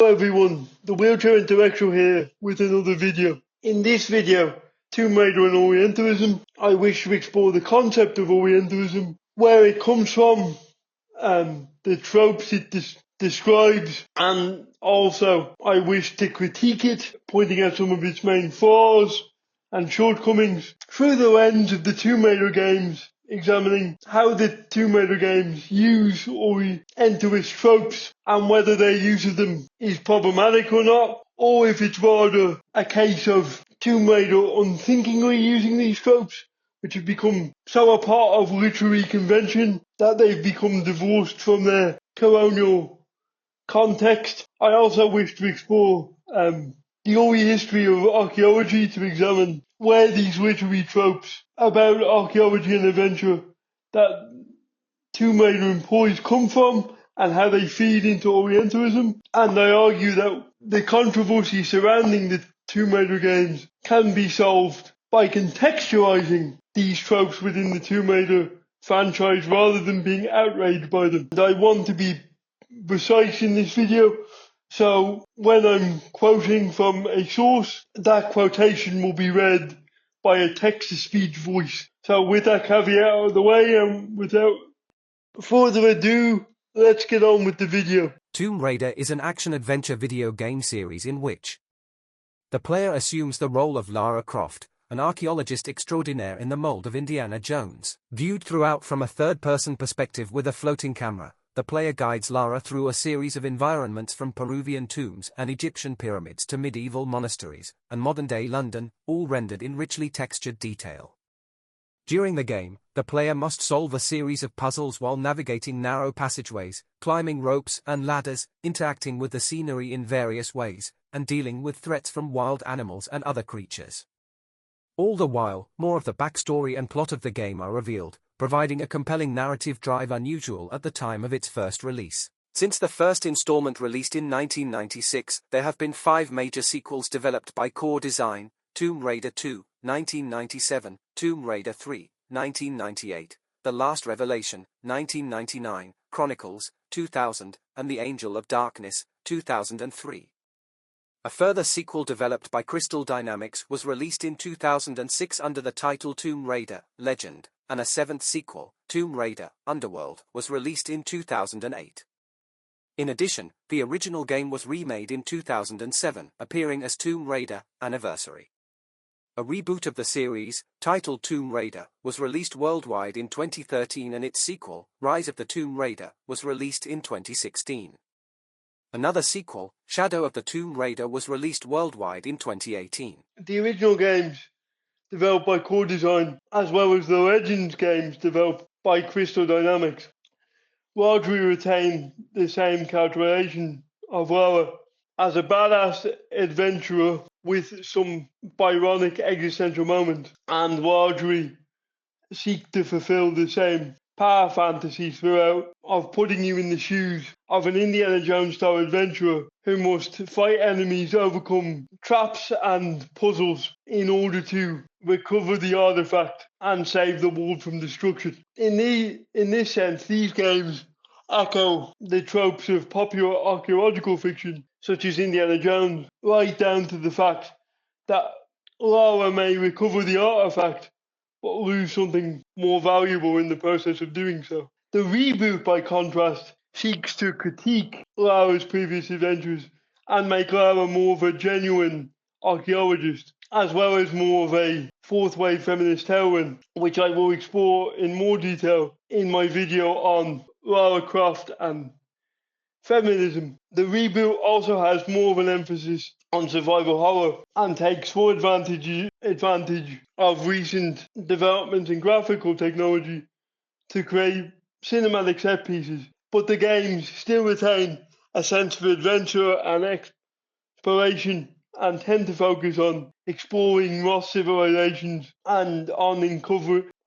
Hello everyone, the Wheelchair Intellectual here with another video. In this video, Tomb Raider and Orientalism, I wish to explore the concept of Orientalism, where it comes from, the tropes it describes, and also I wish to critique it, pointing out some of its main flaws and shortcomings through the lens of the Tomb Raider games, examining how the Tomb Raider games use Orientalist tropes and whether their use of them is problematic or not, or if it's rather a case of Tomb Raider unthinkingly using these tropes, which have become so a part of literary convention that they've become divorced from their colonial context. I also wish to explore the early history of archaeology to examine where these literary tropes about archaeology and adventure that Tomb Raider employs come from and how they feed into Orientalism. And I argue that the controversy surrounding the Tomb Raider games can be solved by contextualizing these tropes within the Tomb Raider franchise rather than being outraged by them. And I want to be precise in this video, so when I'm quoting from a source, that quotation will be read by a text-to-speech voice. So with that caveat out of the way, and without further ado, let's get on with the video. Tomb Raider is an action-adventure video game series in which the player assumes the role of Lara Croft, an archaeologist extraordinaire in the mold of Indiana Jones. Viewed throughout from a third-person perspective with a floating camera, the player guides Lara through a series of environments from Peruvian tombs and Egyptian pyramids to medieval monasteries and modern-day London, all rendered in richly textured detail. During the game, the player must solve a series of puzzles while navigating narrow passageways, climbing ropes and ladders, interacting with the scenery in various ways, and dealing with threats from wild animals and other creatures. All the while, more of the backstory and plot of the game are revealed, providing a compelling narrative drive unusual at the time of its first release. Since the first installment released in 1996, there have been 5 major sequels developed by Core Design: Tomb Raider 2, 1997, Tomb Raider 3, 1998, The Last Revelation, 1999, Chronicles, 2000, and The Angel of Darkness, 2003. A further sequel developed by Crystal Dynamics was released in 2006 under the title Tomb Raider: Legend, and a 7th sequel, Tomb Raider: Underworld, was released in 2008. In addition, the original game was remade in 2007, appearing as Tomb Raider: Anniversary. A reboot of the series, titled Tomb Raider, was released worldwide in 2013, and its sequel, Rise of the Tomb Raider, was released in 2016. Another sequel, Shadow of the Tomb Raider, was released worldwide in 2018. The original games developed by Core Design, as well as the Legends games developed by Crystal Dynamics, largely retain the same characterization of Lara as a badass adventurer with some Byronic existential moments, and largely seek to fulfill the same power fantasy throughout of putting you in the shoes of an Indiana Jones-style adventurer who must fight enemies, overcome traps and puzzles in order to recover the artifact and save the world from destruction. In this sense, these games echo the tropes of popular archaeological fiction, such as Indiana Jones, right down to the fact that Lara may recover the artifact but lose something more valuable in the process of doing so. The reboot, by contrast, seeks to critique Lara's previous adventures and make Lara more of a genuine archaeologist, as well as more of a fourth-wave feminist heroine, which I will explore in more detail in my video on Lara Croft and feminism. The reboot also has more of an emphasis on survival horror and takes full advantage of recent developments in graphical technology to create cinematic set pieces, but the games still retain a sense of adventure and exploration and tend to focus on exploring lost civilizations and on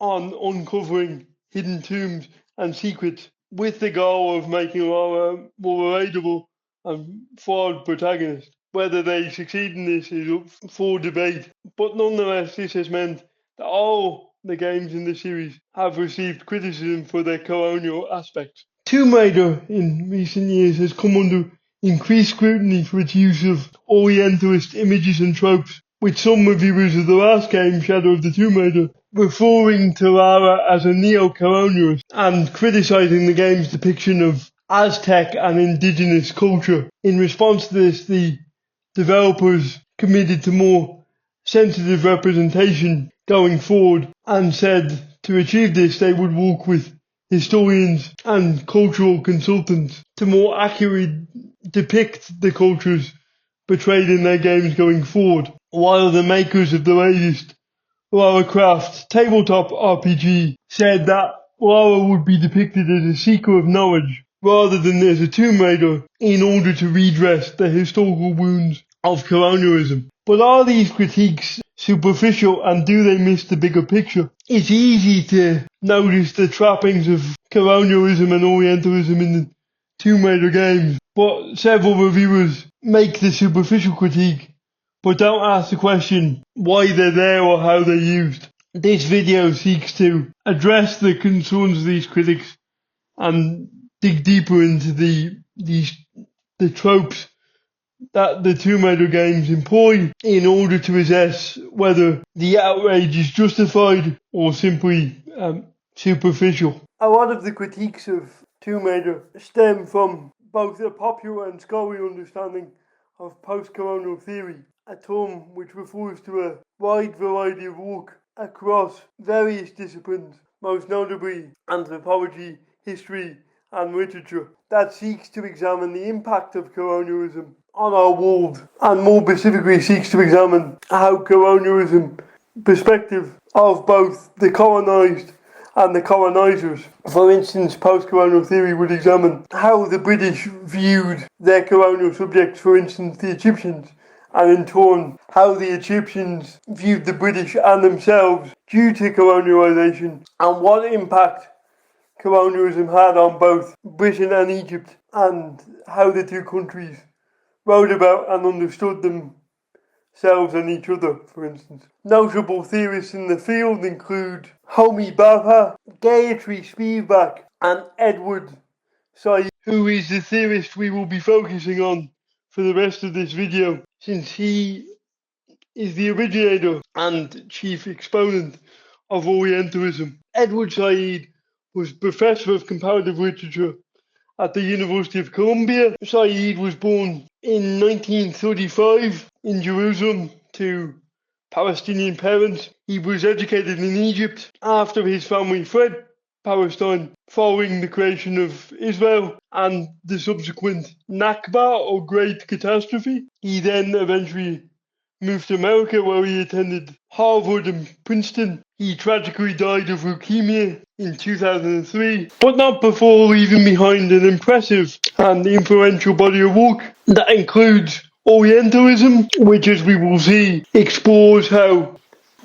uncovering hidden tombs and secrets, with the goal of making Lara more relatable and flawed protagonist. Whether they succeed in this is up for debate, but nonetheless this has meant that all the games in the series have received criticism for their colonial aspects. Tomb Raider in recent years has come under increased scrutiny for its use of Orientalist images and tropes, with some reviewers of the last game, Shadow of the Tomb Raider, referring to Lara as a neo-colonialist and criticising the game's depiction of Aztec and indigenous culture. In response to this, the developers committed to more sensitive representation going forward and said to achieve this they would work with historians and cultural consultants to more accurately depict the cultures portrayed in their games going forward. While the makers of the latest Lara Croft tabletop RPG said that Lara would be depicted as a seeker of knowledge rather than as a Tomb Raider in order to redress the historical wounds of colonialism. But are these critiques superficial and do they miss the bigger picture? It's easy to notice the trappings of colonialism and Orientalism in the Tomb Raider games, but several reviewers make the superficial critique but don't ask the question why they're there or how they're used. This video seeks to address the concerns of these critics and dig deeper into the tropes that the Tomb Raider games employ in order to assess whether the outrage is justified or simply superficial. A lot of the critiques of Tomb Raider stem from both a popular and scholarly understanding of postcolonial theory, a term which refers to a wide variety of work across various disciplines, most notably anthropology, history, and literature, that seeks to examine the impact of colonialism on our world, and more specifically seeks to examine how colonialism perspective of both the colonized and the colonizers. For instance, post-colonial theory would examine how the British viewed their colonial subjects, for instance the Egyptians, and in turn how the Egyptians viewed the British and themselves due to colonialization, and what impact colonialism had on both Britain and Egypt, and how the two countries wrote about and understood themselves and each other, for instance. Notable theorists in the field include Homi Bhabha, Gayatri Spivak, and Edward Said, who is the theorist we will be focusing on for the rest of this video, since he is the originator and chief exponent of Orientalism. Edward Said was Professor of Comparative Literature at the University of Columbia. Said was born in 1935 in Jerusalem to Palestinian parents. He was educated in Egypt after his family fled Palestine following the creation of Israel and the subsequent Nakba or Great Catastrophe. He then eventually moved to America where he attended Harvard and Princeton. He tragically died of leukemia in 2003, but not before leaving behind an impressive and influential body of work that includes Orientalism, which, as we will see, explores how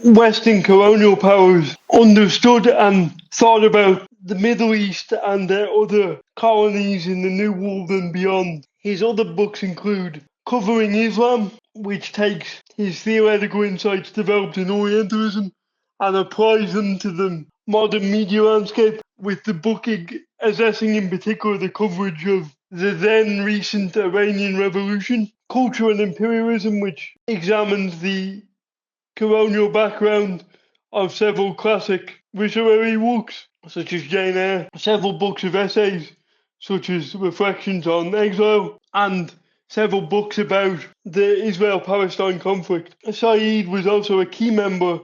Western colonial powers understood and thought about the Middle East and their other colonies in the New World and beyond. His other books include Covering Islam, which takes his theoretical insights developed in Orientalism and applies them to the modern media landscape, with the book assessing in particular the coverage of the then recent Iranian Revolution, Culture and Imperialism, which examines the colonial background of several classic literary works, such as Jane Eyre, several books of essays, such as Reflections on Exile, and several books about the Israel-Palestine conflict. Said was also a key member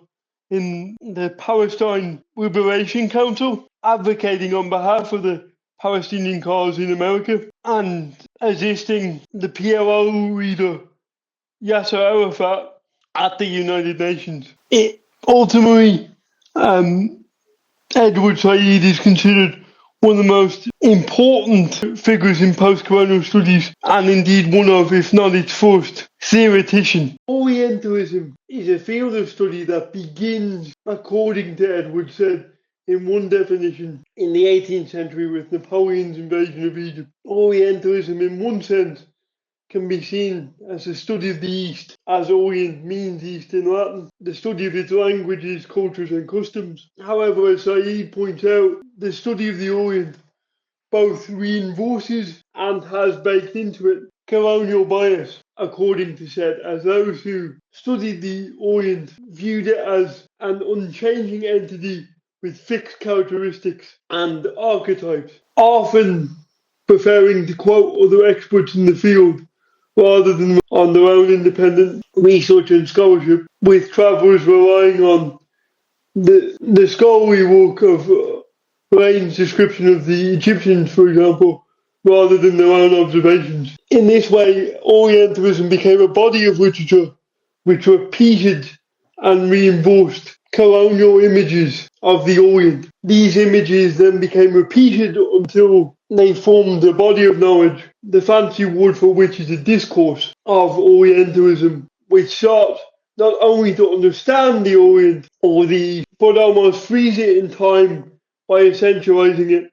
in the Palestine Liberation Council, advocating on behalf of the Palestinian cause in America, and assisting the PLO leader Yasser Arafat at the United Nations. Ultimately, Edward Said is considered one of the most important figures in post-colonial studies, and indeed one of, if not its first, theoretician. Orientalism is a field of study that begins, according to Edward Said, in one definition, in the 18th century with Napoleon's invasion of Egypt. Orientalism, in one sense, can be seen as a study of the East, as Orient means East in Latin, the study of its languages, cultures and customs. However, as Said points out, the study of the Orient both reinforces and has baked into it colonial bias, according to Seth, as those who studied the Orient viewed it as an unchanging entity with fixed characteristics and archetypes, often preferring to quote other experts in the field rather than on their own independent research and scholarship, with travellers relying on the scholarly work of Laine's description of the Egyptians, for example, rather than their own observations. In this way, Orientalism became a body of literature which repeated and reinforced colonial images of the Orient. These images then became repeated until they formed a body of knowledge, the fancy word for which is a discourse of Orientalism, which sought not only to understand the Orient but almost freeze it in time by essentializing it,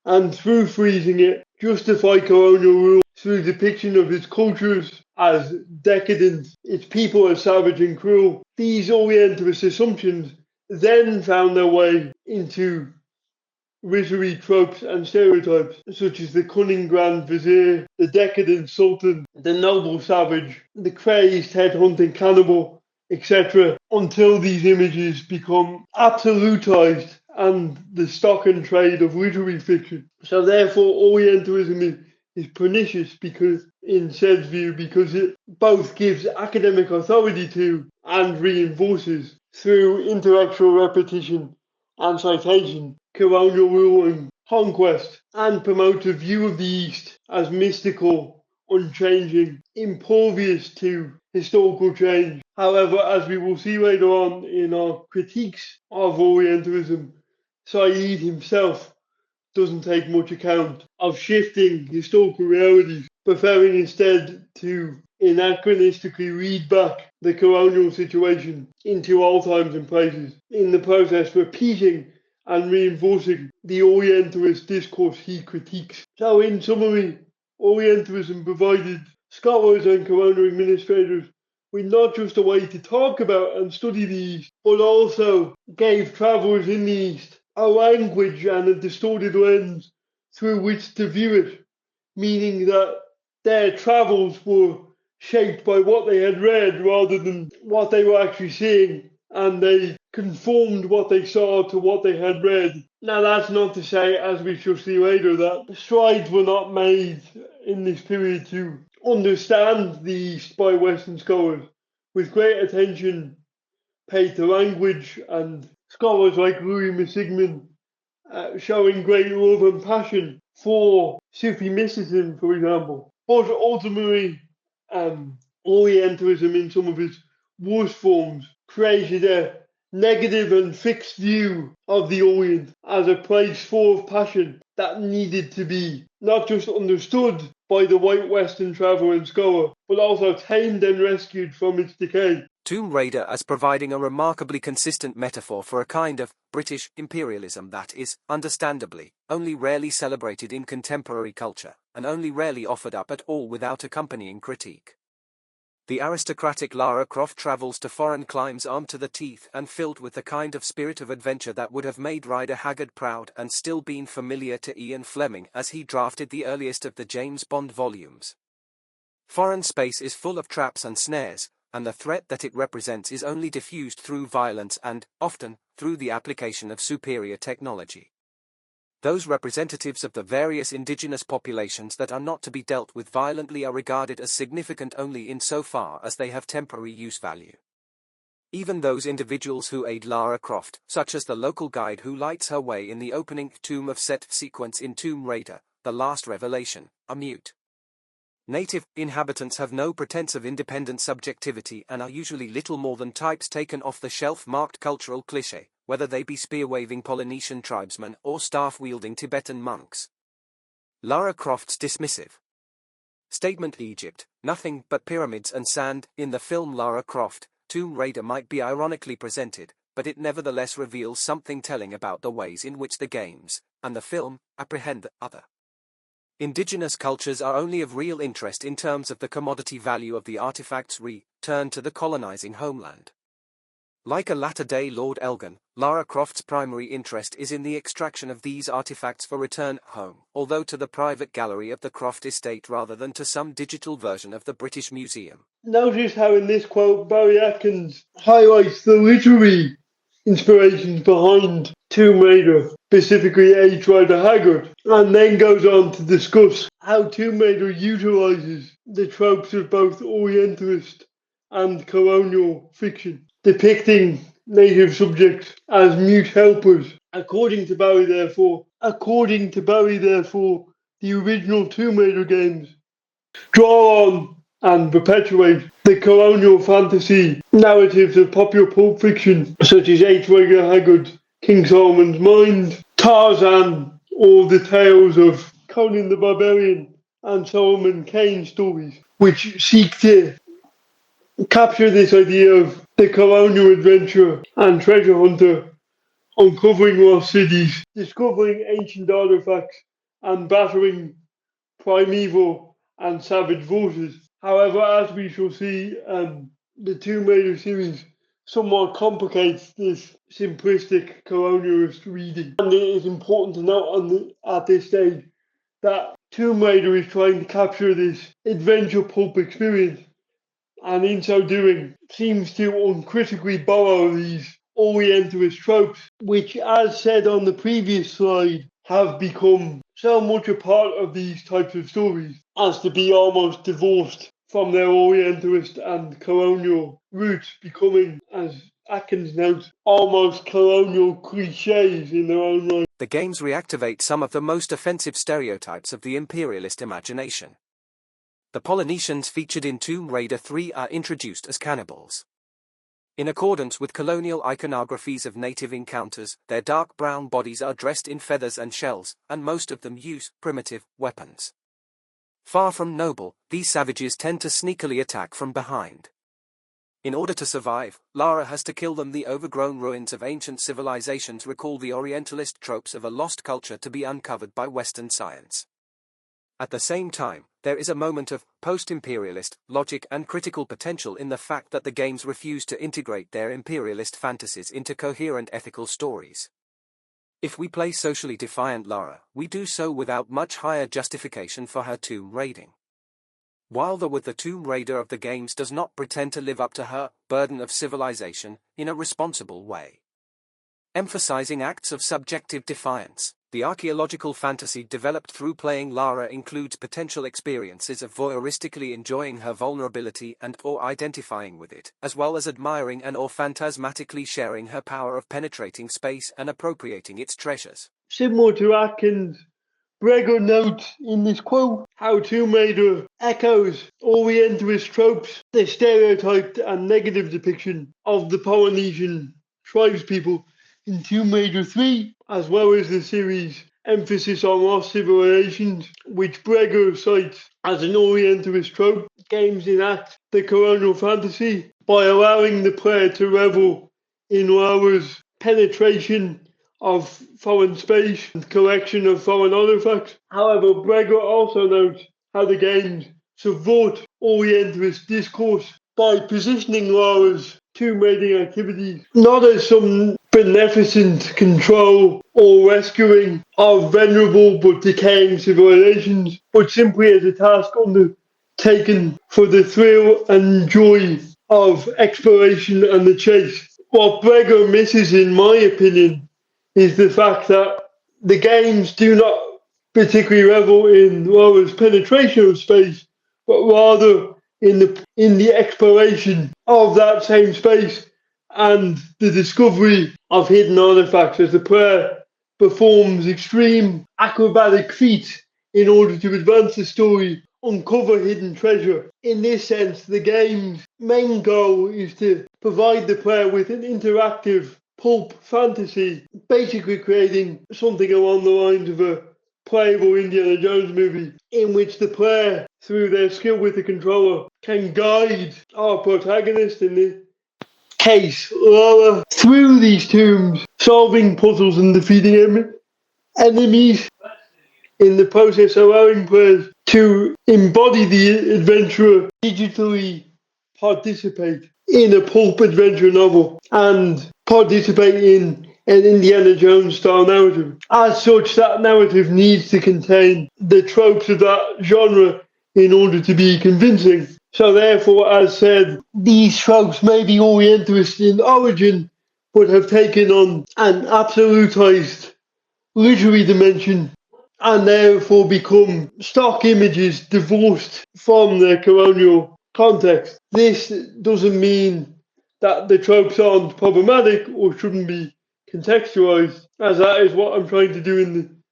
and through freezing it, justify colonial rule through depiction of its cultures as decadent, its people as savage and cruel. These Orientalist assumptions then found their way into literary tropes and stereotypes, such as the cunning grand vizier, the decadent sultan, the noble savage, the crazed head-hunting cannibal, etc., until these images become absolutized and the stock and trade of literary fiction. So therefore, Orientalism is pernicious because, in Sed's view, because it both gives academic authority to and reinforces, through intellectual repetition and citation, colonial rule and conquest, and promotes a view of the East as mystical, unchanging, impervious to historical change. However, as we will see later on in our critiques of Orientalism, Said himself doesn't take much account of shifting historical realities, preferring instead to anachronistically read back the colonial situation into all times and places, in the process repeating and reinforcing the Orientalist discourse he critiques. So in summary, Orientalism provided scholars and colonial administrators with not just a way to talk about and study the East, but also gave travellers in the East a language and a distorted lens through which to view it, meaning that their travels were shaped by what they had read rather than what they were actually seeing, and they conformed what they saw to what they had read. Now, that's not to say, as we shall see later, that strides were not made in this period to understand the East by Western scholars, with great attention paid to language, and scholars like Louis Massignon showing great love and passion for Sufi mysticism, for example. But ultimately, Orientalism in some of its worst forms created a negative and fixed view of the Orient as a place full of passion that needed to be not just understood by the white Western traveller and scholar, but also tamed and rescued from its decay. Tomb Raider as providing a remarkably consistent metaphor for a kind of British imperialism that is, understandably, only rarely celebrated in contemporary culture, and only rarely offered up at all without accompanying critique. The aristocratic Lara Croft travels to foreign climes armed to the teeth and filled with the kind of spirit of adventure that would have made Rider Haggard proud and still been familiar to Ian Fleming as he drafted the earliest of the James Bond volumes. Foreign space is full of traps and snares, and the threat that it represents is only diffused through violence and, often, through the application of superior technology. Those representatives of the various indigenous populations that are not to be dealt with violently are regarded as significant only insofar as they have temporary use value. Even those individuals who aid Lara Croft, such as the local guide who lights her way in the opening Tomb of Set sequence in Tomb Raider, The Last Revelation, are mute. Native inhabitants have no pretense of independent subjectivity and are usually little more than types taken off the shelf marked cultural cliché, whether they be spear-waving Polynesian tribesmen or staff-wielding Tibetan monks. Lara Croft's dismissive statement Egypt, nothing but pyramids and sand, in the film Lara Croft, Tomb Raider might be ironically presented, but it nevertheless reveals something telling about the ways in which the games, and the film, apprehend the other. Indigenous cultures are only of real interest in terms of the commodity value of the artifacts returned to the colonizing homeland. Like a latter-day Lord Elgin, Lara Croft's primary interest is in the extraction of these artifacts for return home, although to the private gallery of the Croft estate rather than to some digital version of the British Museum. Notice how in this quote Barry Atkins highlights the literary inspirations behind Tomb Raider, specifically H. Rider Haggard, and then goes on to discuss how Tomb Raider utilises the tropes of both Orientalist and colonial fiction, depicting native subjects as mute helpers. According to Barry, therefore, the original Tomb Raider games draw on and perpetuate the colonial fantasy narratives of popular pulp fiction such as H. Rider Haggard's King Solomon's Mine, Tarzan, or the tales of Conan the Barbarian and Solomon Kane stories, which seek to capture this idea of the colonial adventurer and treasure hunter uncovering lost cities, discovering ancient artifacts, and battering primeval and savage forces. However, as we shall see, the Tomb Raider series somewhat complicates this simplistic colonialist reading. And it is important to note at this stage that Tomb Raider is trying to capture this adventure pulp experience, and in so doing seems to uncritically borrow these Orientalist tropes, which, as said on the previous slide, have become so much a part of these types of stories as to be almost divorced from their Orientalist and colonial roots, becoming, as Atkins notes, almost colonial cliches in their own right. The games reactivate some of the most offensive stereotypes of the imperialist imagination. The Polynesians featured in Tomb Raider 3 are introduced as cannibals. In accordance with colonial iconographies of native encounters, their dark brown bodies are dressed in feathers and shells, and most of them use primitive weapons. Far from noble, these savages tend to sneakily attack from behind. In order to survive, Lara has to kill them. The overgrown ruins of ancient civilizations recall the Orientalist tropes of a lost culture to be uncovered by Western science. At the same time, there is a moment of post-imperialist logic and critical potential in the fact that the games refuse to integrate their imperialist fantasies into coherent ethical stories. If we play socially defiant Lara, we do so without much higher justification for her tomb raiding. While the Tomb Raider of the games does not pretend to live up to her burden of civilization in a responsible way. Emphasizing acts of subjective defiance, the archaeological fantasy developed through playing Lara includes potential experiences of voyeuristically enjoying her vulnerability and/or identifying with it, as well as admiring and/or phantasmatically sharing her power of penetrating space and appropriating its treasures. Similar to Atkins, Breger notes in this quote how Tomb Raider echoes Orientalist tropes, the stereotyped and negative depiction of the Polynesian tribespeople in Tomb Raider 3, as well as the series' emphasis on lost civilizations, which Breger cites as an Orientalist trope. Games enact the colonial fantasy by allowing the player to revel in Lara's penetration of foreign space and collection of foreign artifacts. However, Breger also notes how the games subvert Orientalist discourse by positioning Lara's tomb raiding activities not as some beneficent control or rescuing of venerable but decaying civilizations, but simply as a task undertaken for the thrill and joy of exploration and the chase. What Breger misses, in my opinion, is the fact that the games do not particularly revel in Lara's penetration of space, but rather in the exploration of that same space and the discovery of hidden artifacts as the player performs extreme acrobatic feats in order to advance the story, uncover hidden treasure. In this sense, the game's main goal is to provide the player with an interactive pulp fantasy, basically creating something along the lines of a playable Indiana Jones movie, in which the player, through their skill with the controller, can guide our protagonist, in this case Lara, through these tombs, solving puzzles and defeating enemies, in the process allowing players to embody the adventurer, digitally participate in a pulp adventure novel and participate in an Indiana Jones style narrative. As such, that narrative needs to contain the tropes of that genre in order to be convincing. So therefore, as said, these tropes may be Orientalist in origin, but have taken on an absolutized literary dimension and therefore become stock images divorced from their colonial context. This doesn't mean that the tropes aren't problematic or shouldn't be contextualized, as that is what I'm trying to do in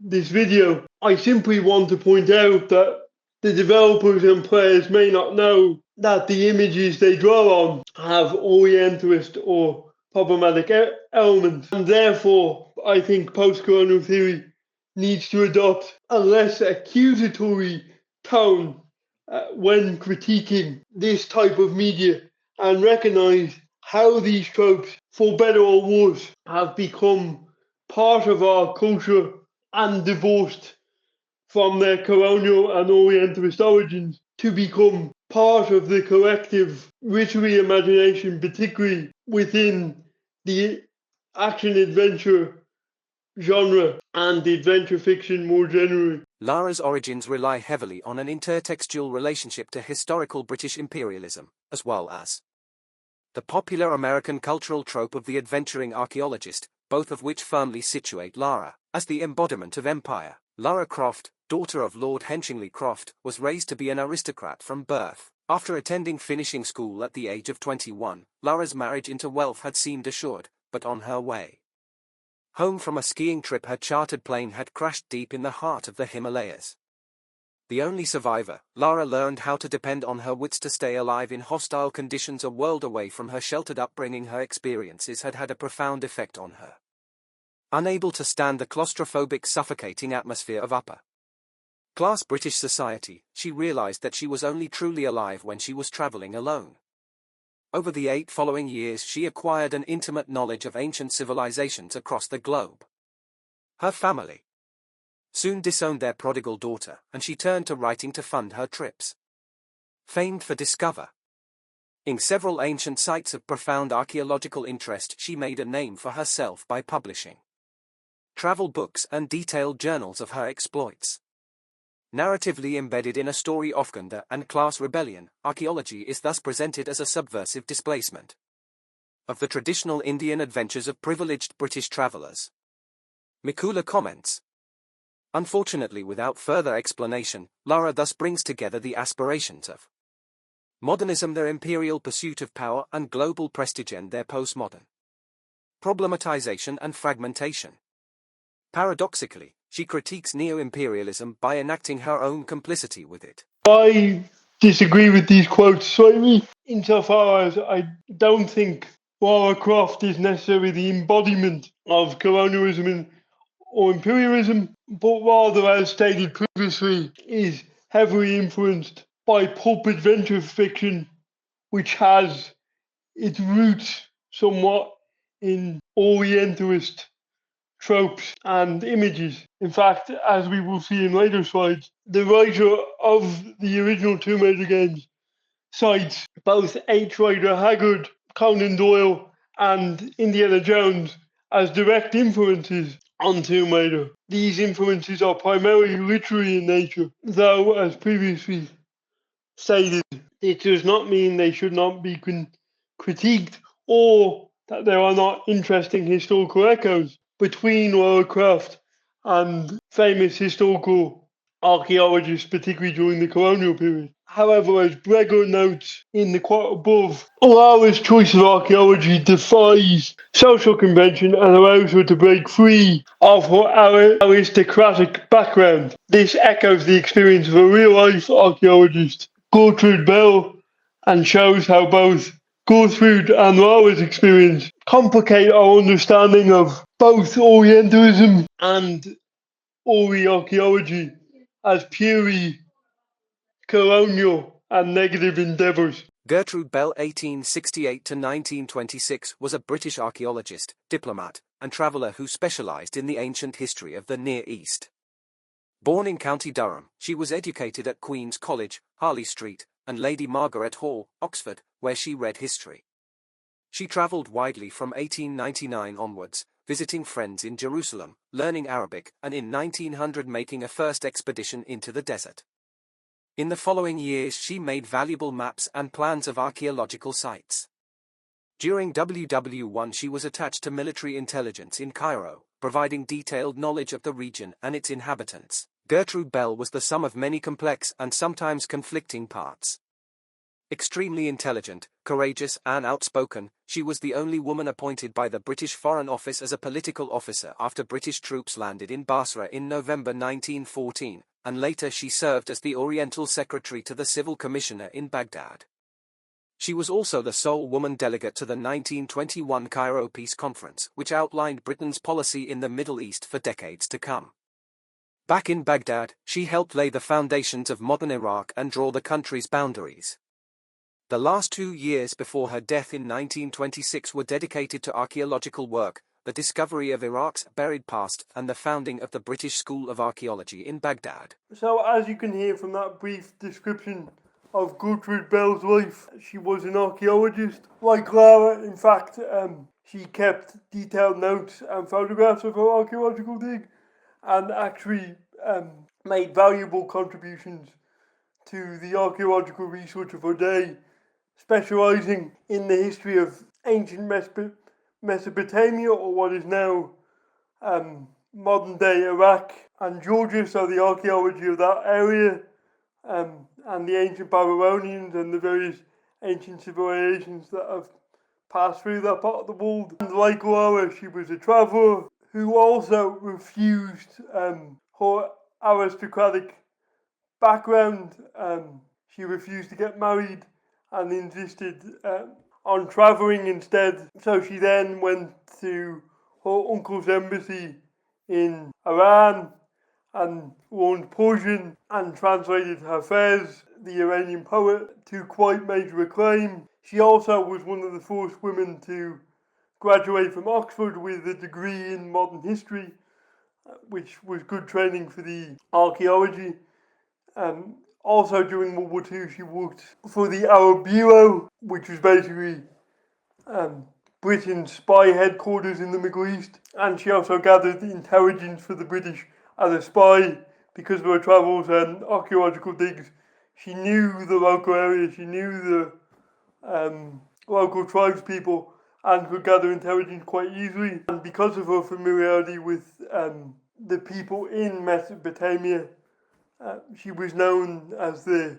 this video. I simply want to point out that the developers and players may not know that the images they draw on have Orientalist or problematic elements, and therefore I think postcolonial theory needs to adopt a less accusatory tone when critiquing this type of media and recognize how these tropes, for better or worse, have become part of our culture and divorced from their colonial and Orientalist origins to become part of the collective literary imagination, particularly within the action-adventure genre and adventure fiction more generally. Lara's origins rely heavily on an intertextual relationship to historical British imperialism, as well as the popular American cultural trope of the adventuring archaeologist, both of which firmly situate Lara as the embodiment of empire. Lara Croft, daughter of Lord Henchingley Croft, was raised to be an aristocrat from birth. After attending finishing school at the age of 21, Lara's marriage into wealth had seemed assured, but on her way home from a skiing trip, her chartered plane had crashed deep in the heart of the Himalayas. The only survivor, Lara learned how to depend on her wits to stay alive in hostile conditions a world away from her sheltered upbringing. Her experiences had had a profound effect on her. Unable to stand the claustrophobic, suffocating atmosphere of upper-class British society, she realized that she was only truly alive when she was traveling alone. Over the 8 following years, she acquired an intimate knowledge of ancient civilizations across the globe. Her family soon disowned their prodigal daughter, and she turned to writing to fund her trips. Famed for discovering several ancient sites of profound archaeological interest, she made a name for herself by publishing travel books and detailed journals of her exploits. Narratively embedded in a story of gender and class rebellion, archaeology is thus presented as a subversive displacement of the traditional Indian adventures of privileged British travelers. Mikula comments. Unfortunately, without further explanation, Lara thus brings together the aspirations of modernism, their imperial pursuit of power and global prestige, and their postmodern problematization and fragmentation. Paradoxically, she critiques neo-imperialism by enacting her own complicity with it. I disagree with these quotes slightly, insofar as I don't think Lara Croft is necessarily the embodiment of colonialism or imperialism, but rather, as stated previously, is heavily influenced by pulp adventure fiction, which has its roots somewhat in Orientalist tropes and images. In fact, as we will see in later slides, the writer of the original Tomb Raider games cites both H. Rider Haggard, Conan Doyle, and Indiana Jones as direct influences on Tomb Raider. These influences are primarily literary in nature, though, as previously stated, it does not mean they should not be critiqued or that there are not interesting historical echoes between Lara Croft and famous historical archaeologists, particularly during the colonial period. However, as Bregger notes in the quote above, Lara's choice of archaeology defies social convention and allows her to break free of her aristocratic background. This echoes the experience of a real-life archaeologist, Gertrude Bell, and shows how both Gertrude and Lara's experience complicate our understanding of both Orientalism and Ori archaeology as purely colonial and negative endeavours. Gertrude Bell, 1868 to 1926, was a British archaeologist, diplomat, and traveller who specialised in the ancient history of the Near East. Born in County Durham, she was educated at Queen's College, Harley Street, and Lady Margaret Hall, Oxford, where she read history. She travelled widely from 1899 onwards, visiting friends in Jerusalem, learning Arabic, and in 1900 making a first expedition into the desert. In the following years she made valuable maps and plans of archaeological sites. During WW1 she was attached to military intelligence in Cairo, providing detailed knowledge of the region and its inhabitants. Gertrude Bell was the sum of many complex and sometimes conflicting parts. Extremely intelligent, courageous and outspoken, she was the only woman appointed by the British Foreign Office as a political officer after British troops landed in Basra in November 1914, and later she served as the Oriental Secretary to the Civil Commissioner in Baghdad. She was also the sole woman delegate to the 1921 Cairo Peace Conference, which outlined Britain's policy in the Middle East for decades to come. Back in Baghdad, she helped lay the foundations of modern Iraq and draw the country's boundaries. The last 2 years before her death in 1926 were dedicated to archaeological work, the discovery of Iraq's buried past, and the founding of the British School of Archaeology in Baghdad. So, as you can hear from that brief description of Gertrude Bell's life, she was an archaeologist. Like Lara, in fact, she kept detailed notes and photographs of her archaeological dig, and actually made valuable contributions to the archaeological research of her day, specialising in the history of ancient Mesopotamia, or what is now modern-day Iraq and Georgia, so the archaeology of that area, and the ancient Babylonians and the various ancient civilizations that have passed through that part of the world. And like Laura, she was a traveller who also refused her aristocratic background. She refused to get married and insisted on travelling instead. So she then went to her uncle's embassy in Iran and learned Persian and translated Hafez, the Iranian poet, to quite major acclaim. She also was one of the first women to graduate from Oxford with a degree in modern history, which was good training for the archaeology. Also during World War II she worked for the Arab Bureau, which was basically Britain's spy headquarters in the Middle East, and she also gathered intelligence for the British as a spy because of her travels and archaeological digs. She knew the local area, she knew the local tribespeople, and could gather intelligence quite easily. And because of her familiarity with the people in Mesopotamia, she was known as the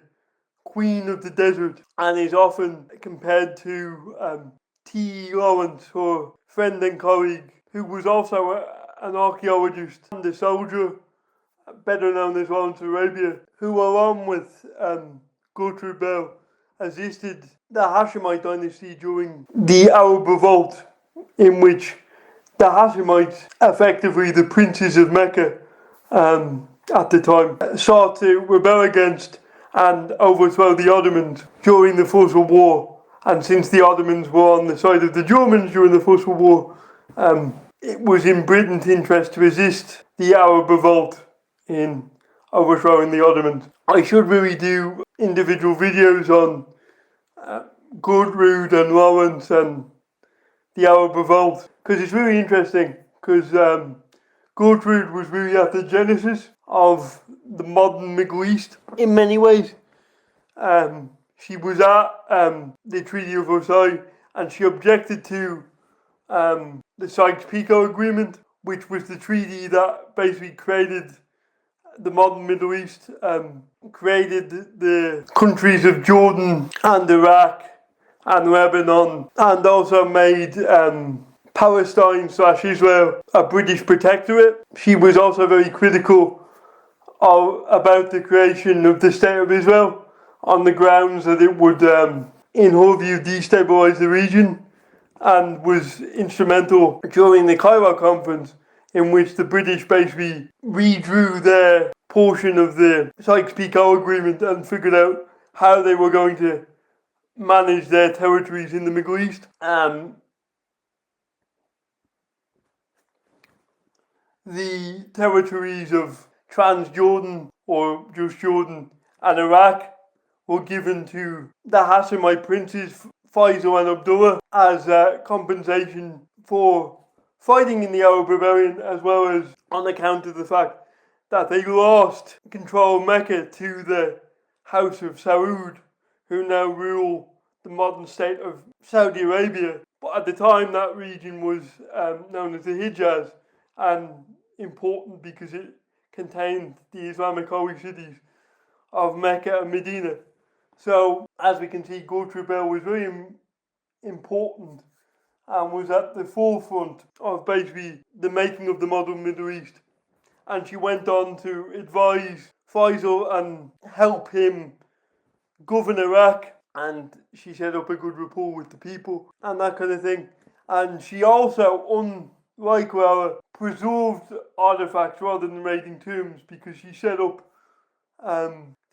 Queen of the Desert, and is often compared to T. Lawrence, her friend and colleague, who was also an archaeologist and a soldier, better known as Lawrence of Arabia, who along with Gertrude Bell assisted the Hashemite dynasty during the Arab Revolt, in which the Hashemites, effectively the princes of Mecca at the time, sought to rebel against and overthrow the Ottomans during the First World War. And since the Ottomans were on the side of the Germans during the First World War, it was in Britain's interest to resist the Arab Revolt in overthrowing the Ottomans. I should really do individual videos on Gertrude and Lawrence and the Arab Revolt, because it's really interesting, because Gertrude was really at the genesis of the modern Middle East in many ways. She was at the Treaty of Versailles, and she objected to the Sykes-Picot Agreement, which was the treaty that basically created the modern Middle East, created the countries of Jordan and Iraq and Lebanon, and also made Palestine/Israel a British protectorate. She was also very critical about the creation of the State of Israel, on the grounds that it would, in her view, destabilize the region, and was instrumental during the Cairo conference, in which the British basically redrew their portion of the Sykes-Picot Agreement and figured out how they were going to manage their territories in the Middle East. The territories of Transjordan, or just Jordan, and Iraq were given to the Hashemite princes Faisal and Abdullah as compensation for fighting in the Arab Rebellion, as well as on account of the fact that they lost control of Mecca to the House of Saud, who now rule the modern state of Saudi Arabia. But at the time, that region was known as the Hijaz, and important because it contained the Islamic holy cities of Mecca and Medina. So, as we can see, Gertrude Bell was very important and was at the forefront of basically the making of the modern Middle East. And she went on to advise Faisal and help him govern Iraq, and she set up a good rapport with the people and that kind of thing. And she also, unlike Lara, preserved artifacts rather than raiding tombs, because she set up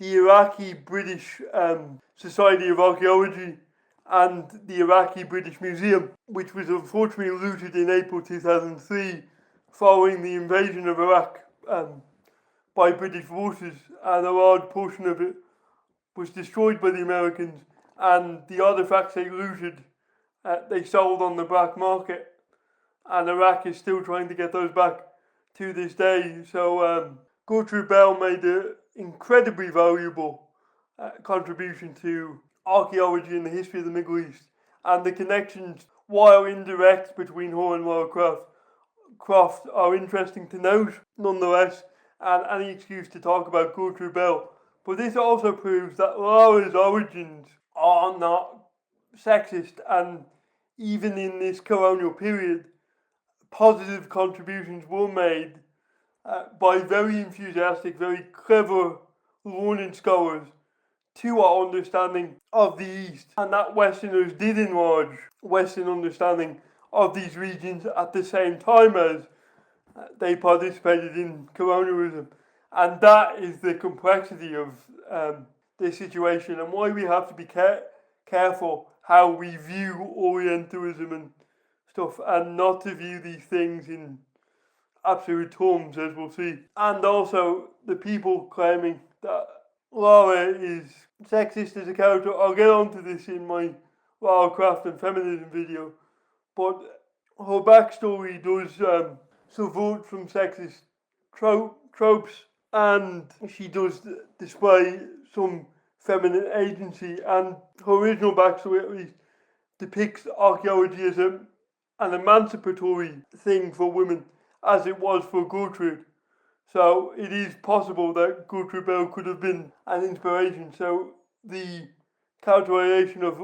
the Iraqi-British Society of Archaeology and the Iraqi-British Museum, which was unfortunately looted in April 2003 following the invasion of Iraq by British forces, and a large portion of it was destroyed by the Americans, and the artifacts they looted they sold on the black market, and Iraq is still trying to get those back to this day. So Gertrude Bell made an incredibly valuable contribution to archaeology and the history of the Middle East, and the connections, while indirect, between her and Lara Croft are interesting to note nonetheless, and any excuse to talk about Gertrude Bell. But this also proves that Lara's origins are not sexist, and even in this colonial period, positive contributions were made by very enthusiastic, very clever, learned scholars to our understanding of the East, and that Westerners did enlarge Western understanding of these regions at the same time as they participated in colonialism. And that is the complexity of this situation, and why we have to be careful how we view Orientalism and stuff, and not to view these things in absolute terms, as we'll see. And also the people claiming that Lara is sexist as a character. I'll get onto this in my Lara Croft and feminism video, but her backstory does subvert from sexist tropes, and she does display some feminine agency, and her original backstory at least depicts archaeology as an emancipatory thing for women, as it was for Gertrude. So it is possible that Gertrude Bell could have been an inspiration. So the characterization of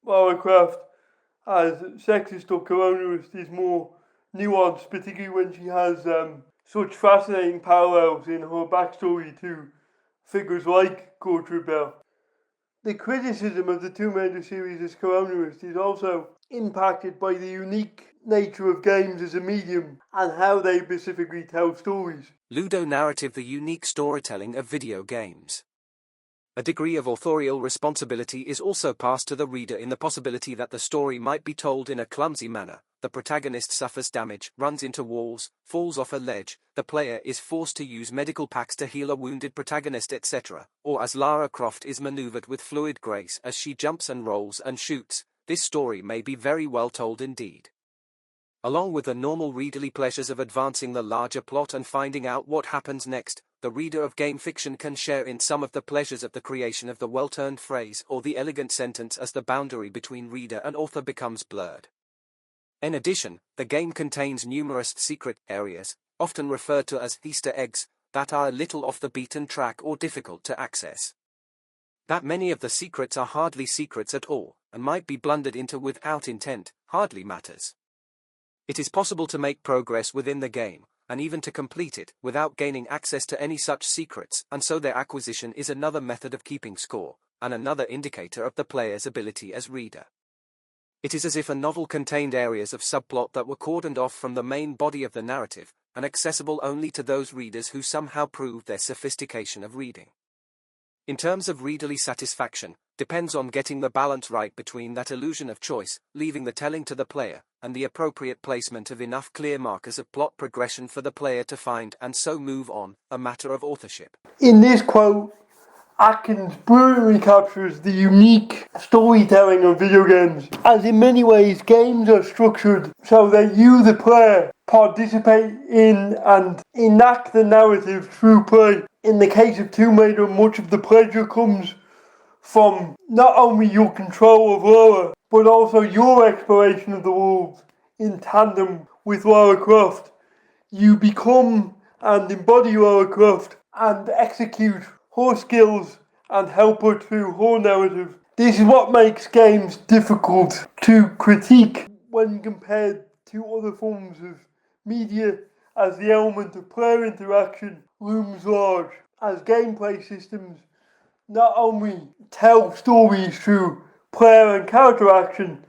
Lara Croft as sexist or colonialist is more nuanced, particularly when she has such fascinating parallels in her backstory to figures like Gertrude Bell. The criticism of the Tomb Raider series as colonialist is also impacted by the unique nature of games as a medium and how they specifically tell stories. Ludo narrative: the unique storytelling of video games. A degree of authorial responsibility is also passed to the reader in the possibility that the story might be told in a clumsy manner. The protagonist suffers damage, runs into walls, falls off a ledge, the player is forced to use medical packs to heal a wounded protagonist, etc. Or as Lara Croft is maneuvered with fluid grace as she jumps and rolls and shoots. This story may be very well told indeed. Along with the normal readerly pleasures of advancing the larger plot and finding out what happens next, the reader of game fiction can share in some of the pleasures of the creation of the well-turned phrase or the elegant sentence as the boundary between reader and author becomes blurred. In addition, the game contains numerous secret areas, often referred to as Easter eggs, that are a little off the beaten track or difficult to access. That many of the secrets are hardly secrets at all, and might be blundered into without intent, hardly matters. It is possible to make progress within the game, and even to complete it, without gaining access to any such secrets, and so their acquisition is another method of keeping score, and another indicator of the player's ability as reader. It is as if a novel contained areas of subplot that were cordoned off from the main body of the narrative, and accessible only to those readers who somehow proved their sophistication of reading. In terms of readerly satisfaction, depends on getting the balance right between that illusion of choice, leaving the telling to the player, and the appropriate placement of enough clear markers of plot progression for the player to find and so move on, a matter of authorship. In this quote, Atkins brilliantly captures the unique storytelling of video games, as in many ways games are structured so that you, the player, participate in and enact the narrative through play. In the case of Tomb Raider, much of the pleasure comes from not only your control of Lara, but also your exploration of the world in tandem with Lara Croft. You become and embody Lara Croft and execute her skills and help her through her narrative. This is what makes games difficult to critique when compared to other forms of media, as the element of player interaction looms large, as gameplay systems not only tell stories through player and character action,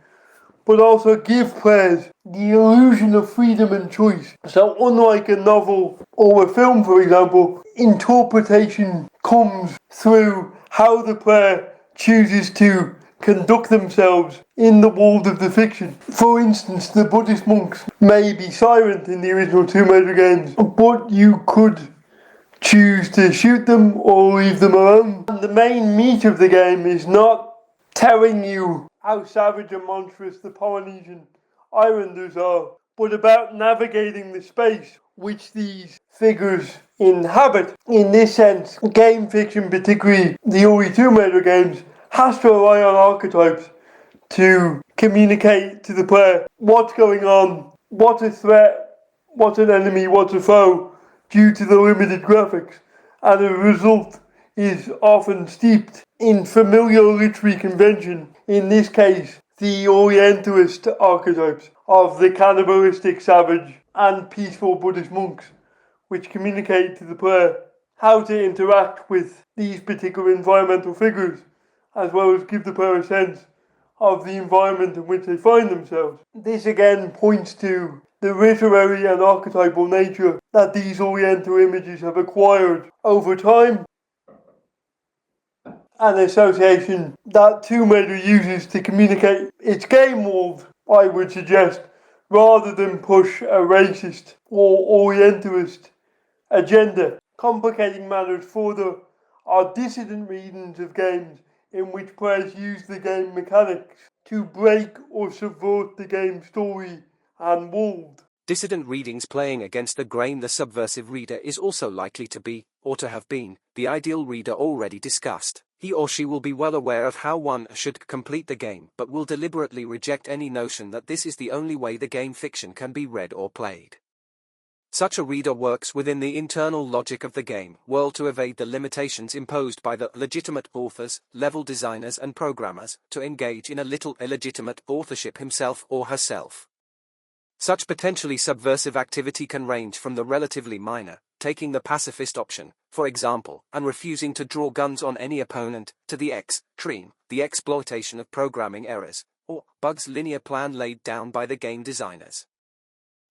but also give players the illusion of freedom and choice. So unlike a novel or a film, for example, interpretation comes through how the player chooses to conduct themselves in the world of the fiction. For instance, the Buddhist monks may be silent in the original Tomb Raider games, but you could choose to shoot them or leave them alone. And the main meat of the game is not telling you how savage and monstrous the Polynesian islanders are, but about navigating the space which these figures inhabit. In this sense, game fiction, particularly the early Tomb Raider games, has to rely on archetypes to communicate to the player what's going on, what's a threat, what's an enemy, what's a foe, due to the limited graphics, and the result is often steeped in familiar literary convention, in this case the Orientalist archetypes of the cannibalistic savage and peaceful Buddhist monks, which communicate to the player how to interact with these particular environmental figures, as well as give the player a sense of the environment in which they find themselves. This again points to the literary and archetypal nature that these Oriental images have acquired over time, an association that Tomb Raider uses to communicate its game world, I would suggest, rather than push a racist or Orientalist agenda. Complicating matters further are dissident readings of games in which players use the game mechanics to break or subvert the game's story and world. Dissident readings playing against the grain. The subversive reader is also likely to be, or to have been, the ideal reader already discussed. He or she will be well aware of how one should complete the game, but will deliberately reject any notion that this is the only way the game fiction can be read or played. Such a reader works within the internal logic of the game world to evade the limitations imposed by the legitimate authors, level designers and programmers, to engage in a little illegitimate authorship himself or herself. Such potentially subversive activity can range from the relatively minor, taking the pacifist option, for example, and refusing to draw guns on any opponent, to the extreme, the exploitation of programming errors, or bugs linear plan laid down by the game designers.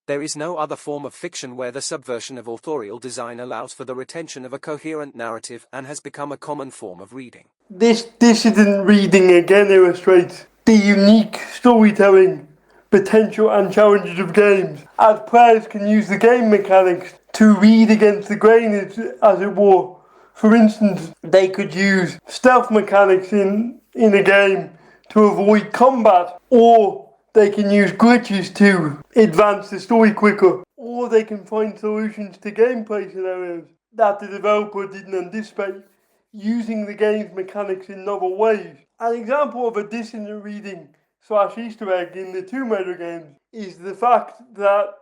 There is no other form of fiction where the subversion of authorial design allows for the retention of a coherent narrative and has become a common form of reading. This dissident reading again illustrates the unique storytelling potential and challenges of games, as players can use the game mechanics to read against the grain, as it were. For instance, they could use stealth mechanics in a game to avoid combat, or they can use glitches to advance the story quicker, or they can find solutions to gameplay scenarios that the developer didn't anticipate, using the game's mechanics in novel ways. An example of a dissonant reading / Easter egg in the Tomb Raider games is the fact that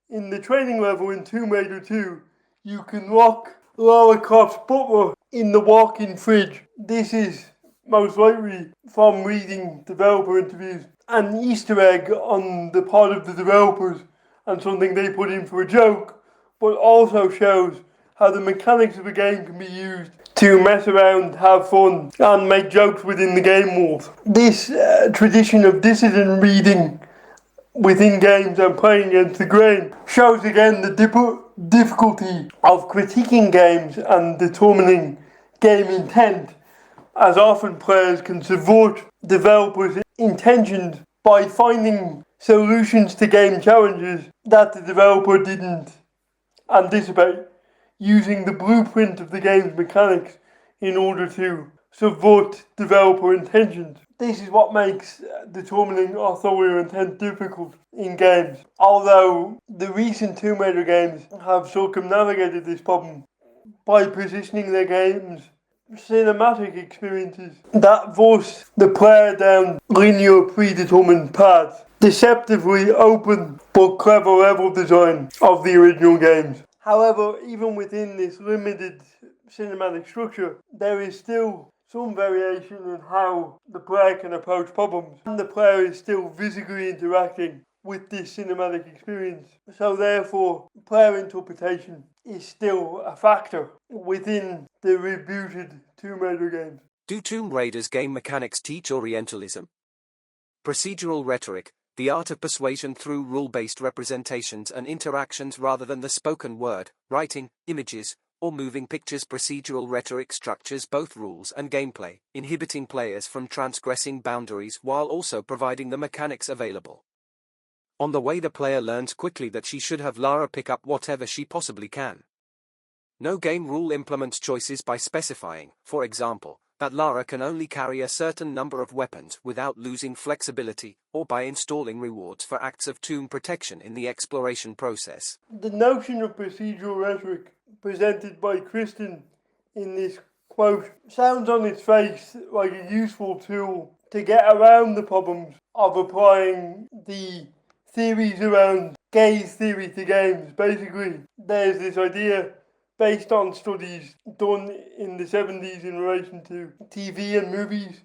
in the training level in Tomb Raider 2, you can lock Lara Croft's butler in the walk-in fridge. This is most likely from reading developer interviews, an Easter egg on the part of the developers and something they put in for a joke, but also shows how the mechanics of a game can be used to mess around, have fun, and make jokes within the game world. This tradition of dissident reading within games and playing against the grain shows again the difficulty of critiquing games and determining game intent, as often players can subvert developers' intentions by finding solutions to game challenges that the developer didn't anticipate, using the blueprint of the game's mechanics in order to subvert developer intentions. This is what makes determining authorial intent difficult in games. Although the recent Tomb Raider games have circumnavigated this problem by positioning their games cinematic experiences that force the player down linear predetermined paths. Deceptively open but clever level design of the original games. However, even within this limited cinematic structure, there is still some variation in how the player can approach problems, and the player is still physically interacting with this cinematic experience. So therefore, player interpretation is still a factor within the rebooted Tomb Raider games. Do Tomb Raider's game mechanics teach Orientalism? Procedural rhetoric, the art of persuasion through rule-based representations and interactions rather than the spoken word, writing, images, or moving pictures. Procedural rhetoric structures both rules and gameplay, inhibiting players from transgressing boundaries while also providing the mechanics available. On the way, the player learns quickly that she should have Lara pick up whatever she possibly can. No game rule implements choices by specifying, for example, that Lara can only carry a certain number of weapons without losing flexibility, or by installing rewards for acts of tomb protection in the exploration process. The notion of procedural rhetoric presented by Kristin in this quote sounds on its face like a useful tool to get around the problems of applying the theories around gaze theory to games. Basically, there's this idea based on studies done in the 70s in relation to TV and movies,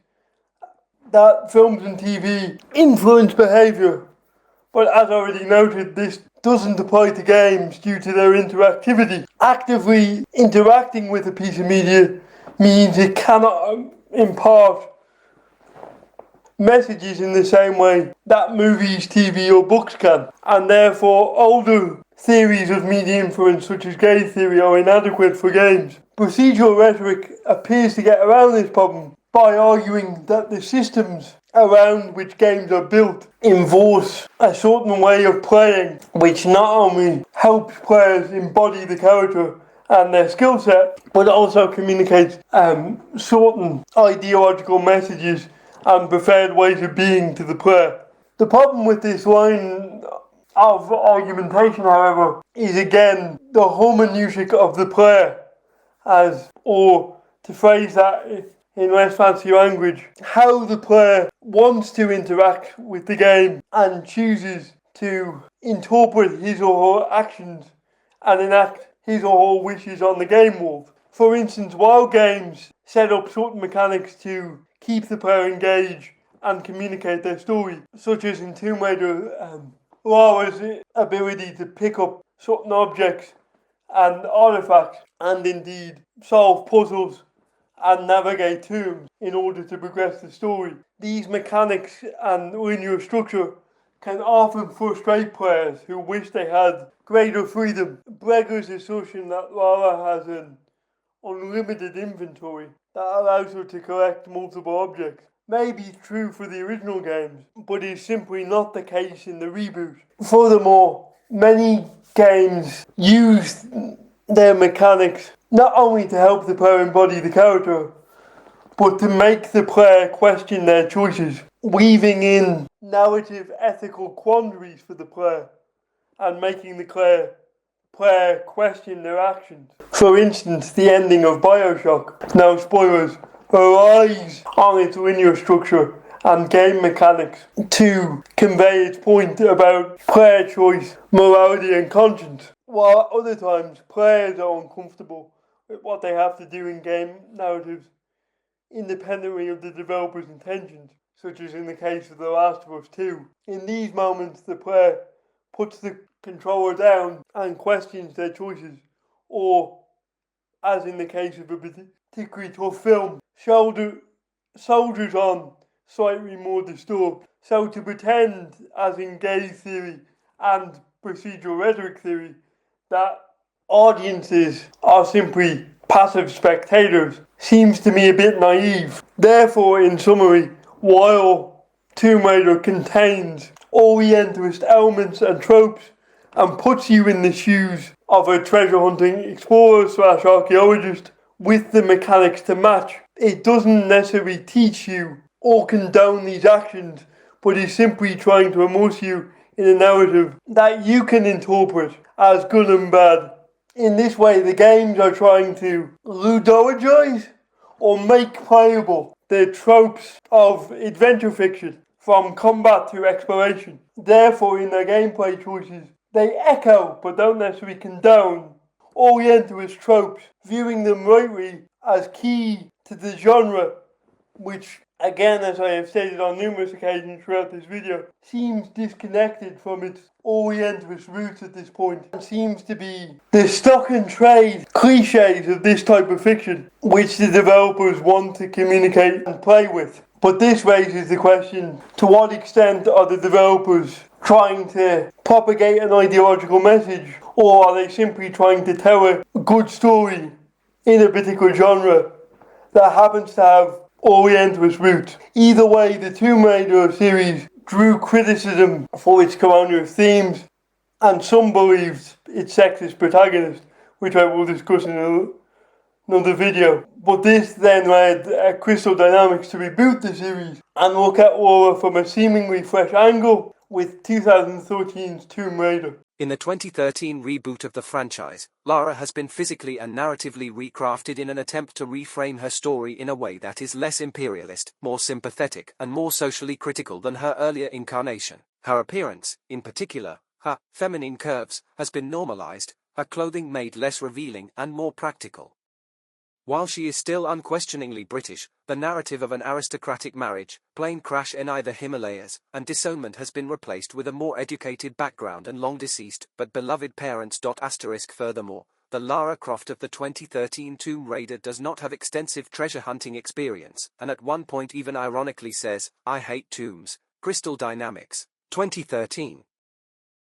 that films and TV influence behaviour. But as already noted, this doesn't apply to games due to their interactivity. Actively interacting with a piece of media means it cannot impart messages in the same way that movies, TV or books can, and therefore older theories of media influence such as gaze theory are inadequate for games. Procedural rhetoric appears to get around this problem by arguing that the systems around which games are built enforce a certain way of playing which not only helps players embody the character and their skill set, but also communicates certain ideological messages and preferred ways of being to the player. The problem with this line of argumentation, however, is again the hermeneutic of the player, or to phrase that in less fancy language, how the player wants to interact with the game and chooses to interpret his or her actions and enact his or her wishes on the game world. For instance, while games set up certain mechanics to keep the player engaged and communicate their story, such as in Tomb Raider, Lara's ability to pick up certain objects and artifacts, and indeed solve puzzles and navigate tombs in order to progress the story. These mechanics and linear structure can often frustrate players who wish they had greater freedom. Breger's assertion that Lara has an unlimited inventory that allows her to collect multiple objects may be true for the original games, but is simply not the case in the reboot. Furthermore, many games use their mechanics not only to help the player embody the character, but to make the player question their choices, weaving in narrative ethical quandaries for the player and making the player question their actions. For instance, the ending of Bioshock, no spoilers, relies on its linear structure and game mechanics to convey its point about player choice, morality and conscience, while at other times players are uncomfortable with what they have to do in game narratives independently of the developer's intentions, such as in the case of The Last of Us 2. In these moments, the player puts the controller down and questions their choices, or, as in the case of a particularly tough film, soldiers on slightly more disturbed. So to pretend, as in gaze theory and procedural rhetoric theory, that audiences are simply passive spectators seems to me a bit naive. Therefore, in summary, while Tomb Raider contains Orientalist elements and tropes and puts you in the shoes of a treasure hunting explorer / archaeologist with the mechanics to match. It doesn't necessarily teach you or condone these actions, but is simply trying to immerse you in a narrative that you can interpret as good and bad. In this way, the games are trying to ludologize or make playable the tropes of adventure fiction, from combat to exploration. Therefore, in their gameplay choices, they echo but don't necessarily condone Orientalist tropes, viewing them rightly as key to the genre, which, again, as I have stated on numerous occasions throughout this video, seems disconnected from its Orientalist roots at this point, and seems to be the stock and trade cliches of this type of fiction, which the developers want to communicate and play with. But this raises the question, to what extent are the developers trying to propagate an ideological message, or are they simply trying to tell a good story in a particular genre that happens to have Orientalist roots? Either way, the Tomb Raider series drew criticism for its colonial themes, and some believed its sexist protagonist, which I will discuss in another video. But this then led Crystal Dynamics to reboot the series and look at Laura from a seemingly fresh angle with 2013's Tomb Raider. In the 2013 reboot of the franchise, Lara has been physically and narratively recrafted in an attempt to reframe her story in a way that is less imperialist, more sympathetic, and more socially critical than her earlier incarnation. Her appearance, in particular, her feminine curves, has been normalized, her clothing made less revealing and more practical. While she is still unquestioningly British, the narrative of an aristocratic marriage, plane crash in the Himalayas, and disownment has been replaced with a more educated background and long-deceased but beloved parents. Furthermore, the Lara Croft of the 2013 Tomb Raider does not have extensive treasure hunting experience, and at one point even ironically says, "I hate tombs." Crystal Dynamics, 2013.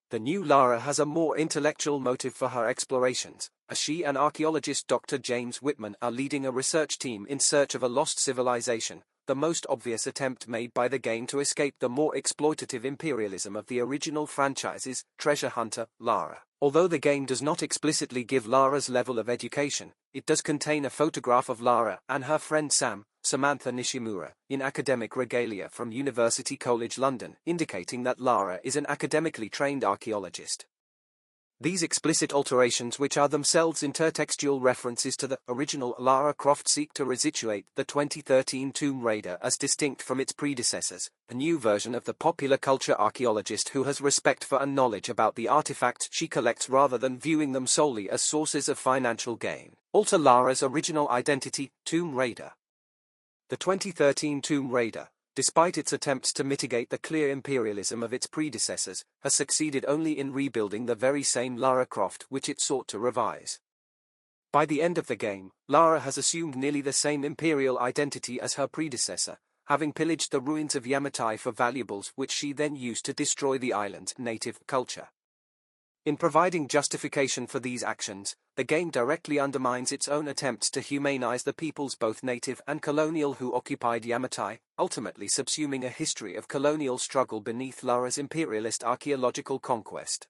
The new Lara has a more intellectual motive for her explorations, as she and archaeologist Dr. James Whitman are leading a research team in search of a lost civilization, the most obvious attempt made by the game to escape the more exploitative imperialism of the original franchise's treasure hunter, Lara. Although the game does not explicitly give Lara's level of education, it does contain a photograph of Lara and her friend Samantha Nishimura, in academic regalia from University College London, indicating that Lara is an academically trained archaeologist. These explicit alterations, which are themselves intertextual references to the original Lara Croft, seek to resituate the 2013 Tomb Raider as distinct from its predecessors, a new version of the popular culture archaeologist who has respect for and knowledge about the artifacts she collects rather than viewing them solely as sources of financial gain. Alter Lara's original identity, Tomb Raider. The 2013 Tomb Raider, despite its attempts to mitigate the clear imperialism of its predecessors, has succeeded only in rebuilding the very same Lara Croft which it sought to revise. By the end of the game, Lara has assumed nearly the same imperial identity as her predecessor, having pillaged the ruins of Yamatai for valuables which she then used to destroy the island's native culture. In providing justification for these actions, the game directly undermines its own attempts to humanize the peoples both native and colonial who occupied Yamatai, ultimately subsuming a history of colonial struggle beneath Lara's imperialist archaeological conquest.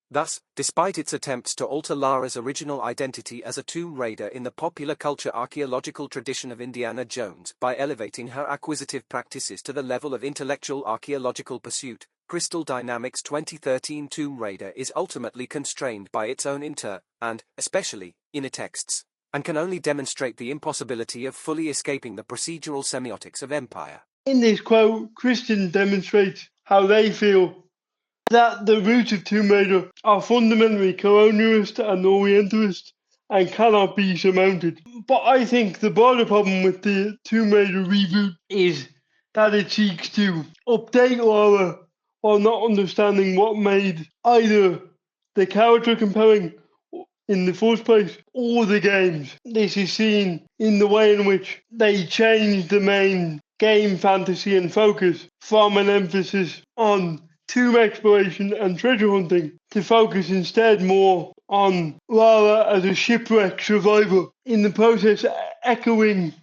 Thus, despite its attempts to alter Lara's original identity as a tomb raider in the popular culture archaeological tradition of Indiana Jones by elevating her acquisitive practices to the level of intellectual archaeological pursuit, Crystal Dynamics' 2013 Tomb Raider is ultimately constrained by its own and, especially, inner texts, and can only demonstrate the impossibility of fully escaping the procedural semiotics of empire. In this quote, Kristin demonstrates how they feel that the roots of Tomb Raider are fundamentally colonialist and orientalist and cannot be surmounted. But I think the broader problem with the Tomb Raider reboot is that it seeks to update Lara while not understanding what made either the character compelling in the first place or the games. This is seen in the way in which they changed the main game fantasy and focus from an emphasis on tomb exploration and treasure hunting to focus instead more on Lara as a shipwreck survivor, in the process echoing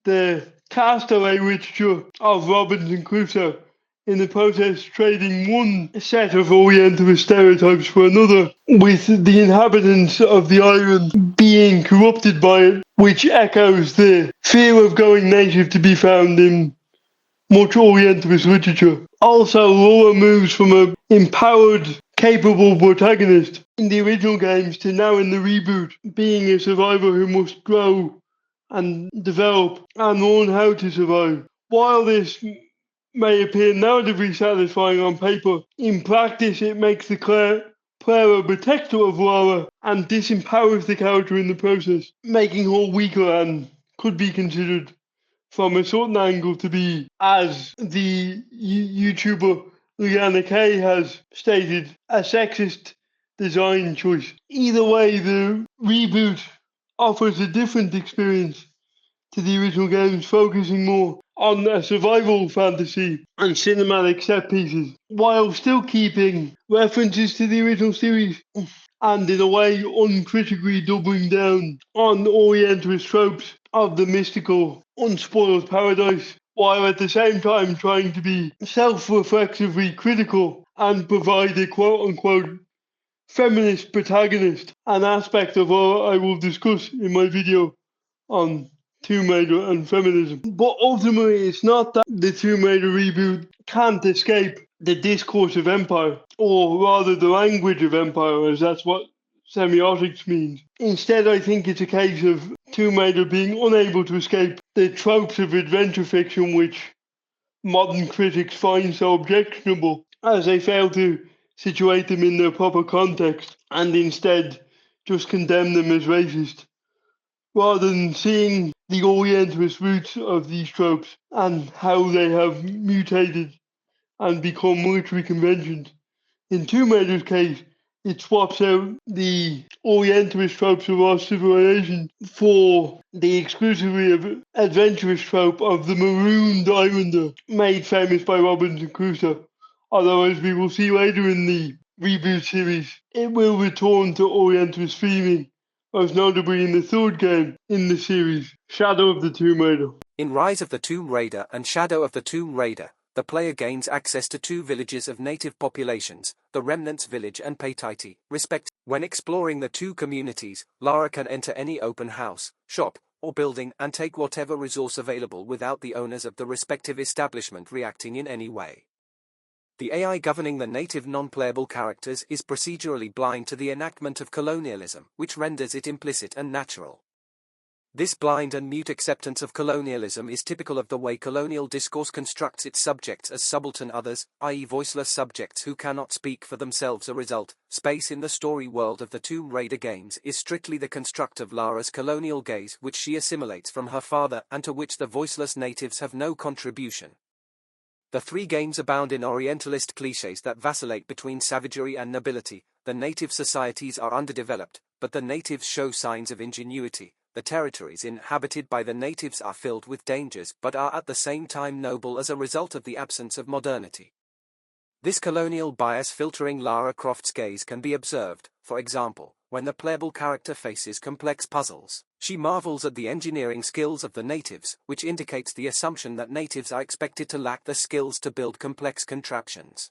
the castaway literature of Robinson Crusoe in the process trading one set of Orientalist stereotypes for another, with the inhabitants of the island being corrupted by it, which echoes the fear of going native to be found in much Orientalist literature. Also, Laura moves from an empowered, capable protagonist in the original games to now in the reboot, being a survivor who must grow and develop and learn how to survive. While this may appear narratively satisfying on paper, in practice it makes the player a protector of Lara and disempowers the character in the process, making her weaker and could be considered from a certain angle to be, as the YouTuber Liana K has stated, a sexist design choice. Either way, the reboot offers a different experience to the original games, focusing more on a survival fantasy and cinematic set pieces, while still keeping references to the original series and in a way uncritically doubling down on Orientalist tropes of the mystical, unspoiled paradise, while at the same time trying to be self-reflexively critical and provide a quote-unquote feminist protagonist, an aspect of what I will discuss in my video on Tomb Raider and feminism. But ultimately, it's not that the Tomb Raider reboot can't escape the discourse of empire, or rather the language of empire, as that's what semiotics means. Instead, I think it's a case of Tomb Raider being unable to escape the tropes of adventure fiction which modern critics find so objectionable, as they fail to situate them in their proper context and instead just condemn them as racist, rather than seeing the Orientalist roots of these tropes and how they have mutated and become military conventions. In Tomb Raider's case, it swaps out the Orientalist tropes of our civilization for the exclusively adventurous trope of the marooned islander, made famous by Robinson Crusoe. Although, as we will see later in the reboot series, it will return to Orientalist theming, most notably in the third game in the series, Shadow of the Tomb Raider. In Rise of the Tomb Raider and Shadow of the Tomb Raider, the player gains access to two villages of native populations, the Remnants Village and Paititi, respectively. When exploring the two communities, Lara can enter any open house, shop, or building and take whatever resource available without the owners of the respective establishment reacting in any way. The AI governing the native non-playable characters is procedurally blind to the enactment of colonialism, which renders it implicit and natural. This blind and mute acceptance of colonialism is typical of the way colonial discourse constructs its subjects as subaltern others, i.e. voiceless subjects who cannot speak for themselves. A result, space in the story world of the Tomb Raider games is strictly the construct of Lara's colonial gaze, which she assimilates from her father and to which the voiceless natives have no contribution. The three games abound in Orientalist clichés that vacillate between savagery and nobility. The native societies are underdeveloped, but the natives show signs of ingenuity. The territories inhabited by the natives are filled with dangers but are at the same time noble as a result of the absence of modernity. This colonial bias filtering Lara Croft's gaze can be observed, for example, when the playable character faces complex puzzles. She marvels at the engineering skills of the natives, which indicates the assumption that natives are expected to lack the skills to build complex contraptions.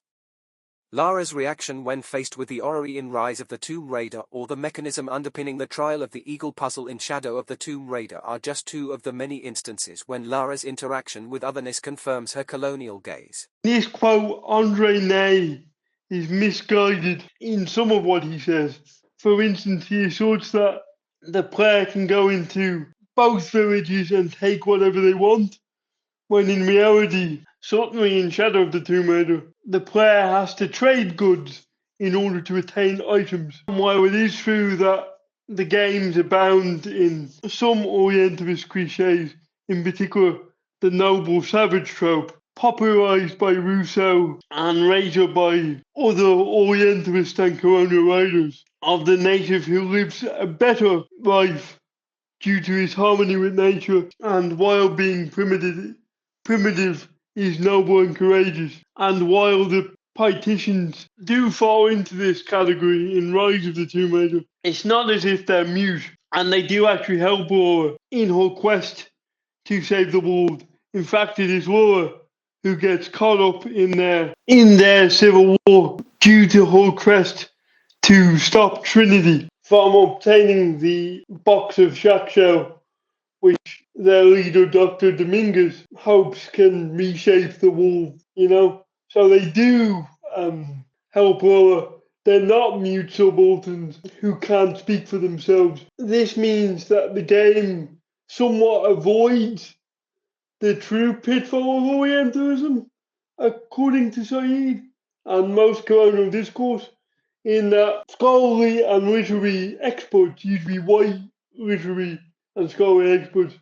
Lara's reaction when faced with the orrery in Rise of the Tomb Raider or the mechanism underpinning the trial of the eagle puzzle in Shadow of the Tomb Raider are just two of the many instances when Lara's interaction with otherness confirms her colonial gaze. This quote, Andre Ney, is misguided in some of what he says. For instance, he asserts that the player can go into both villages and take whatever they want, when in reality, certainly in Shadow of the Tomb Raider, the player has to trade goods in order to attain items. And while it is true that the games abound in some Orientalist cliches, in particular the noble savage trope, popularized by Rousseau and later by other Orientalist and colonial writers, of the native who lives a better life due to his harmony with nature and while being primitive is noble and courageous. And while the Paititians do fall into this category in Rise of the Tomb Raider, it's not as if they're mute, and they do actually help Laura in her quest to save the world. In fact, it is Laura who gets caught up in their civil war due to her quest to stop Trinity from obtaining the box of shack shell, which their leader, Dr. Dominguez, hopes can reshape the world, So they do help Laura. They're not mute subalterns who can't speak for themselves. This means that the game somewhat avoids the true pitfall of Orientalism, according to Said and most colonial discourse, in that scholarly and literary experts, usually white literary and scholarly experts,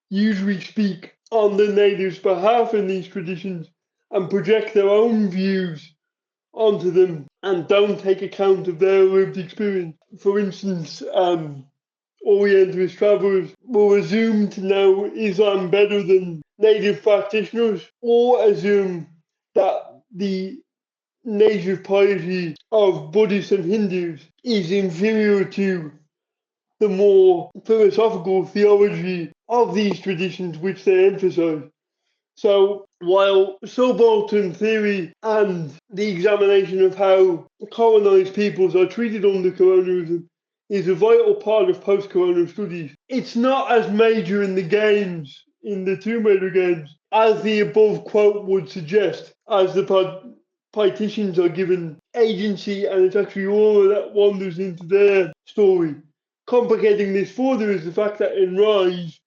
usually speak on the natives' behalf in these traditions and project their own views onto them and don't take account of their lived experience. For instance, Orientalist travelers will assume to know Islam better than native practitioners, or assume that the native piety of Buddhists and Hindus is inferior to the more philosophical theology of these traditions which they emphasize. So while subaltern theory and the examination of how colonized peoples are treated under colonialism is a vital part of post-colonial studies, it's not as major in the games, in the Tomb Raider games, as the above quote would suggest, as the politicians are given agency and it's actually all that wanders into their story. Complicating this further is the fact that in Rise,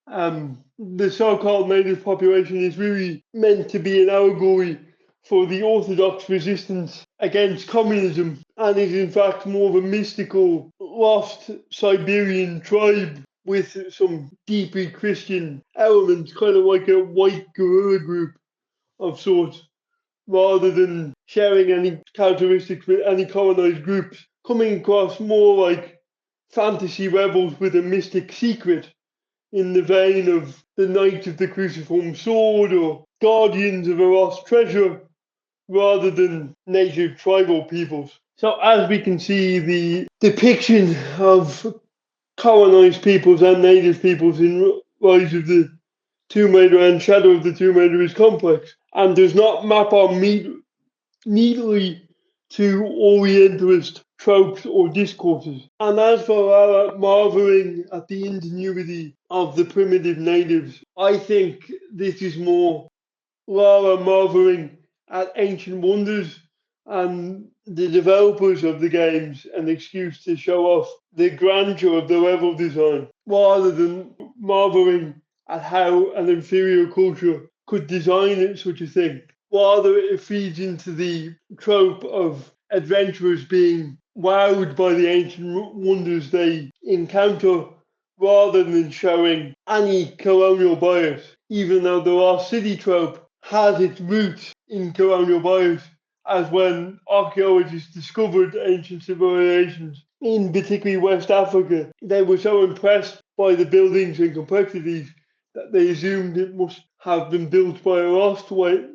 the so-called native population is really meant to be an allegory for the orthodox resistance against communism and is in fact more of a mystical, lost Siberian tribe with some deeply Christian elements, kind of like a white guerrilla group of sorts, rather than sharing any characteristics with any colonized groups, coming across more like fantasy rebels with a mystic secret in the vein of the Knights of the Cruciform Sword or Guardians of a Lost Treasure, rather than native tribal peoples. So as we can see, the depiction of colonized peoples and native peoples in Rise of the Tomb Raider and Shadow of the Tomb Raider is complex and does not map on neatly to Orientalist tropes or discourses. And as for our marveling at the ingenuity of the primitive natives, I think this is more Lara marveling at ancient wonders and the developers of the games an excuse to show off the grandeur of the level design, rather than marveling at how an inferior culture could design such a thing. Rather, it feeds into the trope of adventurers being wowed by the ancient wonders they encounter, rather than showing any colonial bias, even though the Lost City trope has its roots in colonial bias, as when archaeologists discovered ancient civilizations, in particularly West Africa, they were so impressed by the buildings and complexities that they assumed it must have been built by a lost white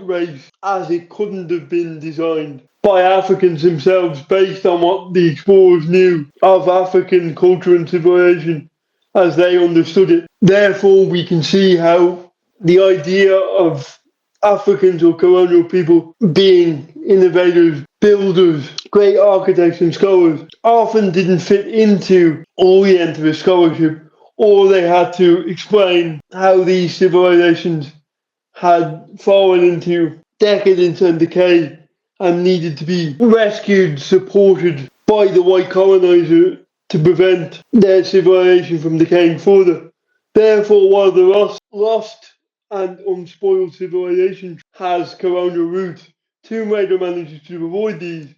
race, as it couldn't have been designed by Africans themselves based on what the explorers knew of African culture and civilization as they understood it. Therefore, we can see how the idea of Africans or colonial people being innovators, builders, great architects and scholars often didn't fit into Orientalist scholarship, or they had to explain how these civilizations had fallen into decadence and decay and needed to be rescued, supported by the white colonizer to prevent their civilization from decaying further. Therefore, while the lost and unspoiled civilization has colonial roots, Tomb Raider manages to avoid these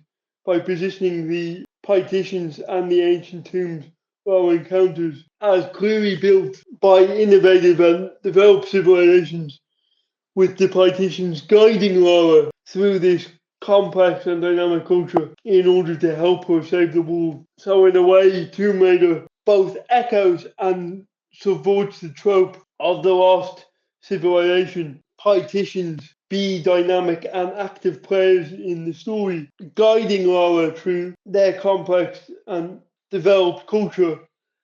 by positioning the Pythicians and the ancient tombs or encounters as clearly built by innovative and developed civilizations, with the Pythicians guiding Lara through this complex and dynamic culture in order to help her save the world. So in a way, Tomb Raider both echoes and subverts the trope of the lost civilization. Pythicians be dynamic and active players in the story, guiding Lara through their complex and developed culture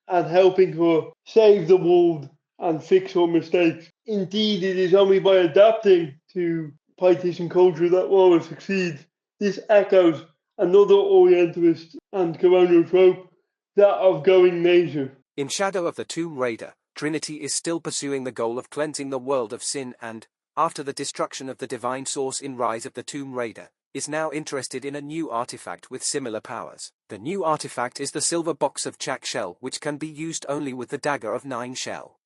and helping her save the world and fix her mistakes Indeed, it is only by adapting to partition culture that Lara succeeds. This echoes another Orientalist and colonial trope, that of going nature. In Shadow of the Tomb Raider, Trinity is still pursuing the goal of cleansing the world of sin and, after the destruction of the divine source in Rise of the Tomb Raider, is now interested in a new artifact with similar powers. The new artifact is the silver box of Chak Shell, which can be used only with the dagger of 9 Shell.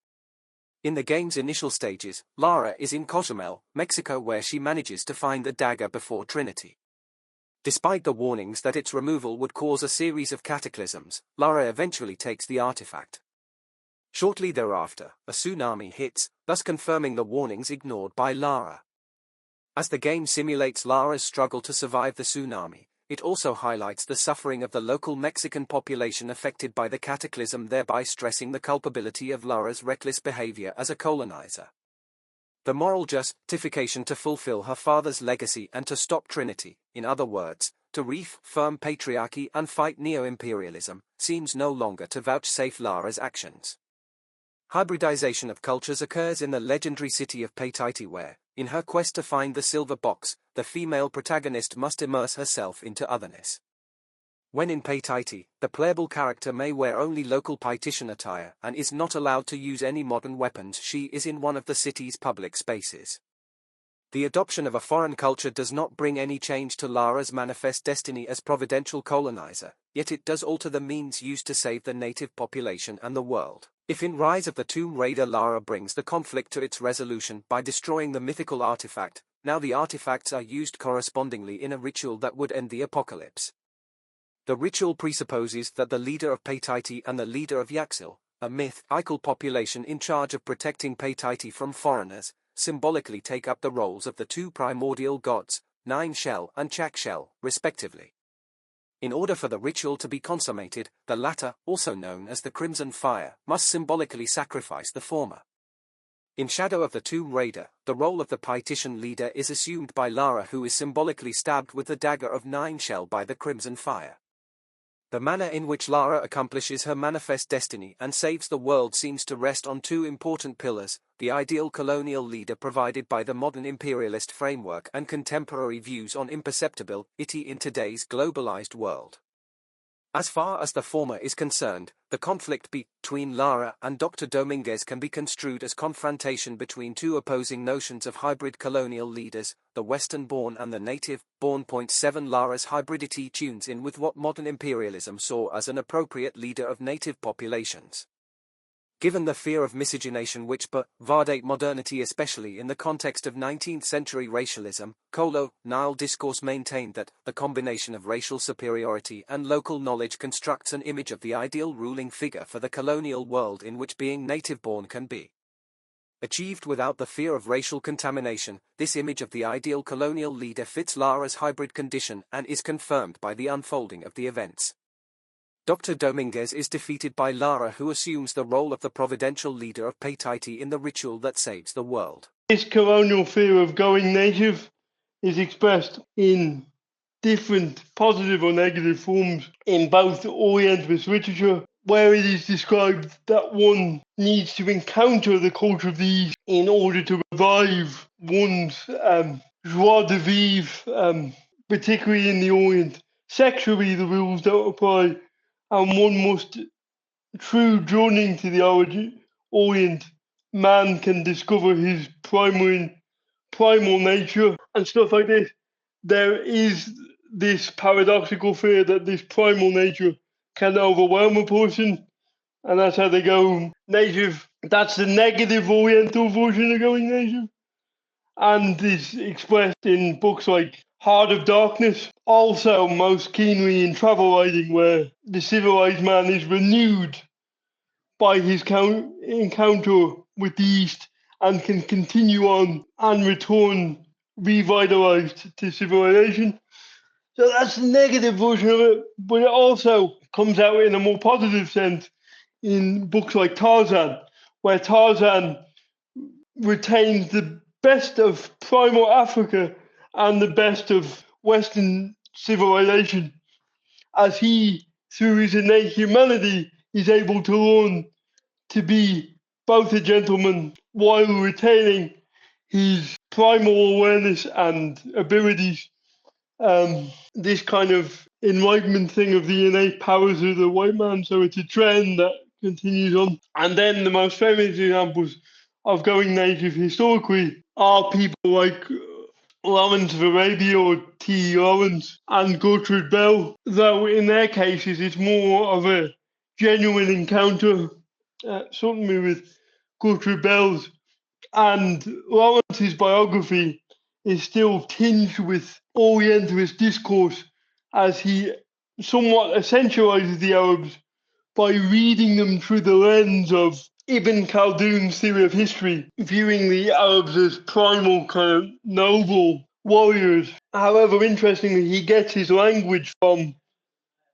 In the game's initial stages, Lara is in Cozumel, Mexico, where she manages to find the dagger before Trinity. Despite the warnings that its removal would cause a series of cataclysms, Lara eventually takes the artifact. Shortly thereafter, a tsunami hits, thus confirming the warnings ignored by Lara. As the game simulates Lara's struggle to survive the tsunami, it also highlights the suffering of the local Mexican population affected by the cataclysm, thereby stressing the culpability of Lara's reckless behavior as a colonizer. The moral justification to fulfill her father's legacy and to stop Trinity, in other words, to reaffirm patriarchy and fight neo-imperialism, seems no longer to vouchsafe Lara's actions. Hybridization of cultures occurs in the legendary city of Paititi where, in her quest to find the silver box, the female protagonist must immerse herself into otherness. When in Paititi, the playable character may wear only local Paititian attire and is not allowed to use any modern weapons. She is in one of the city's public spaces. The adoption of a foreign culture does not bring any change to Lara's manifest destiny as providential colonizer, yet it does alter the means used to save the native population and the world. If in Rise of the Tomb Raider Lara brings the conflict to its resolution by destroying the mythical artifact, now the artifacts are used correspondingly in a ritual that would end the apocalypse. The ritual presupposes that the leader of Paititi and the leader of Yaxil, a mythical population in charge of protecting Paititi from foreigners, symbolically take up the roles of the two primordial gods, 9 Shell and Chak Shell, respectively. In order for the ritual to be consummated, the latter, also known as the Crimson Fire, must symbolically sacrifice the former. In Shadow of the Tomb Raider, the role of the Paititian leader is assumed by Lara, who is symbolically stabbed with the dagger of 9 Shell by the Crimson Fire. The manner in which Lara accomplishes her manifest destiny and saves the world seems to rest on two important pillars: the ideal colonial leader provided by the modern imperialist framework and contemporary views on imperceptibility in today's globalized world. As far as the former is concerned, the conflict between Lara and Dr. Dominguez can be construed as confrontation between two opposing notions of hybrid colonial leaders, the Western-born and the native-born. 7 Lara's hybridity tunes in with what modern imperialism saw as an appropriate leader of native populations. Given the fear of miscegenation which pervaded modernity, especially in the context of 19th-century racialism, colonial discourse maintained that the combination of racial superiority and local knowledge constructs an image of the ideal ruling figure for the colonial world in which being native-born can be achieved without the fear of racial contamination. This image of the ideal colonial leader fits Lara's hybrid condition and is confirmed by the unfolding of the events. Dr. Dominguez is defeated by Lara, who assumes the role of the providential leader of Paititi in the ritual that saves the world. This colonial fear of going native is expressed in different positive or negative forms in both Orientalist literature, where it is described that one needs to encounter the culture of these in order to revive one's joie de vivre, particularly in the Orient. Sexually, the rules don't apply, and one must, through journeying to the Orient, man can discover his primal nature and stuff like this. There is this paradoxical fear that this primal nature can overwhelm a person, and that's how they go native. That's the negative Oriental version of going native, and is expressed in books like Heart of Darkness, also most keenly in travel writing, where the civilized man is renewed by his encounter with the East and can continue on and return revitalized to civilization. So that's the negative version of it, but it also comes out in a more positive sense in books like Tarzan, where Tarzan retains the best of primal Africa and the best of Western civilization, as he, through his innate humanity, is able to learn to be both a gentleman while retaining his primal awareness and abilities. This kind of enlightenment thing of the innate powers of the white man, so it's a trend that continues on. And then the most famous examples of going native historically are people like Lawrence of Arabia or T. Lawrence and Gertrude Bell, though in their cases it's more of a genuine encounter, certainly with Gertrude Bell's. And Lawrence's biography is still tinged with Orientalist discourse as he somewhat essentializes the Arabs by reading them through the lens of Ibn Khaldun's theory of history, viewing the Arabs as primal, kind of noble warriors. However, interestingly, he gets his language from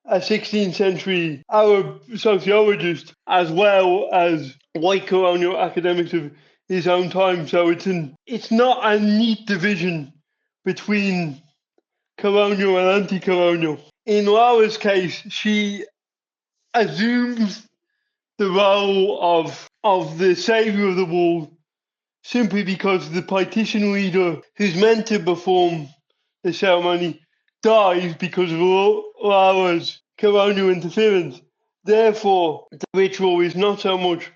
a 16th century Arab sociologist as well as white colonial academics of his own time. So it's not a neat division between colonial and anti-colonial. In Laura's case, she assumes the role of the savior of the world simply because the partition leader who's meant to perform the ceremony dies because of Laura's colonial interference. Therefore, the ritual is not so much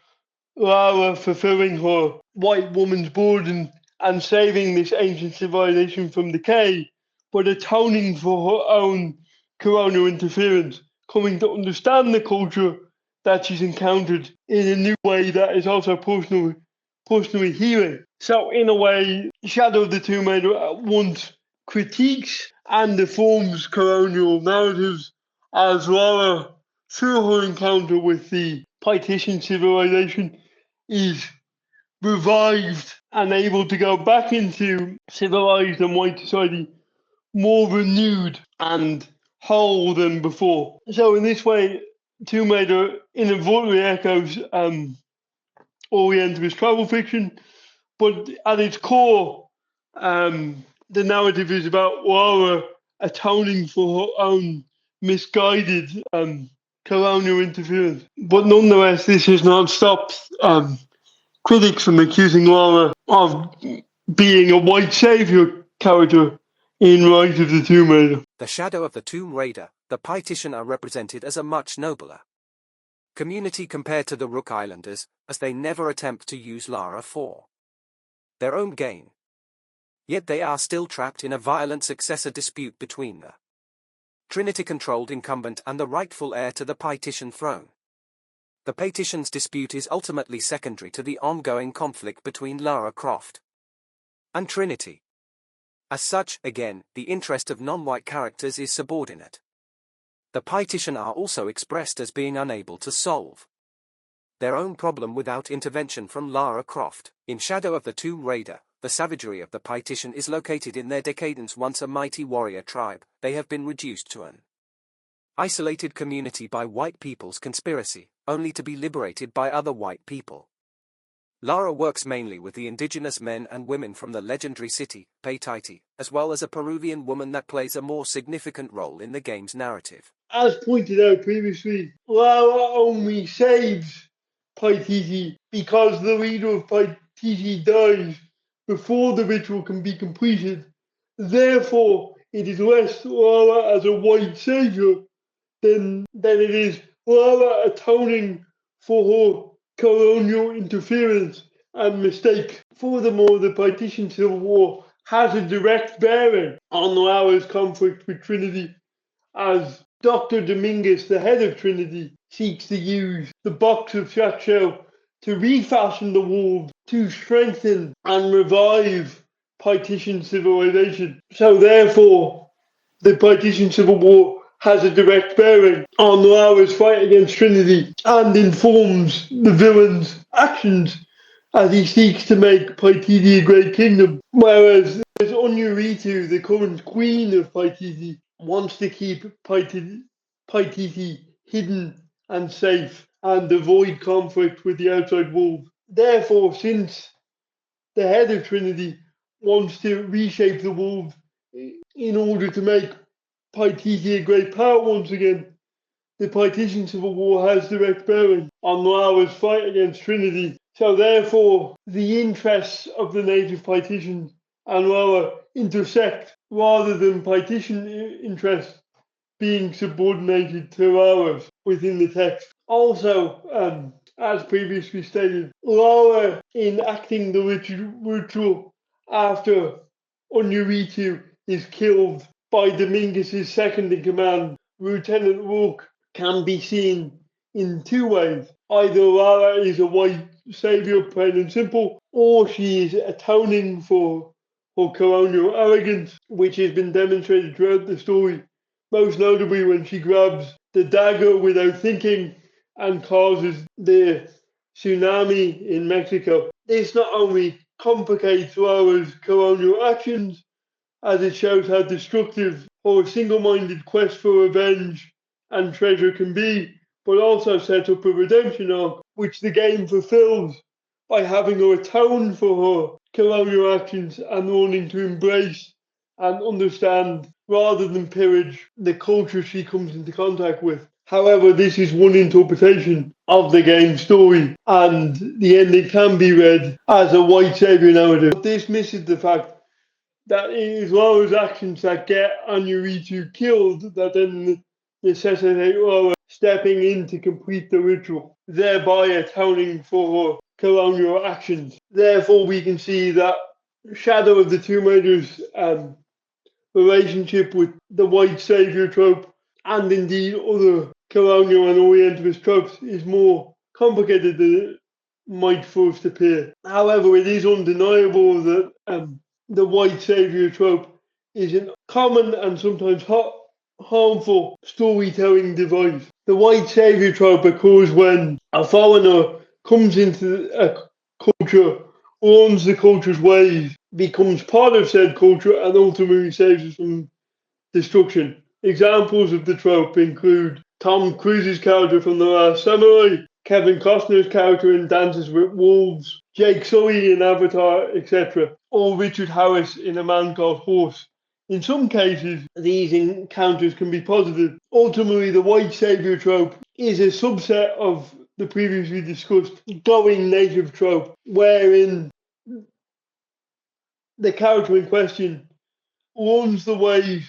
Laura fulfilling her white woman's burden and saving this ancient civilization from decay, but atoning for her own colonial interference, coming to understand the culture that she's encountered in a new way that is also personally healing. So in a way, Shadow of the Tomb Raider at once critiques and informs colonial narratives as Laura, through her encounter with the partition civilization, is revived and able to go back into civilized and white society more renewed and whole than before. So in this way, Tomb Raider inadvertently echoes Orientalist travel fiction, but at its core, the narrative is about Laura atoning for her own misguided colonial interference. But nonetheless, this has not stopped critics from accusing Laura of being a white savior character in Rise of the Tomb Raider. The Shadow of the Tomb Raider, the Partition are represented as a much nobler community compared to the Rook Islanders, as they never attempt to use Lara for their own gain. Yet they are still trapped in a violent successor dispute between the Trinity-controlled incumbent and the rightful heir to the Partition throne. The Partition's dispute is ultimately secondary to the ongoing conflict between Lara Croft and Trinity. As such, again, the interest of non-white characters is subordinate. The Partition are also expressed as being unable to solve their own problem without intervention from Lara Croft. In Shadow of the Tomb Raider, the savagery of the Partition is located in their decadence. Once a mighty warrior tribe, they have been reduced to an isolated community by white people's conspiracy, only to be liberated by other white people. Lara works mainly with the indigenous men and women from the legendary city, Paititi, as well as a Peruvian woman that plays a more significant role in the game's narrative. As pointed out previously, Lara only saves Paititi because the leader of Paititi dies before the ritual can be completed. Therefore, it is less Lara as a white savior than it is Lara atoning for her colonial interference and mistake. Furthermore, the Partition Civil War has a direct bearing on Lara's conflict with Trinity, as Dr. Dominguez, the head of Trinity, seeks to use the box of Shell to refashion the world, to strengthen and revive Partition civilization. So therefore, the Partition Civil War has a direct bearing on Lara's fight against Trinity and informs the villain's actions as he seeks to make Paititi a great kingdom. Whereas Onyuritu, the current queen of Paititi, wants to keep Paititi hidden and safe and avoid conflict with the outside world. Therefore, since the head of Trinity wants to reshape the world in order to make Paititi a great power once again, the Partition Civil War has direct bearing on Lara's fight against Trinity So therefore, the interests of the native Paititians and Laura intersect rather than Paititian interests being subordinated to ours within the text. Also, as previously stated, Laura enacting the ritual after Onuritu is killed by Dominguez's second in command, Lieutenant Rourke, can be seen in two ways. Either Lara is a white saviour, plain and simple, or she is atoning for her colonial arrogance, which has been demonstrated throughout the story, most notably when she grabs the dagger without thinking and causes the tsunami in Mexico. This not only complicates Lara's colonial actions, as it shows how destructive her single-minded quest for revenge and treasure can be, but also sets up a redemption arc, which the game fulfills by having her atone for her colonial actions and learning to embrace and understand rather than pillage the culture she comes into contact with. However, this is one interpretation of the game's story, and the ending can be read as a white savior narrative. But this misses the fact that it is Laura's actions that get Onuritu killed that then necessitate Laura stepping in to complete the ritual, thereby atoning for her colonial actions. Therefore, we can see that Shadow of the Tomb Raider's relationship with the white savior trope and indeed other colonial and orientalist tropes is more complicated than it might first appear. However, it is undeniable that the white savior trope is a common and sometimes harmful storytelling device. The white savior trope occurs when a foreigner comes into a culture, learns the culture's ways, becomes part of said culture, and ultimately saves us from destruction. Examples of the trope include Tom Cruise's character from The Last Samurai, Kevin Costner's character in Dances with Wolves, Jake Sully in Avatar, etc., or Richard Harris in A Man Called Horse. In some cases, these encounters can be positive. Ultimately, the white savior trope is a subset of the previously discussed going native trope, wherein the character in question learns the ways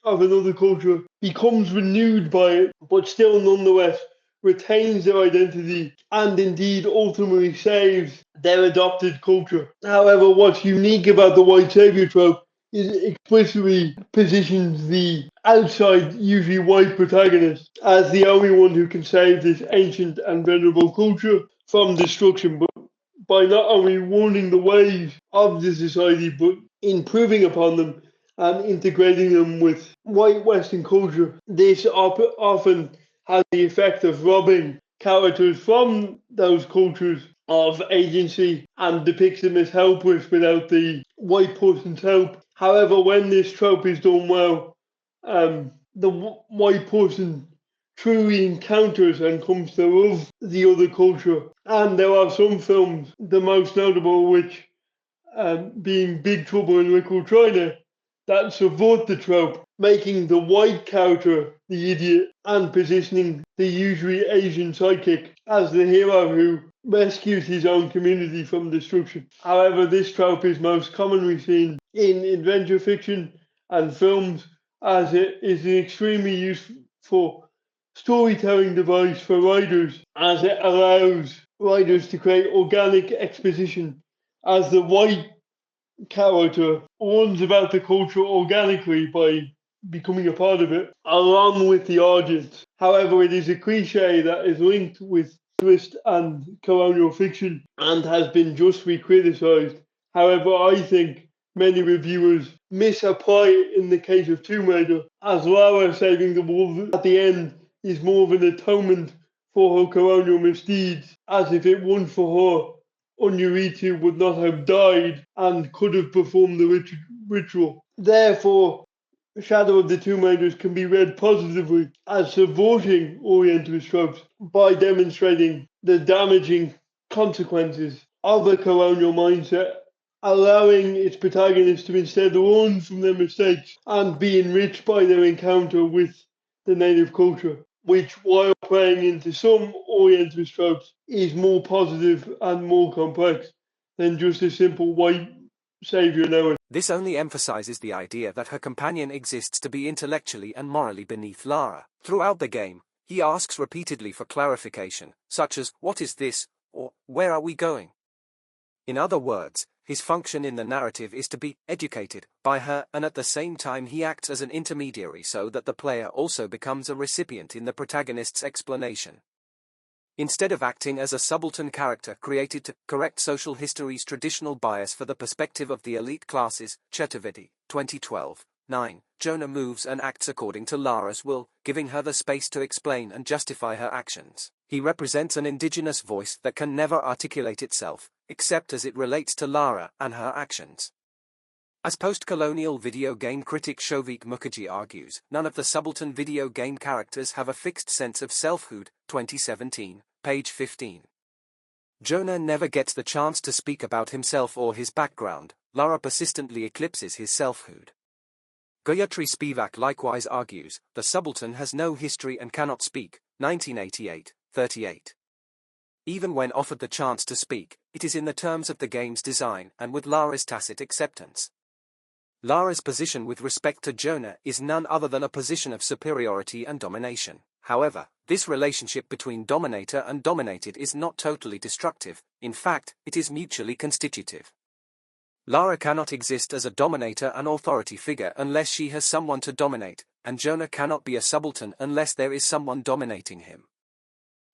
of another culture, becomes renewed by it, but still nonetheless retains their identity and indeed ultimately saves their adopted culture. However, what's unique about the white savior trope is it explicitly positions the outside, usually white protagonist as the only one who can save this ancient and venerable culture from destruction, but by not only warning the ways of the society, but improving upon them and integrating them with white Western culture. This often has the effect of robbing characters from those cultures of agency and depicts them as helpless without the white person's help. However, when this trope is done well, the white person truly encounters and comes to love the other culture. And there are some films, the most notable of which being Big Trouble in Little China, that subvert the trope, making the white character the idiot and positioning the usually Asian sidekick as the hero who rescues his own community from destruction. However, this trope is most commonly seen in adventure fiction and films, as it is an extremely useful storytelling device for writers, as it allows writers to create organic exposition as the white character learns about the culture organically by becoming a part of it, along with the audience. However, it is a cliche that is linked with twist and colonial fiction and has been justly criticised. However, I think many reviewers misapply it in the case of Tomb Raider, as Lara saving the world at the end is more of an atonement for her colonial misdeeds, as if it weren't for her, Onuritu would not have died and could have performed the ritual. Therefore, Shadow of the Tomb Raiders can be read positively as subverting Orientalist tropes by demonstrating the damaging consequences of a colonial mindset, allowing its protagonists to instead learn from their mistakes and be enriched by their encounter with the native culture. which, while playing into some Orientalist tropes, is more positive and more complex than just a simple white saviour narrative. This only emphasizes the idea that her companion exists to be intellectually and morally beneath Lara. Throughout the game, he asks repeatedly for clarification, such as, "What is this?" or "Where are we going?" In other words, his function in the narrative is to be educated by her, and at the same time he acts as an intermediary so that the player also becomes a recipient in the protagonist's explanation. Instead of acting as a subaltern character created to correct social history's traditional bias for the perspective of the elite classes, Chaturvedi, 2012, 9, Jonah moves and acts according to Lara's will, giving her the space to explain and justify her actions. He represents an indigenous voice that can never articulate itself, except as it relates to Lara and her actions. As post-colonial video game critic Shovik Mukherjee argues, none of the subaltern video game characters have a fixed sense of selfhood, 2017, page 15. Jonah never gets the chance to speak about himself or his background. Lara persistently eclipses his selfhood. Gayatri Spivak likewise argues, the subaltern has no history and cannot speak, 1988, 38. Even when offered the chance to speak, it is in the terms of the game's design and with Lara's tacit acceptance. Lara's position with respect to Jonah is none other than a position of superiority and domination. However, this relationship between dominator and dominated is not totally destructive. In fact, it is mutually constitutive. Lara cannot exist as a dominator and authority figure unless she has someone to dominate, and Jonah cannot be a subaltern unless there is someone dominating him.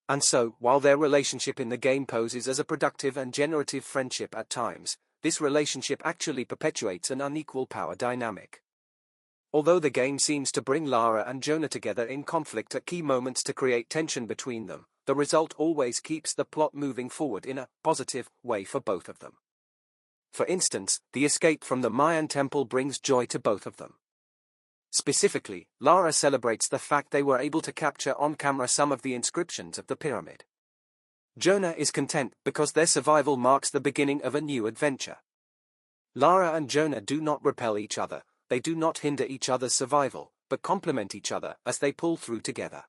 And so, while their relationship in the game poses as a productive and generative friendship at times, this relationship actually perpetuates an unequal power dynamic. Although the game seems to bring Lara and Jonah together in conflict at key moments to create tension between them, the result always keeps the plot moving forward in a positive way for both of them. For instance, the escape from the Mayan temple brings joy to both of them. Specifically, Lara celebrates the fact they were able to capture on camera some of the inscriptions of the pyramid. Jonah is content because their survival marks the beginning of a new adventure. Lara and Jonah do not repel each other, they do not hinder each other's survival, but complement each other as they pull through together.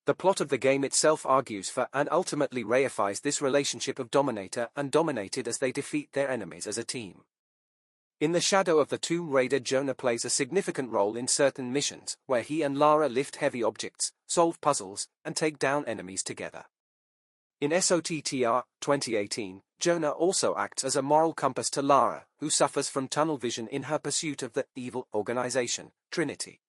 The plot of the game itself argues for and ultimately reifies this relationship of dominator and dominated as they defeat their enemies as a team. In the shadow of the Tomb Raider, Jonah plays a significant role in certain missions, where he and Lara lift heavy objects, solve puzzles, and take down enemies together. In SOTTR, 2018, Jonah also acts as a moral compass to Lara, who suffers from tunnel vision in her pursuit of the evil organization, Trinity.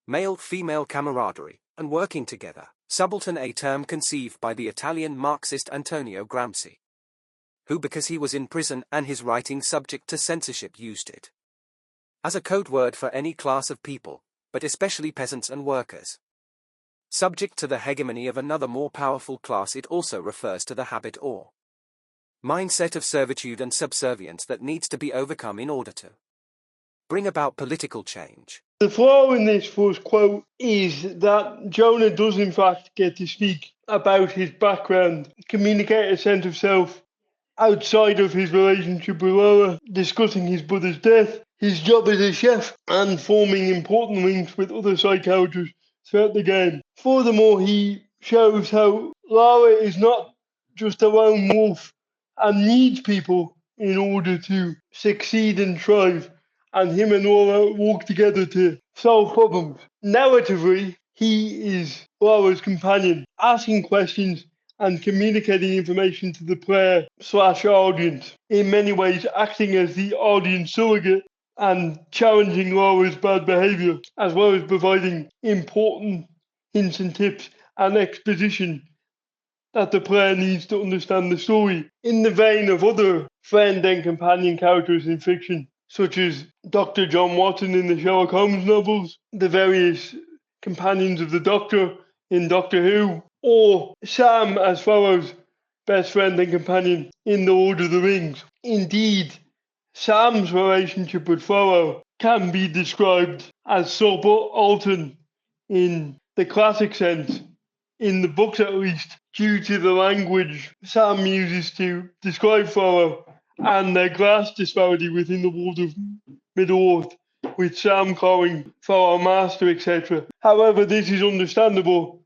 Male-female camaraderie, and working together, subaltern, a term conceived by the Italian Marxist Antonio Gramsci, who, because he was in prison and his writing subject to censorship, used it as a code word for any class of people, but especially peasants and workers. Subject to the hegemony of another more powerful class, it also refers to the habit or mindset of servitude and subservience that needs to be overcome in order to bring about political change. The flaw in this first quote is that Jonah does in fact get to speak about his background, communicate a sense of self outside of his relationship with Lara, discussing his brother's death, his job as a chef, and forming important links with other side characters throughout the game. Furthermore, he shows how Lara is not just a lone wolf and needs people in order to succeed and thrive, and him and Lara work together to solve problems. Narratively, he is Lara's companion, asking questions and communicating information to the player/audience, in many ways acting as the audience surrogate and challenging Lara's bad behaviour, as well as providing important hints and tips and exposition that the player needs to understand the story, in the vein of other friend and companion characters in fiction, such as Dr. John Watson in the Sherlock Holmes novels, the various companions of the Doctor in Doctor Who, or Sam as Frodo's best friend and companion in The Lord of the Rings. Indeed, Sam's relationship with Frodo can be described as subaltern in the classic sense, in the books at least, due to the language Sam uses to describe Frodo and their class disparity within the world of Middle-earth. with Sam calling for our master, etc. However, this is understandable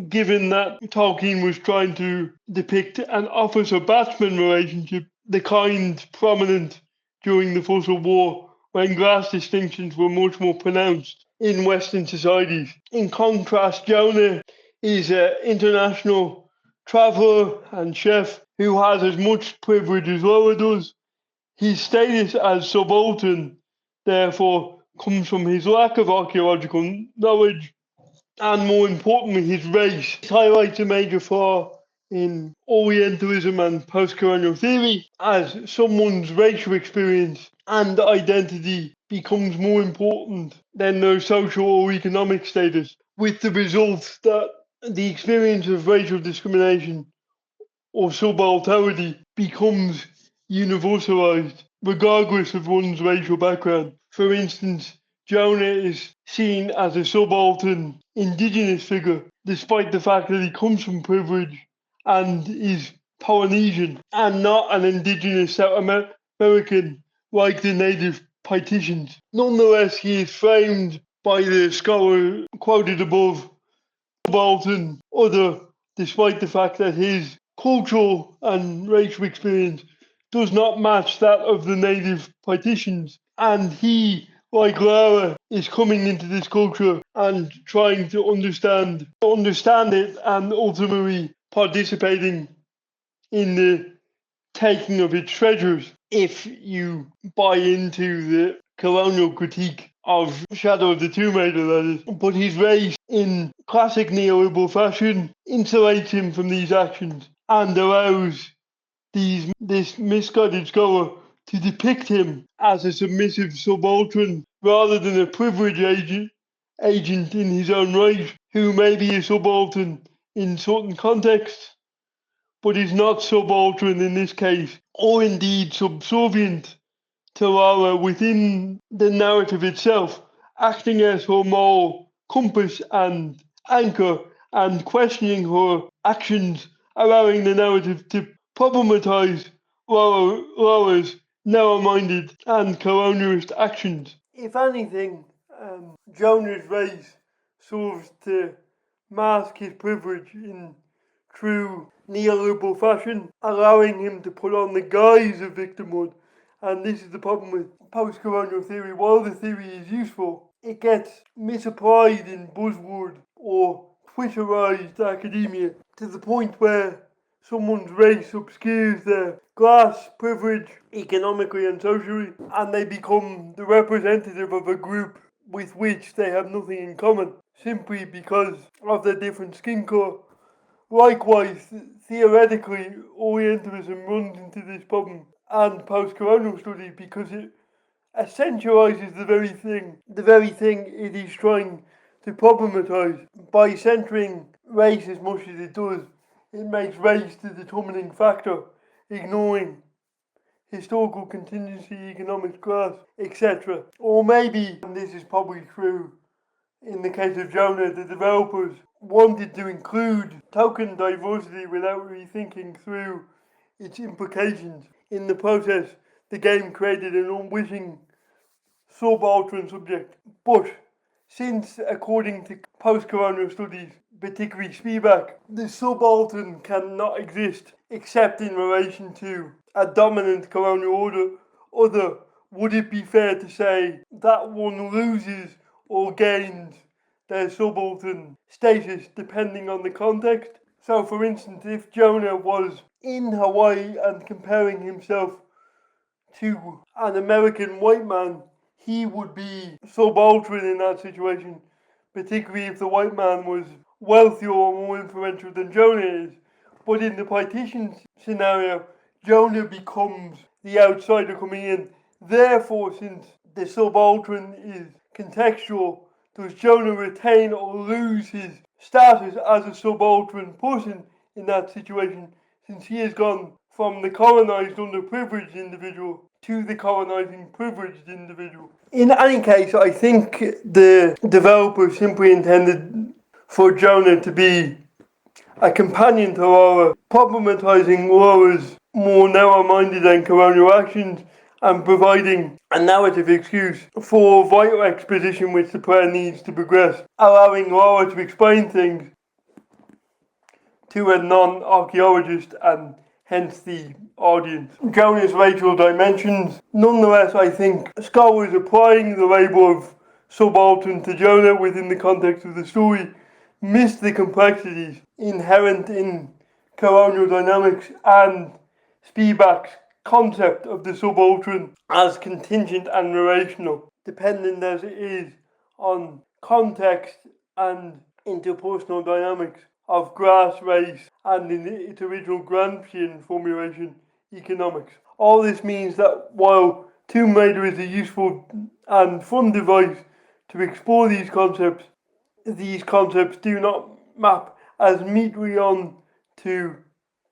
given that Tolkien was trying to depict an officer-batsman relationship, the kind prominent during the First World War when class distinctions were much more pronounced in Western societies. In contrast, Jonah is an international traveller and chef who has as much privilege as Laura does. His status as subaltern, therefore, comes from his lack of archaeological knowledge and, more importantly, his race. This highlights a major flaw in Orientalism and postcolonial theory, as someone's racial experience and identity becomes more important than their social or economic status, with the result that the experience of racial discrimination or subalternity becomes universalized, regardless of one's racial background. For instance, Jonah is seen as a subaltern indigenous figure, despite the fact that he comes from privilege and is Polynesian, and not an indigenous South American like the native Paititians. Nonetheless, he is framed by the scholar quoted above, subaltern other, despite the fact that his cultural and racial experience does not match that of the native Paititians, and he, like Lara, is coming into this culture and trying to understand it and ultimately participating in the taking of its treasures, if you buy into the colonial critique of Shadow of the Tomb Raider, that is. But his race, in classic neoliberal fashion, insulates him from these actions and allows this misguided scholar to depict him as a submissive subaltern rather than a privileged agent in his own right, who may be a subaltern in certain contexts, but is not subaltern in this case, or indeed subservient to Lara within the narrative itself, acting as her moral compass and anchor and questioning her actions, allowing the narrative to problematize Lara's narrow-minded and colonialist actions. If anything, Jonah's race serves to mask his privilege in true neoliberal fashion, allowing him to put on the guise of victimhood. And this is the problem with post-colonial theory. While the theory is useful, it gets misapplied in buzzword or Twitterized academia to the point where someone's race obscures their class, privilege, economically and socially, and they become the representative of a group with which they have nothing in common, simply because of their different skin color. Likewise, theoretically, Orientalism runs into this problem and post-colonial study because it essentializes the very thing it is trying to problematize. By centering race as much as it does, it makes race the determining factor, ignoring historical contingency, economic class, etc. Or maybe, and this is probably true in the case of Jonah, the developers wanted to include token diversity without rethinking through its implications. In the process, the game created an unwitting subaltern subject. But since, according to post-colonial studies, particularly Spivak, the subaltern cannot exist except in relation to a dominant colonial order, would it be fair to say that one loses or gains their subaltern status depending on the context? So, for instance, if Jonah was in Hawaii and comparing himself to an American white man, he would be subaltern in that situation, particularly if the white man was wealthier or more influential than Jonah is. But in the Paititian scenario, Jonah becomes the outsider coming in. Therefore, since the subaltern is contextual, does Jonah retain or lose his status as a subaltern person in that situation, since he has gone from the colonized underprivileged individual to the colonizing privileged individual? In any case, I think the developer simply intended for Jonah to be a companion to Laura, problematizing Laura's more narrow-minded and colonial actions and providing a narrative excuse for vital exposition which the player needs to progress, allowing Laura to explain things to a non-archaeologist and hence the audience. Jonah's racial dimensions. Nonetheless, I think scholars applying the label of subaltern to Jonah within the context of the story miss the complexities inherent in colonial dynamics and Spivak's concept of the subaltern as contingent and relational, dependent as it is on context and interpersonal dynamics of class, race, and in its original Gramscian formulation, economics. All this means that while Tomb Raider is a useful and fun device to explore these concepts do not map as neatly on to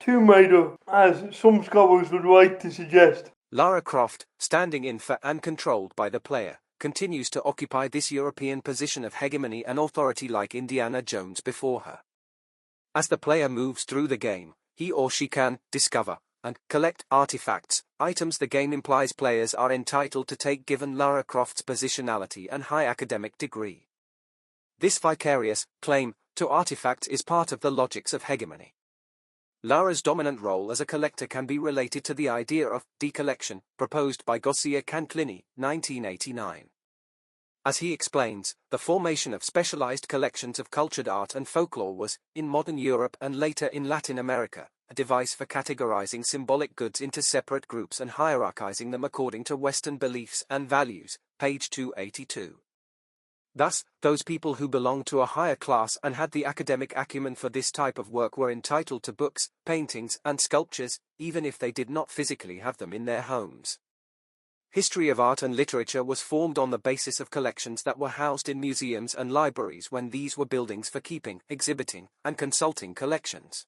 Tomb Raider as some scholars would like to suggest. Lara Croft, standing in for and controlled by the player, continues to occupy this European position of hegemony and authority like Indiana Jones before her. As the player moves through the game, he or she can discover and collect artifacts, items the game implies players are entitled to take given Lara Croft's positionality and high academic degree. This vicarious claim to artifacts is part of the logics of hegemony. Lara's dominant role as a collector can be related to the idea of decollection, proposed by Gossier Canclini, 1989. As he explains, the formation of specialized collections of cultured art and folklore was, in modern Europe and later in Latin America, a device for categorizing symbolic goods into separate groups and hierarchizing them according to Western beliefs and values, page 282. Thus, those people who belonged to a higher class and had the academic acumen for this type of work were entitled to books, paintings, and sculptures, even if they did not physically have them in their homes. History of art and literature was formed on the basis of collections that were housed in museums and libraries when these were buildings for keeping, exhibiting, and consulting collections.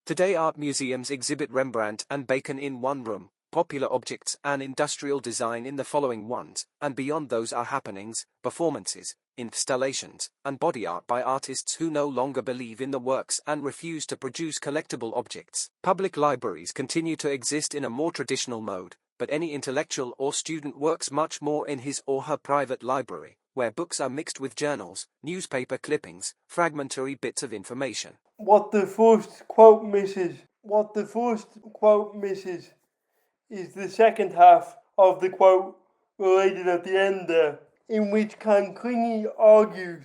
Today art museums exhibit Rembrandt and Bacon in one room, popular objects and industrial design in the following ones, and beyond those are happenings, performances, installations, and body art by artists who no longer believe in the works and refuse to produce collectible objects. Public libraries continue to exist in a more traditional mode, but any intellectual or student works much more in his or her private library, where books are mixed with journals, newspaper clippings, fragmentary bits of information. What the first quote misses is the second half of the quote related at the end there, in which Canclini argues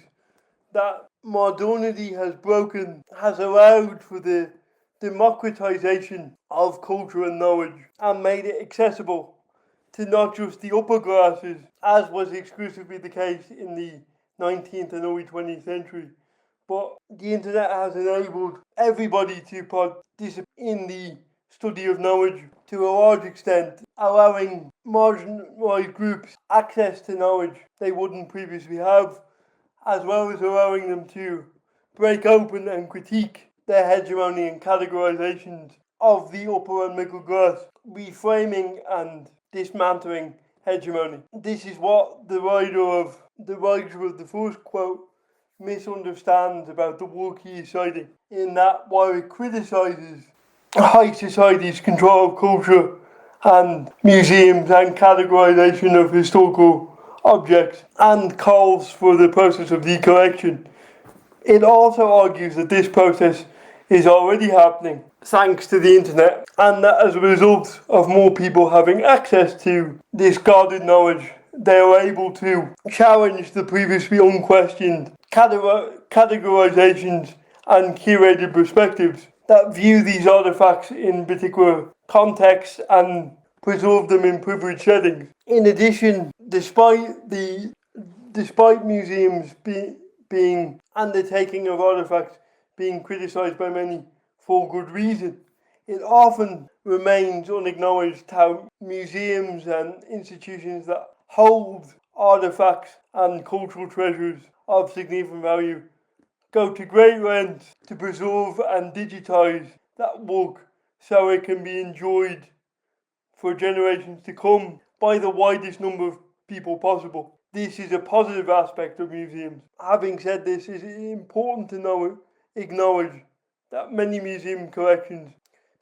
that modernity has allowed for the democratization of culture and knowledge and made it accessible to not just the upper classes, as was exclusively the case in the 19th and early 20th century, but the internet has enabled everybody to participate in the study of knowledge to a large extent, allowing marginalized groups access to knowledge they wouldn't previously have, as well as allowing them to break open and critique their hegemony and categorizations of the upper and middle class, reframing and dismantling hegemony. This is what the writer of the first quote misunderstands about the work he is citing, in that while it criticizes high society's control of culture and museums and categorization of historical objects and calls for the process of decollection, it also argues that this process is already happening thanks to the internet, and that as a result of more people having access to this guarded knowledge, they are able to challenge the previously unquestioned categorizations and curated perspectives that view these artifacts in particular contexts and preserve them in privileged settings. In addition, despite museums being undertaking of artifacts being criticized by many for good reason, it often remains unacknowledged how museums and institutions that hold artifacts and cultural treasures of significant value go to great lengths to preserve and digitize that work so it can be enjoyed for generations to come by the widest number of people possible. This is a positive aspect of museums. Having said this, it is important to acknowledge that many museum collections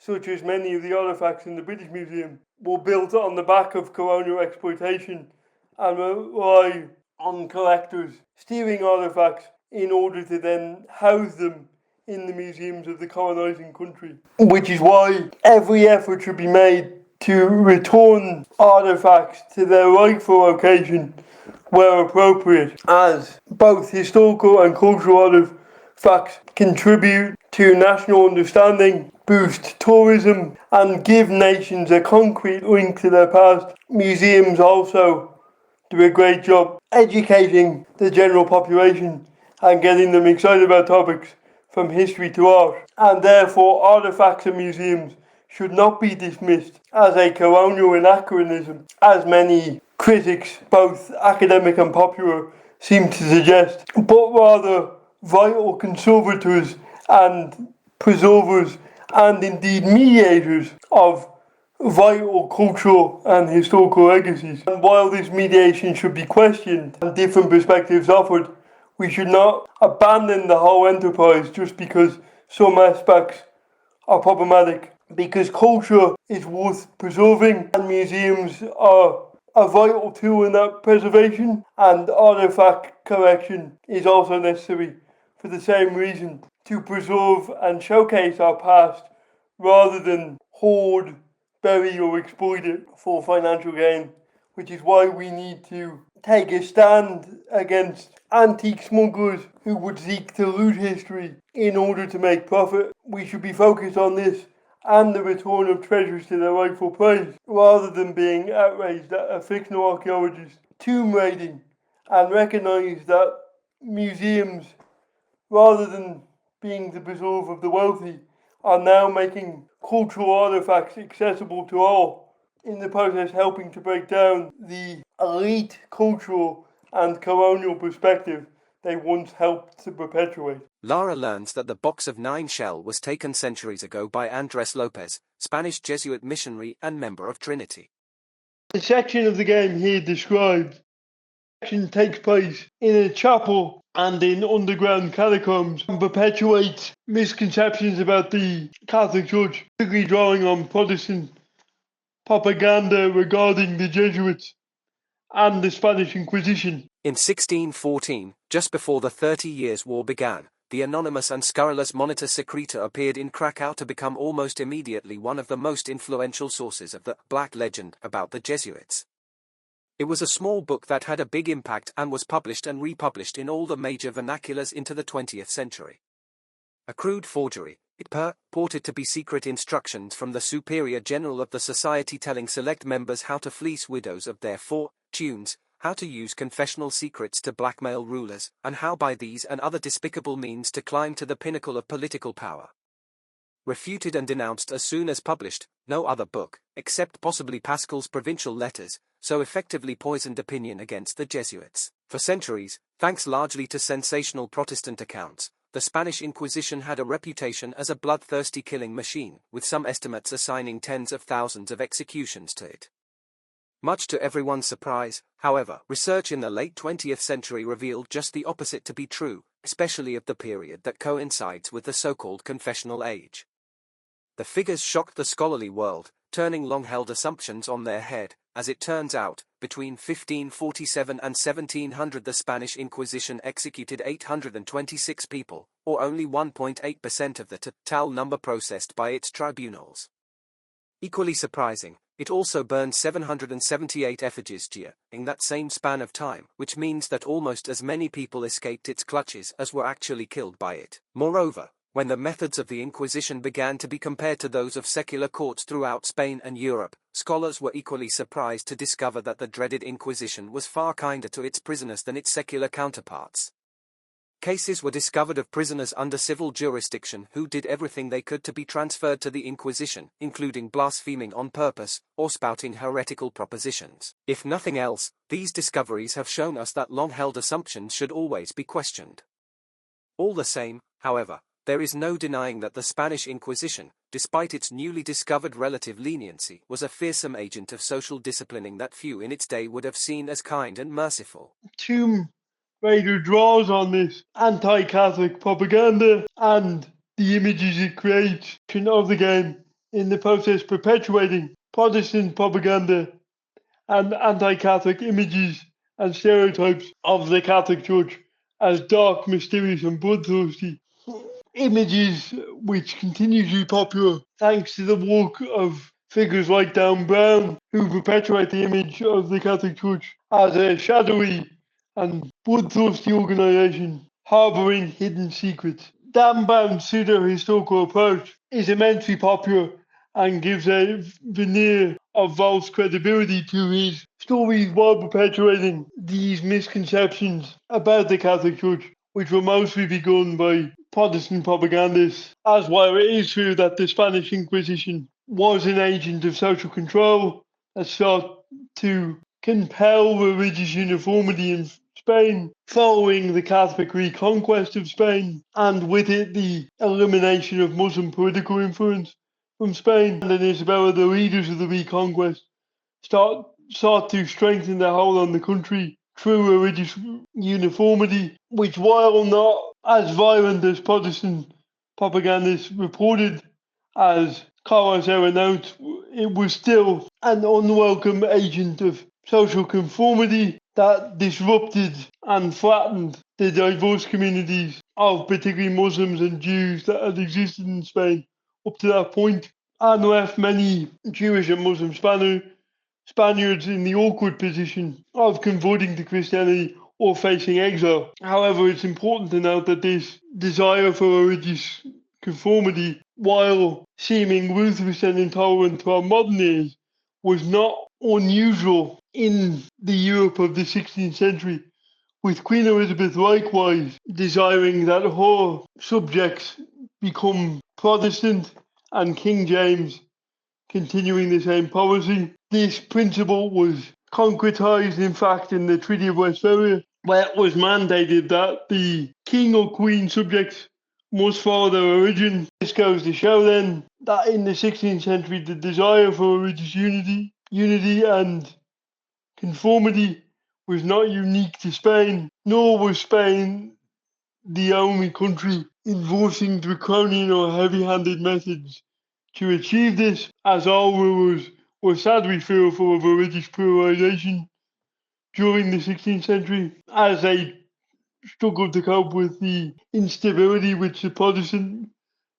such as many of the artefacts in the British Museum, were built on the back of colonial exploitation and rely on collectors stealing artefacts in order to then house them in the museums of the colonising country. Which is why every effort should be made to return artefacts to their rightful location where appropriate, as both historical and cultural artefacts contribute to national understanding, boost tourism, and give nations a concrete link to their past. Museums also do a great job educating the general population and getting them excited about topics from history to art, and therefore artefacts and museums should not be dismissed as a colonial anachronism, as many critics, both academic and popular, seem to suggest, but rather vital conservators and preservers and indeed mediators of vital cultural and historical legacies. And while this mediation should be questioned and different perspectives offered, we should not abandon the whole enterprise just because some aspects are problematic, because culture is worth preserving and museums are a vital tool in that preservation, and artifact collection is also necessary for the same reason, to preserve and showcase our past rather than hoard, bury or exploit it for financial gain, which is why we need to take a stand against antique smugglers who would seek to loot history in order to make profit. We should be focused on this and the return of treasures to their rightful place, rather than being outraged at a fictional archaeologist tomb raiding, and recognise that museums, rather than being the preserve of the wealthy, are now making cultural artefacts accessible to all, in the process helping to break down the elite cultural and colonial perspective they once helped to perpetuate. Lara learns that the box of 9 shell was taken centuries ago by Andres Lopez, Spanish Jesuit missionary and member of Trinity. The section of the game here described takes place in a chapel and in underground catacombs, and perpetuates misconceptions about the Catholic Church, particularly drawing on Protestant propaganda regarding the Jesuits and the Spanish Inquisition. In 1614, just before the 30 Years' War began, the anonymous and scurrilous Monitor Secreta appeared in Krakow to become almost immediately one of the most influential sources of the black legend about the Jesuits. It was a small book that had a big impact and was published and republished in all the major vernaculars into the 20th century. A crude forgery, it purported to be secret instructions from the Superior General of the Society telling select members how to fleece widows of their fortunes, how to use confessional secrets to blackmail rulers, and how by these and other despicable means to climb to the pinnacle of political power. Refuted and denounced as soon as published, no other book, except possibly Pascal's Provincial Letters, so effectively poisoned opinion against the Jesuits. For centuries, thanks largely to sensational Protestant accounts, the Spanish Inquisition had a reputation as a bloodthirsty killing machine, with some estimates assigning tens of thousands of executions to it. Much to everyone's surprise, however, research in the late 20th century revealed just the opposite to be true, especially of the period that coincides with the so-called confessional age. The figures shocked the scholarly world, turning long-held assumptions on their head. As it turns out, between 1547 and 1700 the Spanish Inquisition executed 826 people, or only 1.8% of the total number processed by its tribunals. Equally surprising, it also burned 778 effigies in that same span of time, which means that almost as many people escaped its clutches as were actually killed by it. Moreover, when the methods of the Inquisition began to be compared to those of secular courts throughout Spain and Europe, scholars were equally surprised to discover that the dreaded Inquisition was far kinder to its prisoners than its secular counterparts. Cases were discovered of prisoners under civil jurisdiction who did everything they could to be transferred to the Inquisition, including blaspheming on purpose, or spouting heretical propositions. If nothing else, these discoveries have shown us that long-held assumptions should always be questioned. All the same, however, there is no denying that the Spanish Inquisition, despite its newly discovered relative leniency, was a fearsome agent of social disciplining that few in its day would have seen as kind and merciful. Tomb Raider draws on this anti-Catholic propaganda and the images it creates of the game in the process perpetuating Protestant propaganda and anti-Catholic images and stereotypes of the Catholic Church as dark, mysterious and bloodthirsty. Images which continue to be popular thanks to the work of figures like Dan Brown, who perpetuate the image of the Catholic Church as a shadowy and bloodthirsty organisation harbouring hidden secrets. Dan Brown's pseudo-historical approach is immensely popular and gives a veneer of false credibility to his stories while perpetuating these misconceptions about the Catholic Church, which were mostly begun by Protestant propagandists. As while it is true that the Spanish Inquisition was an agent of social control that sought to compel religious uniformity in Spain following the Catholic reconquest of Spain, and with it the elimination of Muslim political influence from Spain, and Isabella, the leaders of the reconquest, sought to strengthen their hold on the country through religious uniformity, which, while not as violent as Protestant propagandists reported, as Carlos announced, it was still an unwelcome agent of social conformity that disrupted and flattened the diverse communities of particularly Muslims and Jews that had existed in Spain up to that point, and left many Jewish and Muslim Spaniards in the awkward position of converting to Christianity or facing exile. However, it's important to note that this desire for religious conformity, while seeming ruthless and intolerant to our modern ears, was not unusual in the Europe of the 16th century, with Queen Elizabeth likewise desiring that her subjects become Protestant and King James continuing the same policy. This principle was concretized, in fact, in the Treaty of Westphalia, where it was mandated that the king or queen subjects must follow their religion. This goes to show then that in the 16th century, the desire for religious unity and conformity was not unique to Spain, nor was Spain the only country enforcing draconian or heavy-handed methods to achieve this, as all rulers were sadly fearful of religious pluralization during the 16th century, as they struggled to cope with the instability which the Protestant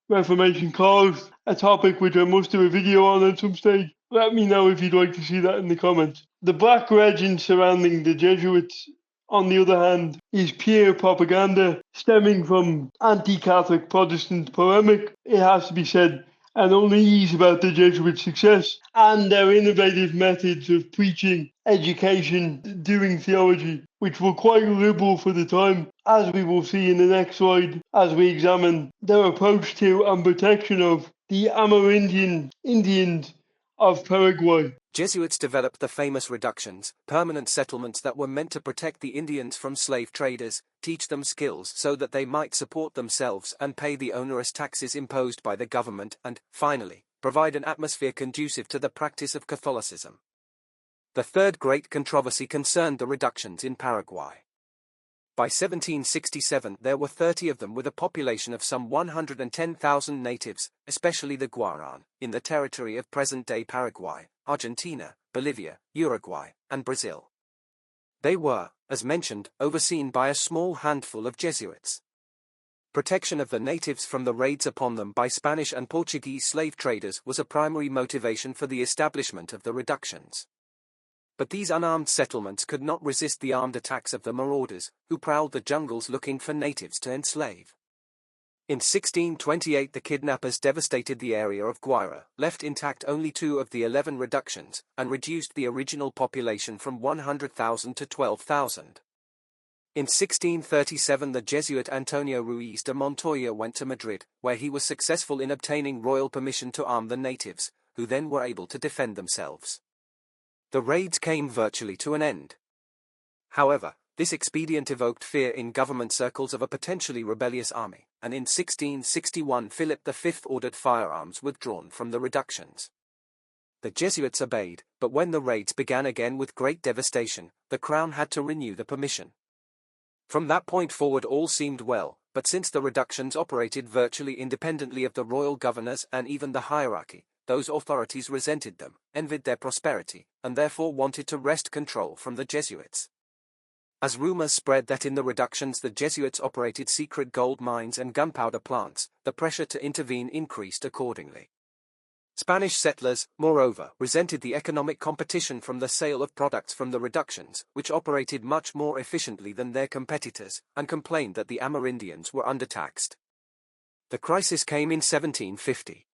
Reformation caused, a topic which I must do a video on at some stage. Let me know if you'd like to see that in the comments. The black legend surrounding the Jesuits, on the other hand, is pure propaganda stemming from anti-Catholic Protestant polemic, it has to be said, and unease about the Jesuits' success and their innovative methods of preaching, education, doing theology, which were quite liberal for the time, as we will see in the next slide as we examine their approach to and protection of the Amerindian Indians of Paraguay. Jesuits developed the famous reductions, permanent settlements that were meant to protect the Indians from slave traders, teach them skills so that they might support themselves and pay the onerous taxes imposed by the government, and, finally, provide an atmosphere conducive to the practice of Catholicism. The third great controversy concerned the reductions in Paraguay. By 1767 there were 30 of them with a population of some 110,000 natives, especially the Guaran, in the territory of present-day Paraguay, Argentina, Bolivia, Uruguay, and Brazil. They were, as mentioned, overseen by a small handful of Jesuits. Protection of the natives from the raids upon them by Spanish and Portuguese slave traders was a primary motivation for the establishment of the reductions. But these unarmed settlements could not resist the armed attacks of the marauders, who prowled the jungles looking for natives to enslave. In 1628 the kidnappers devastated the area of Guaira, left intact only 2 of the 11 reductions, and reduced the original population from 100,000 to 12,000. In 1637 the Jesuit Antonio Ruiz de Montoya went to Madrid, where he was successful in obtaining royal permission to arm the natives, who then were able to defend themselves. The raids came virtually to an end. However, this expedient evoked fear in government circles of a potentially rebellious army, and in 1661 Philip V ordered firearms withdrawn from the reductions. The Jesuits obeyed, but when the raids began again with great devastation, the crown had to renew the permission. From that point forward all seemed well, but since the reductions operated virtually independently of the royal governors and even the hierarchy, those authorities resented them, envied their prosperity, and therefore wanted to wrest control from the Jesuits. As rumors spread that in the reductions the Jesuits operated secret gold mines and gunpowder plants, the pressure to intervene increased accordingly. Spanish settlers, moreover, resented the economic competition from the sale of products from the reductions, which operated much more efficiently than their competitors, and complained that the Amerindians were undertaxed. The crisis came in 1750.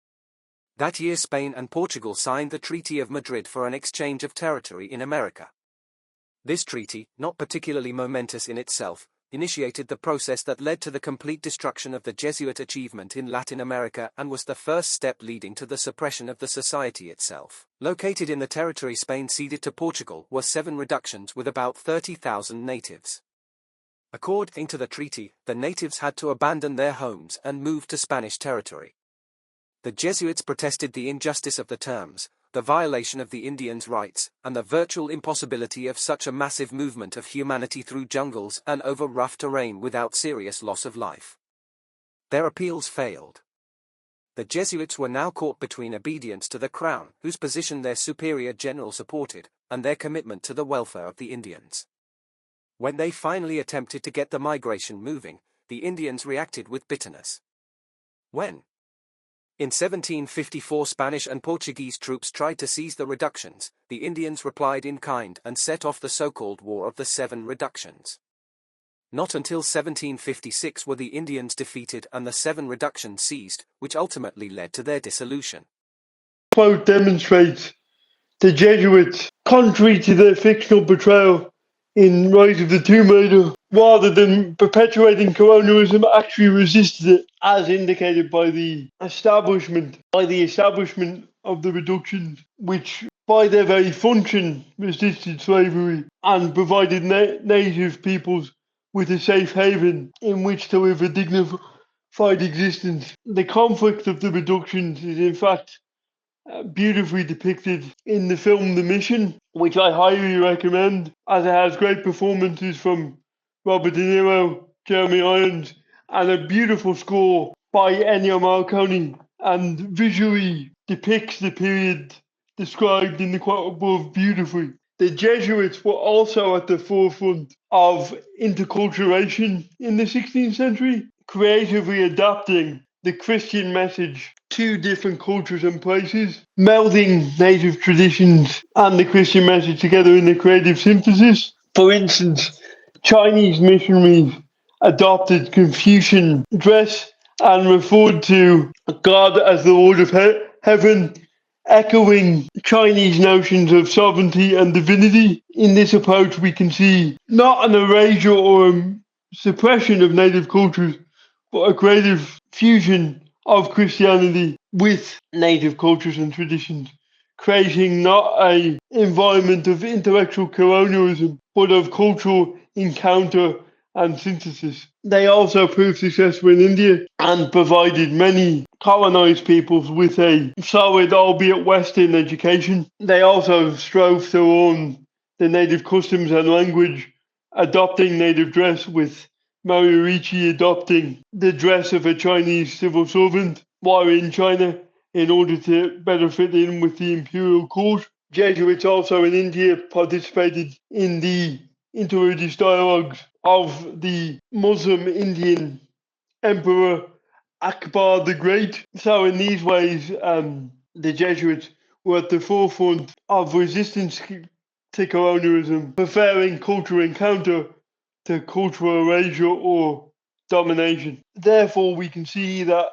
That year Spain and Portugal signed the Treaty of Madrid for an exchange of territory in America. This treaty, not particularly momentous in itself, initiated the process that led to the complete destruction of the Jesuit achievement in Latin America and was the first step leading to the suppression of the society itself. Located in the territory Spain ceded to Portugal were 7 reductions with about 30,000 natives. According to the treaty, the natives had to abandon their homes and move to Spanish territory. The Jesuits protested the injustice of the terms, the violation of the Indians' rights, and the virtual impossibility of such a massive movement of humanity through jungles and over rough terrain without serious loss of life. Their appeals failed. The Jesuits were now caught between obedience to the crown, whose position their superior general supported, and their commitment to the welfare of the Indians. When they finally attempted to get the migration moving, the Indians reacted with bitterness. When, in 1754, Spanish and Portuguese troops tried to seize the reductions, the Indians replied in kind and set off the so-called War of the 7 Reductions. Not until 1756 were the Indians defeated and the 7 reductions seized, which ultimately led to their dissolution. Quote demonstrates the Jesuits, contrary to their fictional portrayal in Rise of the Tomb Raider, rather than perpetuating colonialism, actually resisted it, as indicated by the establishment of the reductions, which by their very function resisted slavery and provided native peoples with a safe haven in which to live a dignified existence. The conflict of the reductions is in fact beautifully depicted in the film The Mission, which I highly recommend, as it has great performances from Robert De Niro, Jeremy Irons, and a beautiful score by Ennio Morricone, and visually depicts the period described in the quote above beautifully. The Jesuits were also at the forefront of interculturation in the 16th century, creatively adapting the Christian message to different cultures and places, melding native traditions and the Christian message together in a creative synthesis. For instance, Chinese missionaries adopted Confucian dress and referred to God as the Lord of Heaven, echoing Chinese notions of sovereignty and divinity. In this approach, we can see not an erasure or a suppression of native cultures, but a creative fusion of Christianity with native cultures and traditions, creating not an environment of intellectual colonialism, but of cultural encounter and synthesis. They also proved successful in India and provided many colonized peoples with a solid, albeit Western, education. They also strove to learn the native customs and language, adopting native dress, with Mario Ricci adopting the dress of a Chinese civil servant while in China in order to better fit in with the imperial court. Jesuits also in India participated in the interreligious dialogues of the Muslim Indian Emperor Akbar the Great. So in these ways, the Jesuits were at the forefront of resistance to colonialism, preferring cultural encounter to cultural erasure or domination. Therefore, we can see that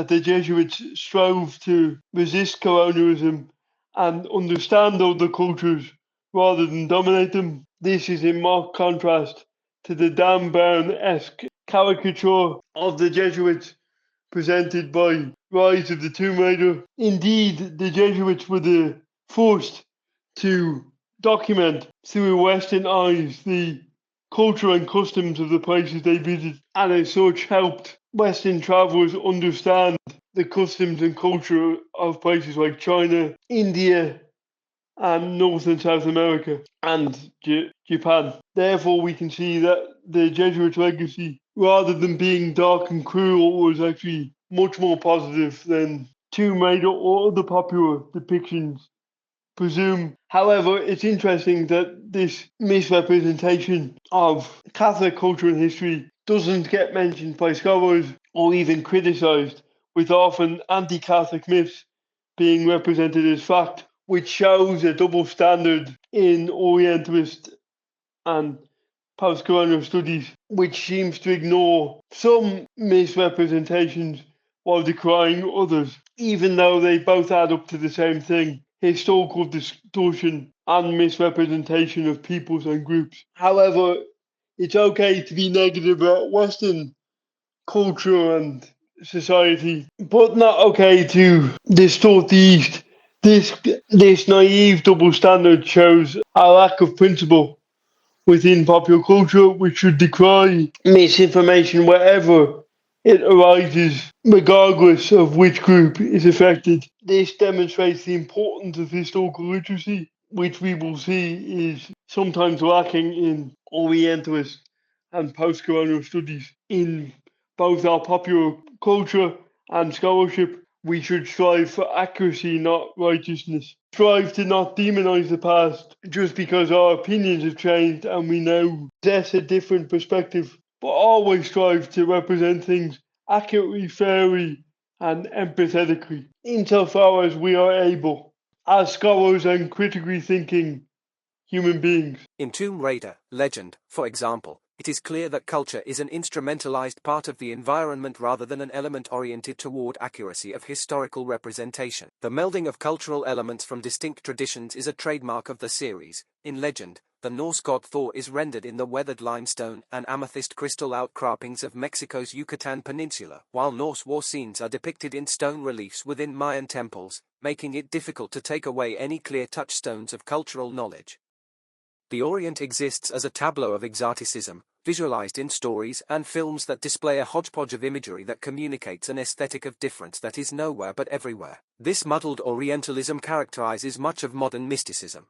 the Jesuits strove to resist colonialism and understand other cultures rather than dominate them. This is in marked contrast to the Dan Brown-esque caricature of the Jesuits presented by Rise of the Tomb Raider. Indeed, the Jesuits were the first to document through Western eyes the culture and customs of the places they visited, and as such helped Western travellers understand the customs and culture of places like China, India, and North and South America, and Japan. Therefore, we can see that the Jesuit legacy, rather than being dark and cruel, was actually much more positive than Tomb Raider or other popular depictions presume. However, it's interesting that this misrepresentation of Catholic culture and history doesn't get mentioned by scholars or even criticised, with often anti-Catholic myths being represented as fact, which shows a double standard in Orientalist and postcolonial studies, which seems to ignore some misrepresentations while decrying others, even though they both add up to the same thing: historical distortion and misrepresentation of peoples and groups. However, it's okay to be negative about Western culture and society, but not okay to distort the East. This naive double standard shows a lack of principle within popular culture, which should decry misinformation wherever it arises, regardless of which group is affected. This demonstrates the importance of historical literacy, which we will see is sometimes lacking in Orientalist and postcolonial studies. In both our popular culture and scholarship, we should strive for accuracy, not righteousness. Strive to not demonize the past just because our opinions have changed and we now possess a different perspective, but always strive to represent things accurately, fairly, and empathetically, insofar as we are able, as scholars and critically thinking human beings. In Tomb Raider, Legend, for example, it is clear that culture is an instrumentalized part of the environment rather than an element oriented toward accuracy of historical representation. The melding of cultural elements from distinct traditions is a trademark of the series. In Legend, the Norse god Thor is rendered in the weathered limestone and amethyst crystal outcroppings of Mexico's Yucatan Peninsula, while Norse war scenes are depicted in stone reliefs within Mayan temples, making it difficult to take away any clear touchstones of cultural knowledge. The Orient exists as a tableau of exoticism, visualized in stories and films that display a hodgepodge of imagery that communicates an aesthetic of difference that is nowhere but everywhere. This muddled Orientalism characterizes much of modern mysticism.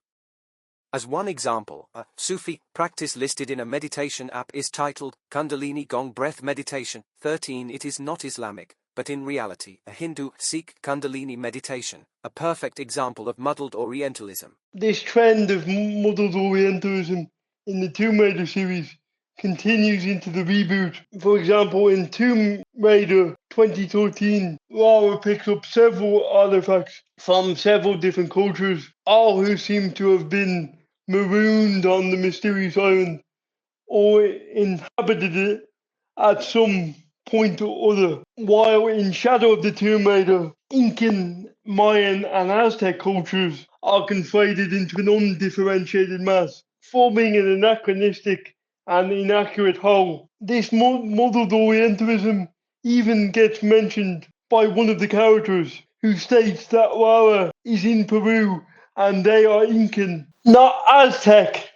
As one example, a Sufi practice listed in a meditation app is titled Kundalini Gong Breath Meditation 13. It is not Islamic, but in reality a Hindu Sikh Kundalini meditation, a perfect example of muddled Orientalism. This trend of muddled Orientalism in the Tomb Raider series continues into the reboot. For example, in Tomb Raider 2013, Lara picks up several artifacts from several different cultures, all who seem to have been marooned on the mysterious island or inhabited it at some point or other. While in Shadow of the Tomb Raider, Incan, Mayan, and Aztec cultures are conflated into an undifferentiated mass, forming an anachronistic and inaccurate whole. This muddled Orientalism even gets mentioned by one of the characters, who states that Lara is in Peru and they are Incan, not Aztec,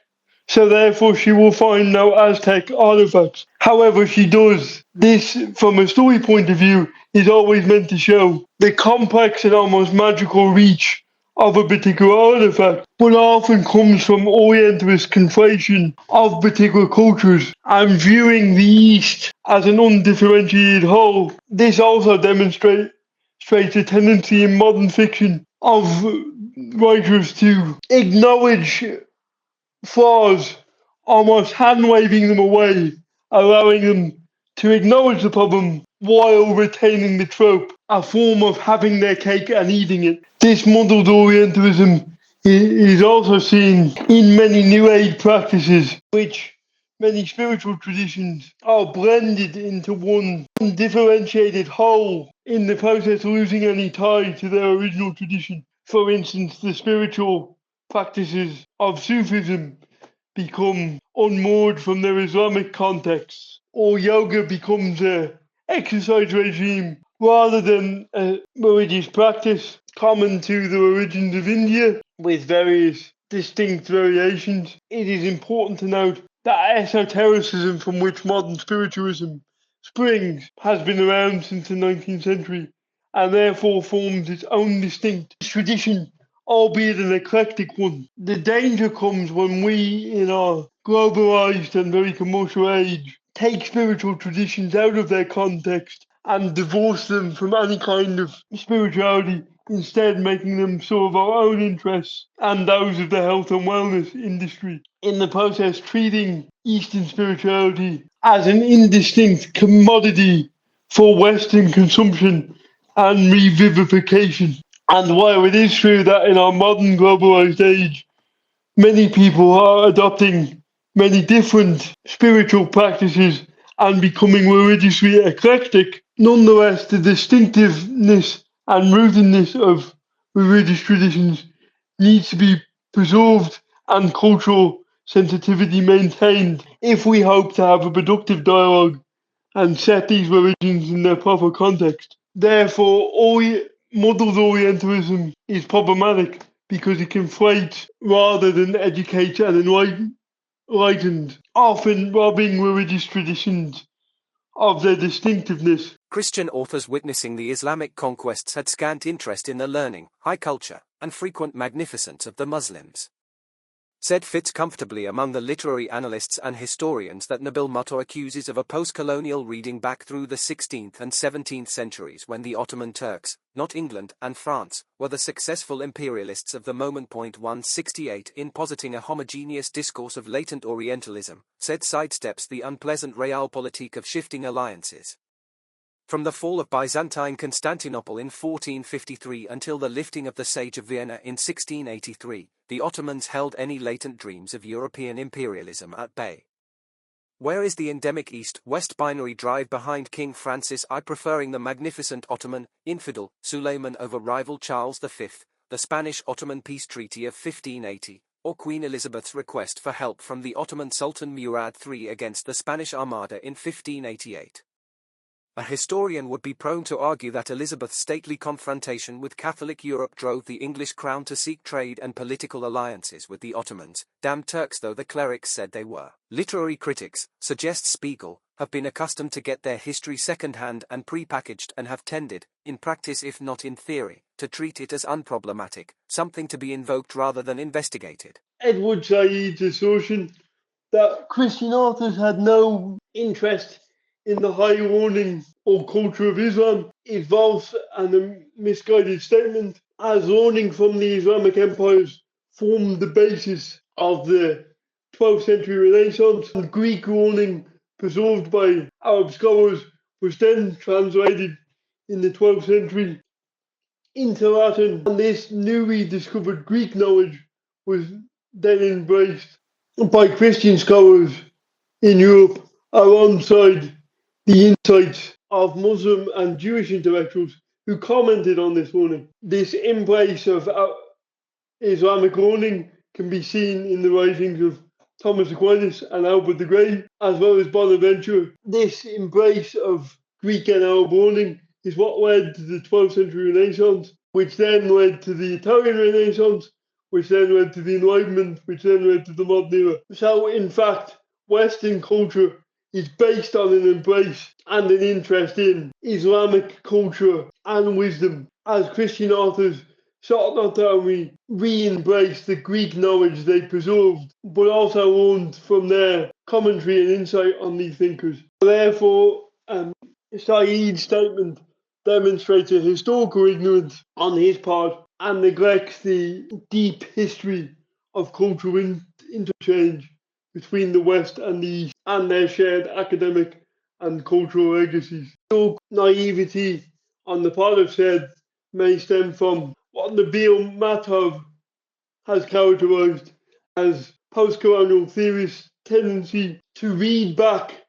so therefore she will find no Aztec artifacts. However, she does. This, from a story point of view, is always meant to show the complex and almost magical reach of a particular artifact, but often comes from Orientalist conflation of particular cultures and viewing the East as an undifferentiated whole. This also demonstrates a tendency in modern fiction of writers to acknowledge flaws, almost hand-waving them away, allowing them to acknowledge the problem while retaining the trope, a form of having their cake and eating it. This muddled Orientalism is also seen in many New Age practices, which many spiritual traditions are blended into one differentiated whole, in the process losing any tie to their original tradition. For instance, the spiritual practices of Sufism become unmoored from their Islamic context, or yoga becomes an exercise regime rather than a religious practice common to the origins of India, with various distinct variations. It is important to note that esotericism, from which modern spiritualism springs, has been around since the 19th century and therefore forms its own distinct tradition, albeit an eclectic one. The danger comes when we, in our globalized and very commercial age, take spiritual traditions out of their context and divorce them from any kind of spirituality, instead making them serve our own interests and those of the health and wellness industry. In the process, treating Eastern spirituality as an indistinct commodity for Western consumption and revivification. And while it is true that in our modern globalized age, many people are adopting many different spiritual practices and becoming religiously eclectic, nonetheless, the distinctiveness and rootedness of religious traditions needs to be preserved and cultural sensitivity maintained if we hope to have a productive dialogue and set these religions in their proper context. Therefore, muddled Orientalism is problematic because it conflates rather than educates and enlightens, often robbing religious traditions of their distinctiveness. Christian authors witnessing the Islamic conquests had scant interest in the learning, high culture, and frequent magnificence of the Muslims. Said fits comfortably among the literary analysts and historians that Nabil Muttar accuses of a post-colonial reading back through the 16th and 17th centuries when the Ottoman Turks, not England and France, were the successful imperialists of the moment. 168 in positing a homogeneous discourse of latent Orientalism, said sidesteps the unpleasant realpolitik of shifting alliances. From the fall of Byzantine Constantinople in 1453 until the lifting of the Siege of Vienna in 1683, the Ottomans held any latent dreams of European imperialism at bay. Where is the endemic East-West binary drive behind King Francis I preferring the magnificent Ottoman, infidel, Suleiman over rival Charles V, the Spanish-Ottoman peace treaty of 1580, or Queen Elizabeth's request for help from the Ottoman Sultan Murad III against the Spanish Armada in 1588? A historian would be prone to argue that Elizabeth's stately confrontation with Catholic Europe drove the English crown to seek trade and political alliances with the Ottomans, damned Turks though the clerics said they were. Literary critics, suggests Spiegel, have been accustomed to get their history second-hand and pre-packaged and have tended, in practice if not in theory, to treat it as unproblematic, something to be invoked rather than investigated. Edward Said's assertion that Christian authors had no interest in the high learning or culture of Islam is false and a misguided statement, as learning from the Islamic empires formed the basis of the 12th century Renaissance, and Greek learning preserved by Arab scholars was then translated in the 12th century into Latin, and this newly discovered Greek knowledge was then embraced by Christian scholars in Europe alongside the insights of Muslim and Jewish intellectuals who commented on this learning. This embrace of Islamic learning can be seen in the writings of Thomas Aquinas and Albert the Great, as well as Bonaventure. This embrace of Greek and Arab learning is what led to the 12th century Renaissance, which then led to the Italian Renaissance, which then led to the Enlightenment, which then led to the modern era. So, in fact, Western culture is based on an embrace and an interest in Islamic culture and wisdom, as Christian authors sought not only re-embrace the Greek knowledge they preserved, but also learned from their commentary and insight on these thinkers. Therefore, Said's statement demonstrates a historical ignorance on his part and neglects the deep history of cultural interchange between the West and the East and their shared academic and cultural legacies. So naivety on the part of said may stem from what Nabil Muttar has characterized as post-colonial theorists' tendency to read back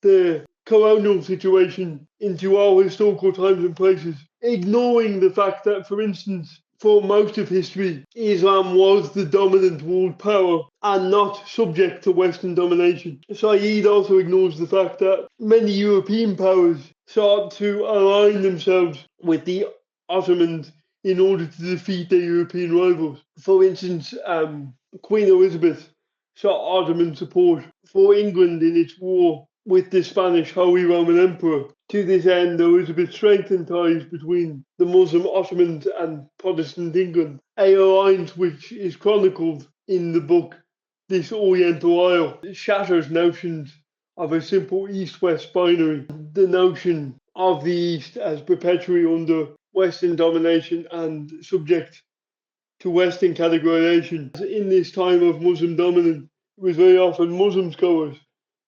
the colonial situation into all historical times and places, ignoring the fact that, for instance, for most of history, Islam was the dominant world power and not subject to Western domination. Said also ignores the fact that many European powers sought to align themselves with the Ottomans in order to defeat their European rivals. For instance, Queen Elizabeth sought Ottoman support for England in its war with the Spanish Holy Roman Emperor. To this end, Elizabeth strengthened ties between the Muslim Ottomans and Protestant England, an alliance which is chronicled in the book This Oriental Isle. It shatters notions of a simple East-West binary. The notion of the East as perpetually under Western domination and subject to Western categorization. In this time of Muslim dominance, it was very often Muslim scholars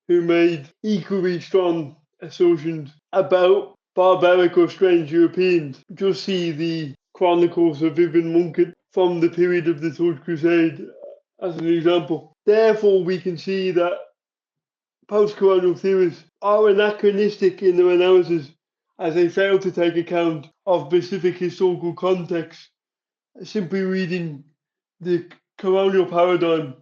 who made equally strong assertions about barbaric or strange Europeans. Just see the Chronicles of Ibn Munkit from the period of the Third Crusade as an example. Therefore, we can see that postcolonial theorists are anachronistic in their analysis as they fail to take account of specific historical context. Simply reading the colonial paradigm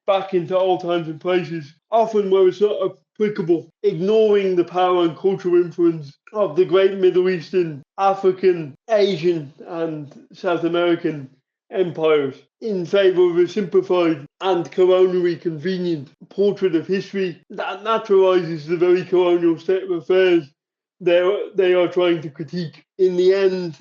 back into all times and places, often where it's not applicable, ignoring the power and cultural influence of the great Middle Eastern, African, Asian, and South American empires in favor of a simplified and colonially convenient portrait of history that naturalizes the very colonial state of affairs they are trying to critique. In the end,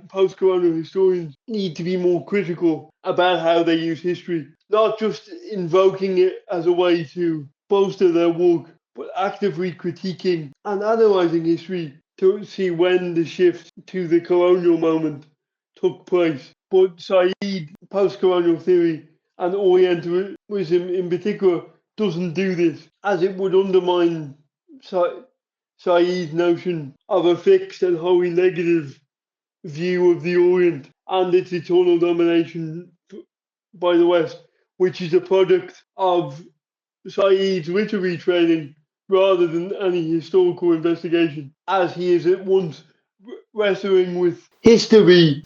post-colonial historians need to be more critical about how they use history, not just invoking it as a way to bolster their work, but actively critiquing and analysing history to see when the shift to the colonial moment took place. But Said, post-colonial theory, and Orientalism in particular, doesn't do this, as it would undermine Said's notion of a fixed and wholly negative view of the Orient and its eternal domination by the West, which is a product of Said's literary training rather than any historical investigation, as he is at once wrestling with history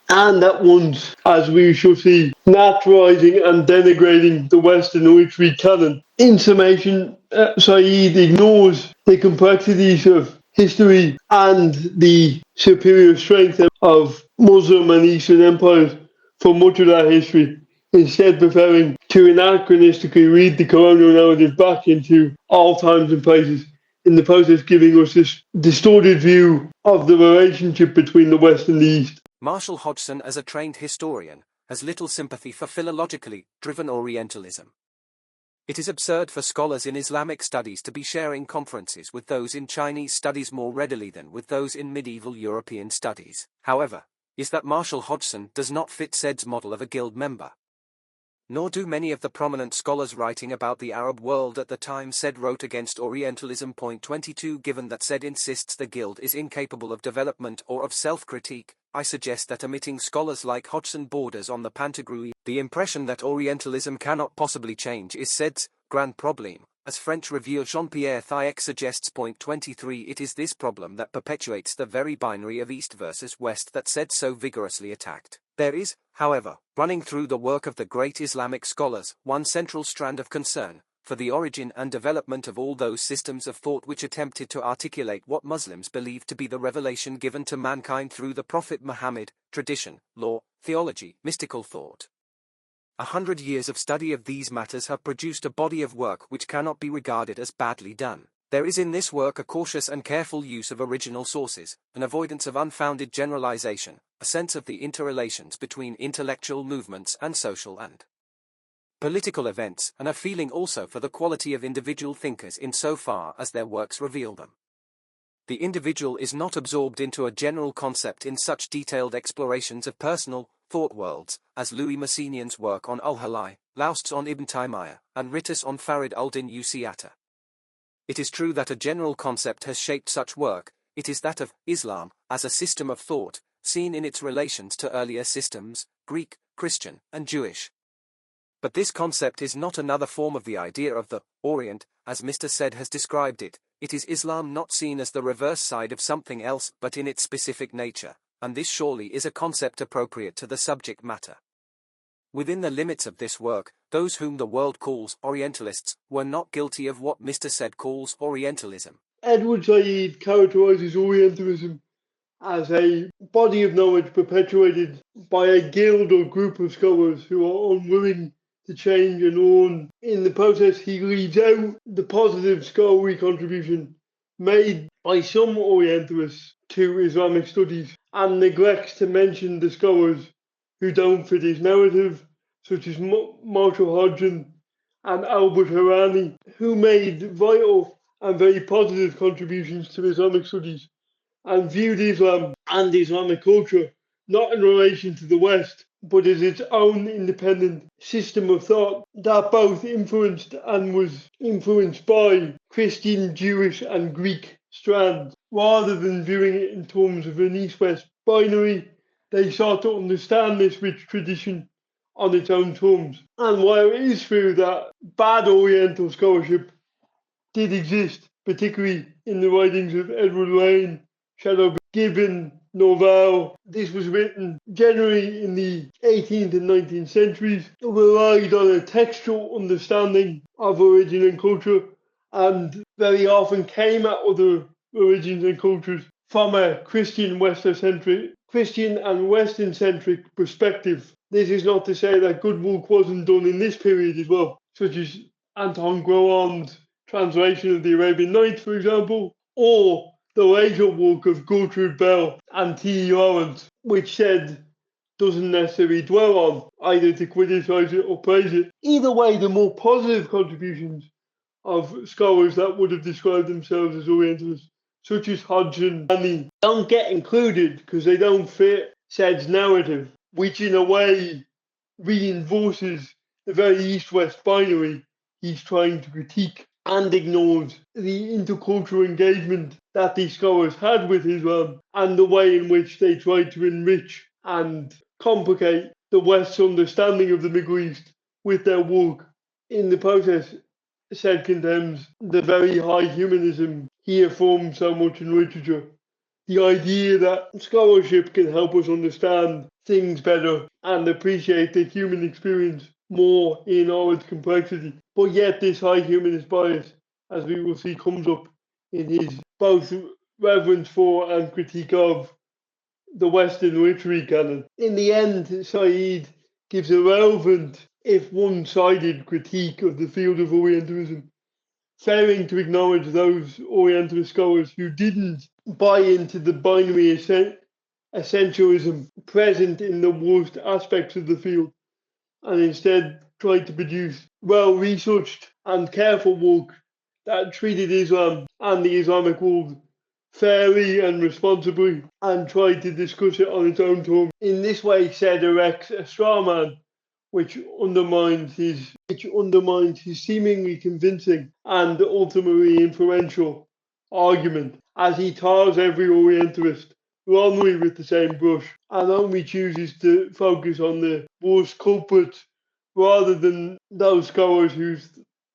and at once, as we shall see, naturalizing and denigrating the Western literary canon. In summation, Said ignores the complexities of history and the superior strength of Muslim and Eastern empires for much of that history, instead preferring to anachronistically read the colonial narrative back into all times and places, in the process giving us this distorted view of the relationship between the West and the East. Marshall Hodgson, as a trained historian, has little sympathy for philologically driven Orientalism. It is absurd for scholars in Islamic studies to be sharing conferences with those in Chinese studies more readily than with those in medieval European studies. However, is that Marshall Hodgson does not fit Said's model of a guild member. Nor do many of the prominent scholars writing about the Arab world at the time Said wrote against Orientalism. Point 22. Given that Said insists the guild is incapable of development or of self-critique, I suggest that omitting scholars like Hodgson borders on the Pantagruel. The impression that Orientalism cannot possibly change is Said's grand problem, as French reviewer Jean-Pierre Thiec suggests. Point 23. It is this problem that perpetuates the very binary of East versus West that Said so vigorously attacked. There is, however, running through the work of the great Islamic scholars, one central strand of concern for the origin and development of all those systems of thought which attempted to articulate what Muslims believe to be the revelation given to mankind through the Prophet Muhammad: tradition, law, theology, mystical thought. 100 years of study of these matters have produced a body of work which cannot be regarded as badly done. There is in this work a cautious and careful use of original sources, an avoidance of unfounded generalization, a sense of the interrelations between intellectual movements and social and political events, and a feeling also for the quality of individual thinkers in so far as their works reveal them. The individual is not absorbed into a general concept in such detailed explorations of personal thought worlds as Louis Massinian's work on Al-Halai, Laust's on Ibn Taymiyyah, and Rittus on Farid al-Din Usiata. It is true that a general concept has shaped such work. It is that of Islam as a system of thought, seen in its relations to earlier systems, Greek, Christian, and Jewish. But this concept is not another form of the idea of the Orient, as Mr. Said has described it. It is Islam not seen as the reverse side of something else but in its specific nature, and this surely is a concept appropriate to the subject matter. Within the limits of this work, those whom the world calls Orientalists were not guilty of what Mr. Said calls Orientalism. Edward Said characterizes Orientalism as a body of knowledge perpetuated by a guild or group of scholars who are unwilling to change and learn. In the process, he leaves out the positive scholarly contribution made by some Orientalists to Islamic studies and neglects to mention the scholars who don't fit his narrative, such as Marshall Hodgson and Albert Harani, who made vital and very positive contributions to Islamic studies and viewed Islam and Islamic culture not in relation to the West, but as its own independent system of thought that both influenced and was influenced by Christian, Jewish, and Greek strands. Rather than viewing it in terms of an East-West binary, they sought to understand this rich tradition on its own terms. And while it is true that bad Oriental scholarship did exist, particularly in the writings of Edward Lane, Shadow Gibbon, Norval. This was written generally in the 18th and 19th centuries. It relied on a textual understanding of origin and culture, and very often came at other religions and cultures from a Christian and Western-centric perspective. This is not to say that good work wasn't done in this period as well, such as Anton Groen's translation of the Arabian Nights, for example, or the later work of Gertrude Bell and T.E. Lawrence, which said doesn't necessarily dwell on either to criticize it or praise it. Either way, the more positive contributions of scholars that would have described themselves as Orientalists, such as Hodgson and Annie, don't get included because they don't fit Said's narrative, which in a way reinforces the very East-West binary he's trying to critique, and ignores the intercultural engagement that these scholars had with Islam and the way in which they tried to enrich and complicate the West's understanding of the Middle East with their work. In the process, Said condemns the very high humanism he affirms so much in literature. The idea that scholarship can help us understand things better and appreciate the human experience more in all its complexity. But yet this high humanist bias, as we will see, comes up in his both reverence for and critique of the Western literary canon. In the end, Said gives a relevant, if one-sided, critique of the field of Orientalism, failing to acknowledge those Orientalist scholars who didn't buy into the binary essentialism present in the worst aspects of the field, and instead tried to produce well-researched and careful work that treated Islam and the Islamic world fairly and responsibly, and tried to discuss it on its own terms. In this way, Said erects a straw man which undermines his seemingly convincing and ultimately influential argument, as he tars every Orientalist wrongly with the same brush, and only chooses to focus on the worst culprits rather than those scholars who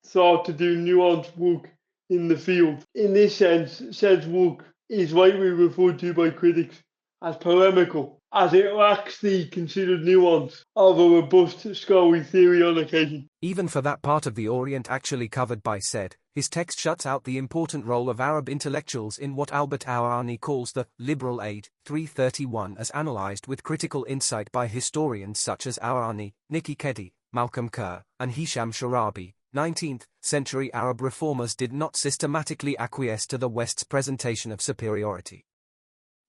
thought to do nuanced work in the field. In this sense, Said's work is rightly referred to by critics as polemical, as it lacks the considered nuance of a robust scholarly theory on occasion. Even for that part of the Orient actually covered by Said, his text shuts out the important role of Arab intellectuals in what Albert Aurani calls the liberal age, 331, as analyzed with critical insight by historians such as Aurani, Nikki Keddie, Malcolm Kerr, and Hisham Sharabi. 19th century Arab reformers did not systematically acquiesce to the West's presentation of superiority.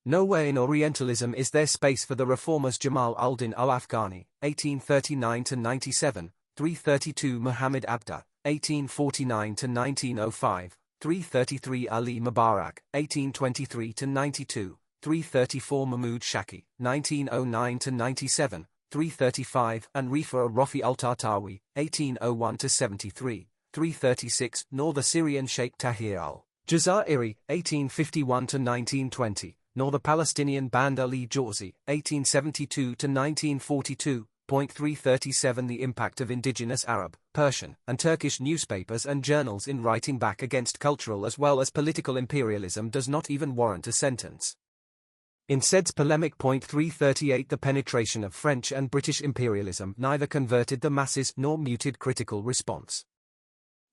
Nowhere in Orientalism is there space for the reformers Jamal al-Din al-Afghani, 1839-97, 332 Muhammad Abda, 1849-1905, 333 Ali Mubarak, 1823-92, 334 Mahmud Shaki, 1909-97, 335, and Rifa Rafi al-Tartawi, 1801-73, 336, nor the Syrian Sheikh Tahir al-Jazairi, 1851-1920, nor the Palestinian Band Ali Jawzi, 1872-1942. 337 The impact of indigenous Arab, Persian, and Turkish newspapers and journals in writing back against cultural as well as political imperialism does not even warrant a sentence. In Said's polemic. 338 The penetration of French and British imperialism neither converted the masses nor muted critical response.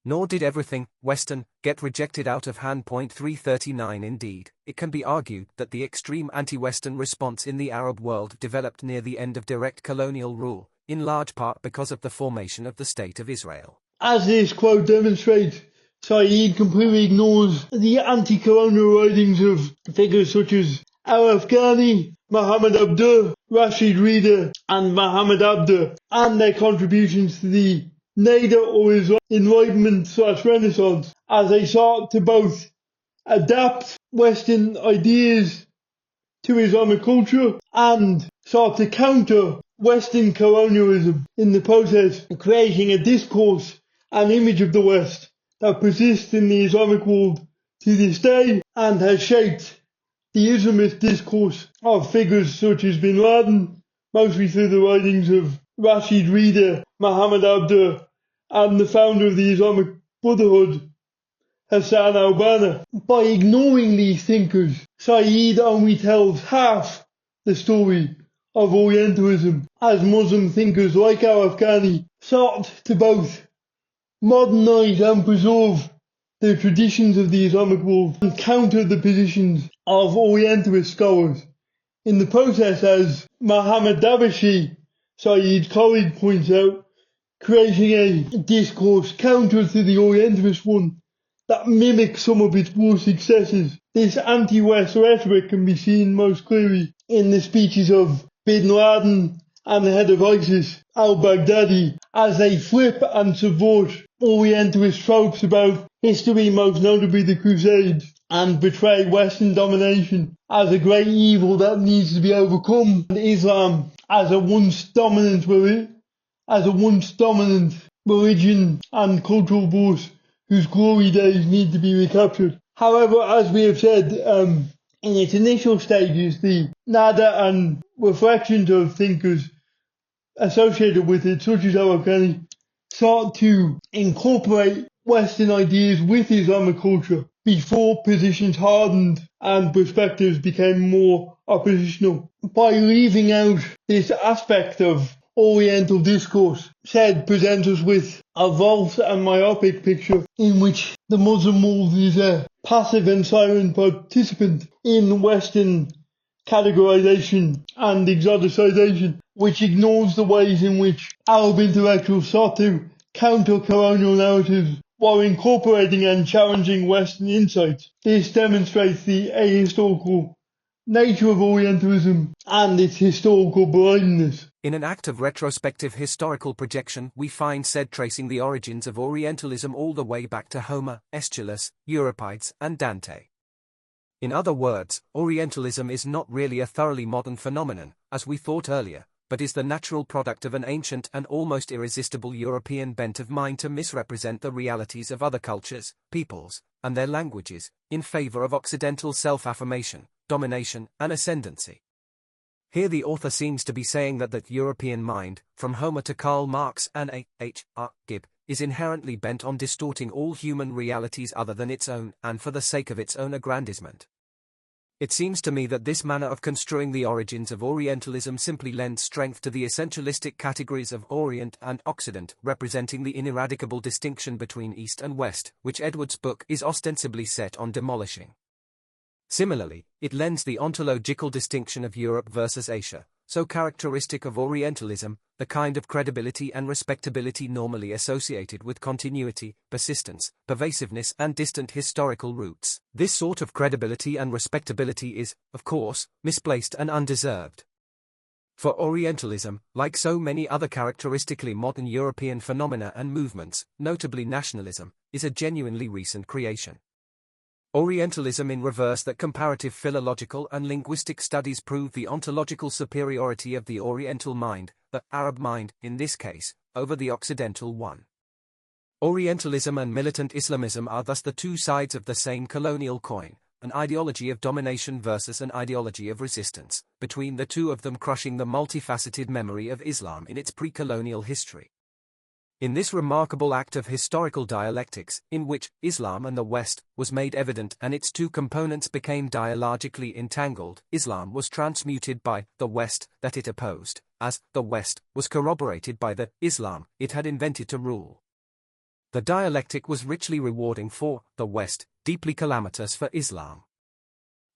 Nor did everything Western get rejected out of hand. 339 Indeed, it can be argued that the extreme anti-Western response in the Arab world developed near the end of direct colonial rule, in large part because of the formation of the State of Israel. As this quote demonstrates, Said completely ignores the anti-colonial writings of figures such as al-Afghani, Muhammad Abduh, Rashid Rida, and Muhammad Abduh, and their contributions to the Nada or Enlightenment/Renaissance, as they sought to both adapt Western ideas to Islamic culture and sought to counter Western colonialism in the process, creating a discourse and image of the West that persists in the Islamic world to this day and has shaped the Islamist discourse of figures such as Bin Laden, mostly through the writings of Rashid Rida, Muhammad Abdur, and the founder of the Islamic Brotherhood, Hassan al-Banna. By ignoring these thinkers, Said only tells half the story of Orientalism, as Muslim thinkers like al-Afghani sought to both modernize and preserve the traditions of the Islamic world and counter the positions of Orientalist scholars. In the process, as Mohammad Dabashi, Said's colleague, points out, creating a discourse counter to the Orientalist one that mimics some of its worst successes. This anti-West rhetoric can be seen most clearly in the speeches of Bin Laden and the head of ISIS, al-Baghdadi, as they flip and subvert Orientalist tropes about history, most notably the Crusades, and betray Western domination as a great evil that needs to be overcome, and Islam as a once dominant religion and cultural force whose glory days need to be recaptured. However, as we have said, in its initial stages, the nada and reflections of thinkers associated with it, such as al-Afghani, sought to incorporate Western ideas with Islamic culture before positions hardened and perspectives became more oppositional. By leaving out this aspect of Oriental discourse, said presents us with a false and myopic picture in which the Muslim world is a passive and silent participant in Western categorization and exoticization, which ignores the ways in which Arab intellectuals sought to counter colonial narratives while incorporating and challenging Western insights. This demonstrates the ahistorical nature of Orientalism and its historical blindness. In an act of retrospective historical projection, we find said tracing the origins of Orientalism all the way back to Homer, Aeschylus, Euripides, and Dante. In other words, Orientalism is not really a thoroughly modern phenomenon, as we thought earlier, but is the natural product of an ancient and almost irresistible European bent of mind to misrepresent the realities of other cultures, peoples, and their languages, in favor of Occidental self-affirmation, domination, and ascendancy. Here the author seems to be saying that European mind, from Homer to Karl Marx and A.H.R. Gibb, is inherently bent on distorting all human realities other than its own, and for the sake of its own aggrandizement. It seems to me that this manner of construing the origins of Orientalism simply lends strength to the essentialistic categories of Orient and Occident, representing the ineradicable distinction between East and West, which Edwards' book is ostensibly set on demolishing. Similarly, it lends the ontological distinction of Europe versus Asia, so characteristic of Orientalism, the kind of credibility and respectability normally associated with continuity, persistence, pervasiveness, and distant historical roots. This sort of credibility and respectability is, of course, misplaced and undeserved. For Orientalism, like so many other characteristically modern European phenomena and movements, notably nationalism, is a genuinely recent creation. Orientalism in reverse that comparative philological and linguistic studies prove the ontological superiority of the Oriental mind, the Arab mind, in this case, over the Occidental one. Orientalism and militant Islamism are thus the two sides of the same colonial coin, an ideology of domination versus an ideology of resistance, between the two of them crushing the multifaceted memory of Islam in its pre-colonial history. In this remarkable act of historical dialectics, in which Islam and the West was made evident and its two components became dialogically entangled, Islam was transmuted by the West that it opposed, as the West was corroborated by the Islam it had invented to rule. The dialectic was richly rewarding for the West, deeply calamitous for Islam.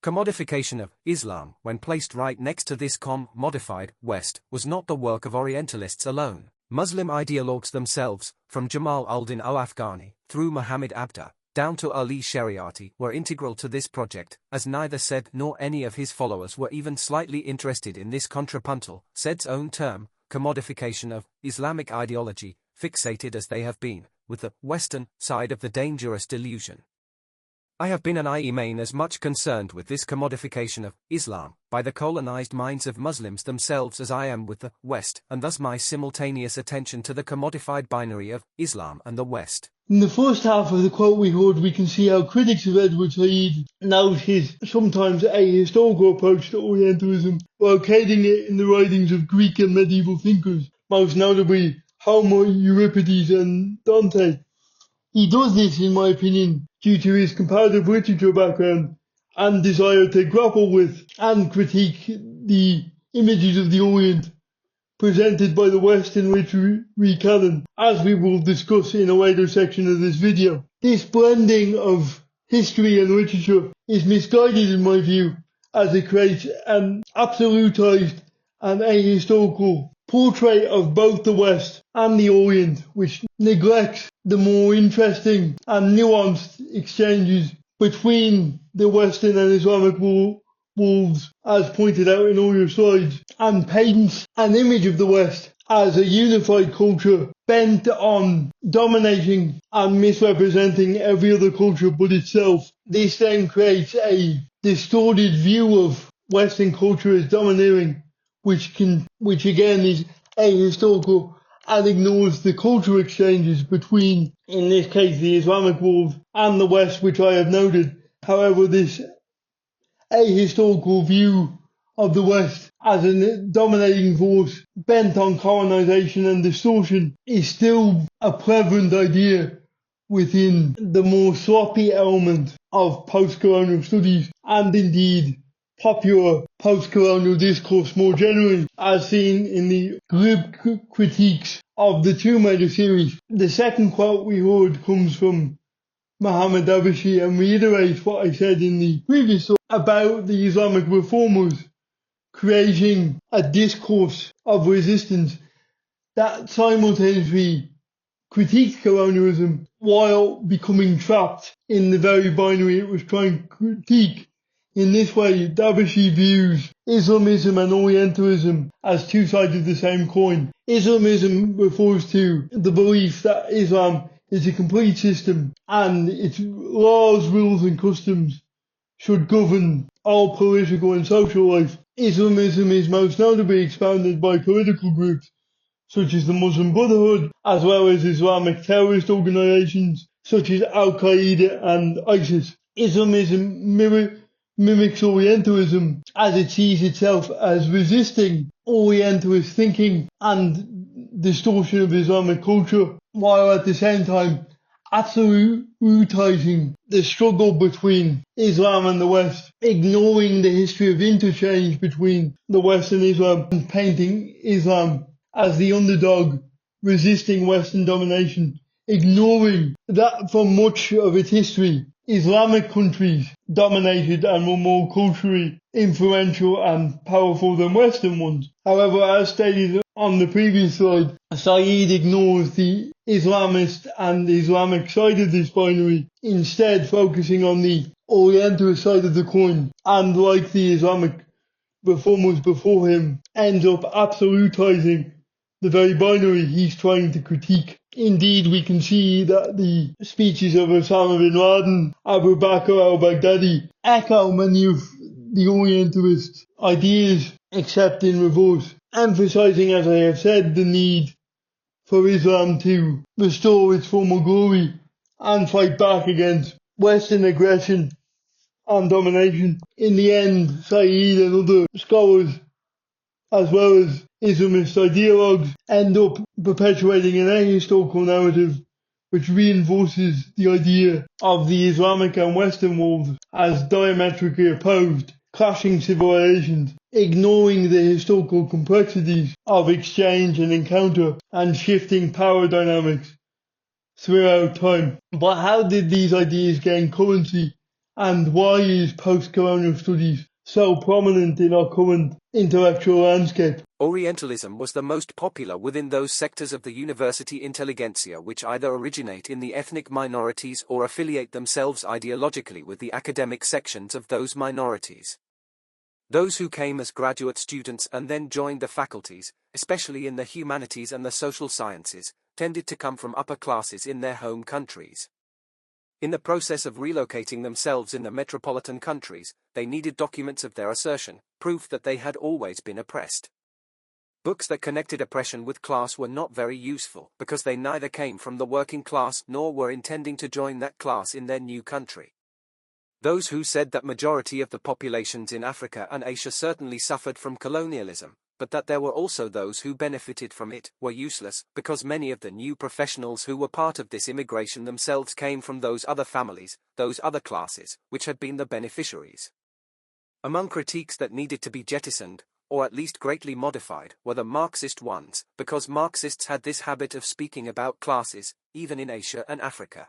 Commodification of Islam, when placed right next to this commodified West, was not the work of Orientalists alone. Muslim ideologues themselves, from Jamal al-Din al-Afghani, through Muhammad Abdur, down to Ali Shariati, were integral to this project, as neither Said nor any of his followers were even slightly interested in this contrapuntal, Said's own term, commodification of Islamic ideology, fixated as they have been, with the Western side of the dangerous delusion. I have been and I remain as much concerned with this commodification of Islam by the colonized minds of Muslims themselves as I am with the West, and thus my simultaneous attention to the commodified binary of Islam and the West. In the first half of the quote we heard, we can see how critics of Edward Said note his sometimes ahistorical approach to Orientalism, locating it in the writings of Greek and medieval thinkers, most notably Homer, Euripides and Dante. He does this, in my opinion, due to his comparative literature background and desire to grapple with and critique the images of the Orient presented by the Western literary canon, as we will discuss in a later section of this video. This blending of history and literature is misguided in my view, as it creates an absolutized and ahistorical portrait of both the West and the Orient, which neglects the more interesting and nuanced exchanges between the Western and Islamic worlds, as pointed out in all your slides, and paints an image of the West as a unified culture bent on dominating and misrepresenting every other culture but itself. This then creates a distorted view of Western culture as domineering, which again is ahistorical and ignores the cultural exchanges between, in this case, the Islamic world and the West, which I have noted. However, this ahistorical view of the West as a dominating force bent on colonization and distortion is still a prevalent idea within the more sloppy element of postcolonial studies, and indeed popular postcolonial discourse more generally, as seen in the glib critiques of the Tomb Raider series. The second quote we heard comes from Muhammad Dabashi and reiterates what I said in the previous talk about the Islamic reformers creating a discourse of resistance that simultaneously critiqued colonialism while becoming trapped in the very binary it was trying to critique. In this way, Dabashi views Islamism and Orientalism as two sides of the same coin. Islamism refers to the belief that Islam is a complete system and its laws, rules and customs should govern all political and social life. Islamism is most notably expounded by political groups such as the Muslim Brotherhood, as well as Islamic terrorist organizations such as Al-Qaeda and ISIS. Islamism mimics Orientalism as it sees itself as resisting Orientalist thinking and distortion of Islamic culture, while at the same time absolutizing the struggle between Islam and the West, ignoring the history of interchange between the West and Islam, and painting Islam as the underdog resisting Western domination, ignoring that for much of its history, Islamic countries dominated and were more culturally influential and powerful than Western ones. However, as stated on the previous slide, Said ignores the Islamist and Islamic side of this binary, instead focusing on the Orientalist side of the coin, and like the Islamic reformers before him, ends up absolutizing the very binary he's trying to critique. Indeed, we can see that the speeches of Osama bin Laden, Abu Bakr al-Baghdadi, echo many of the Orientalist ideas, except in reverse, emphasizing, as I have said, the need for Islam to restore its former glory and fight back against Western aggression and domination. In the end, Said and other scholars, as well as Islamist ideologues, end up perpetuating an ahistorical narrative which reinforces the idea of the Islamic and Western worlds as diametrically opposed, clashing civilizations, ignoring the historical complexities of exchange and encounter and shifting power dynamics throughout time. But how did these ideas gain currency, and why is post-colonial studies so prominent in our current intellectual landscape? Orientalism was the most popular within those sectors of the university intelligentsia which either originate in the ethnic minorities or affiliate themselves ideologically with the academic sections of those minorities. Those who came as graduate students and then joined the faculties, especially in the humanities and the social sciences, tended to come from upper classes in their home countries. In the process of relocating themselves in the metropolitan countries, they needed documents of their assertion, proof that they had always been oppressed. Books that connected oppression with class were not very useful because they neither came from the working class nor were intending to join that class in their new country. Those who said that majority of the populations in Africa and Asia certainly suffered from colonialism, but that there were also those who benefited from it, were useless, because many of the new professionals who were part of this immigration themselves came from those other families, those other classes, which had been the beneficiaries. Among critiques that needed to be jettisoned, or at least greatly modified, were the Marxist ones, because Marxists had this habit of speaking about classes, even in Asia and Africa.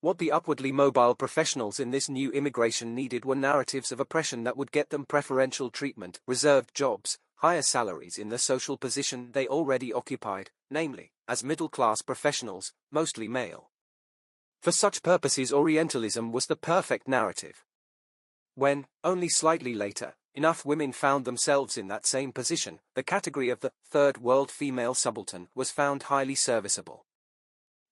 What the upwardly mobile professionals in this new immigration needed were narratives of oppression that would get them preferential treatment, reserved jobs, higher salaries in the social position they already occupied, namely, as middle-class professionals, mostly male. For such purposes, Orientalism was the perfect narrative. When, only slightly later, enough women found themselves in that same position, the category of the third world female subaltern was found highly serviceable.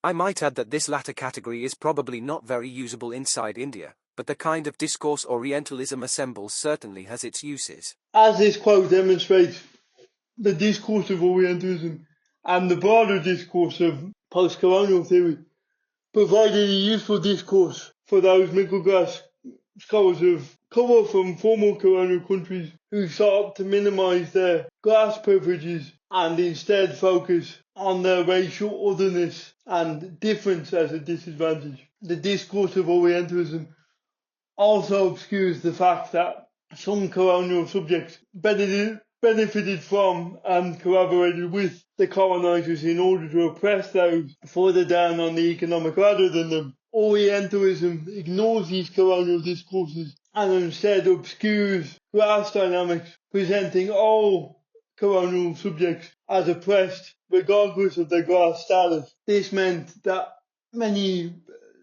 I might add that this latter category is probably not very usable inside India, but the kind of discourse Orientalism assembles certainly has its uses. As this quote demonstrates, the discourse of Orientalism and the broader discourse of postcolonial theory provided a useful discourse for those middle-class scholars of colour from former colonial countries who sought to minimise their class privileges and instead focus on their racial otherness and difference as a disadvantage. The discourse of Orientalism also obscures the fact that some colonial subjects benefited from and collaborated with the colonisers in order to oppress those further down on the economic ladder than them. Orientalism ignores these colonial discourses and instead obscures class dynamics, presenting all colonial subjects as oppressed regardless of their class status. This meant that many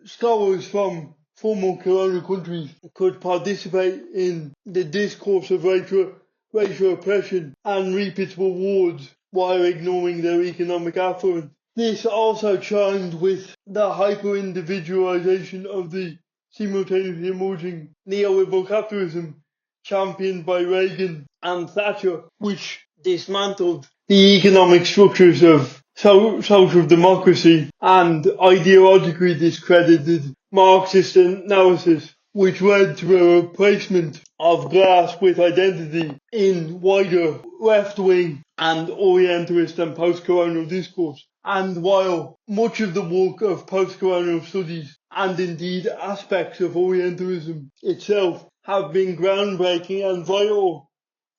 scholars from former colonial countries could participate in the discourse of racial oppression and reap its rewards while ignoring their economic affluence. This also chimed with the hyper-individualization of the simultaneously emerging neoliberal capitalism championed by Reagan and Thatcher, which dismantled the economic structures of social democracy and ideologically discredited Marxist analysis, which led to a replacement of class with identity in wider left-wing and Orientalist and post-colonial discourse. And while much of the work of post-colonial studies and indeed aspects of Orientalism itself have been groundbreaking and vital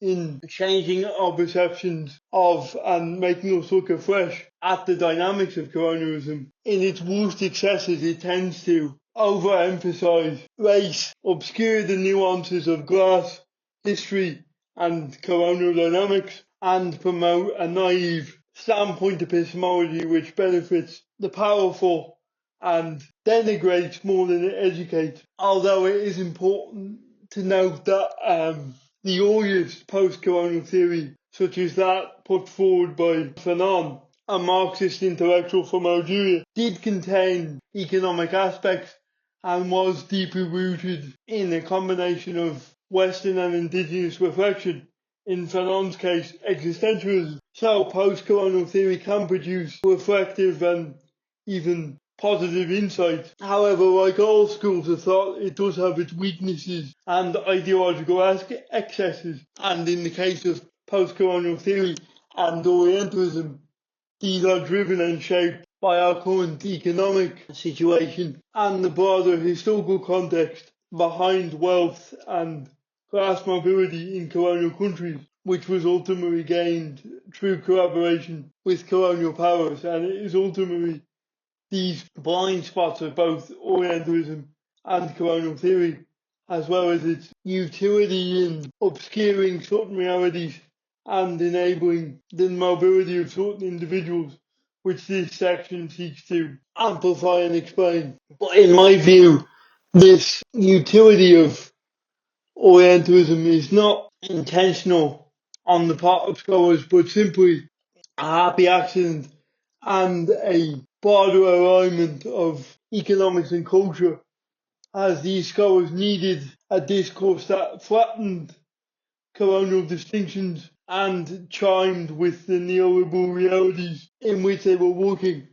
in changing our perceptions of and making us look afresh at the dynamics of colonialism, in its worst excesses it tends to overemphasize race, obscure the nuances of class, history and colonial dynamics, and promote a naive standpoint epistemology which benefits the powerful and denigrates more than it educates. Although it is important to note that the earliest post-colonial theory, such as that put forward by Fanon, a Marxist intellectual from Algeria, did contain economic aspects and was deeply rooted in a combination of Western and indigenous reflection, in Fanon's case existentialism. So post-colonial theory can produce reflective and even positive insight. However, like all schools of thought, it does have its weaknesses and ideological excesses. And in the case of post-colonial theory and Orientalism, these are driven and shaped by our current economic situation and the broader historical context behind wealth and class mobility in colonial countries, which was ultimately gained through collaboration with colonial powers. And it is ultimately these blind spots of both Orientalism and colonial theory, as well as its utility in obscuring certain realities and enabling the mobility of certain individuals, which this section seeks to amplify and explain. But in my view, this utility of Orientalism is not intentional on the part of scholars, but simply a happy accident and a broader alignment of economics and culture, as these scholars needed a discourse that flattened colonial distinctions and chimed with the neoliberal realities in which they were working.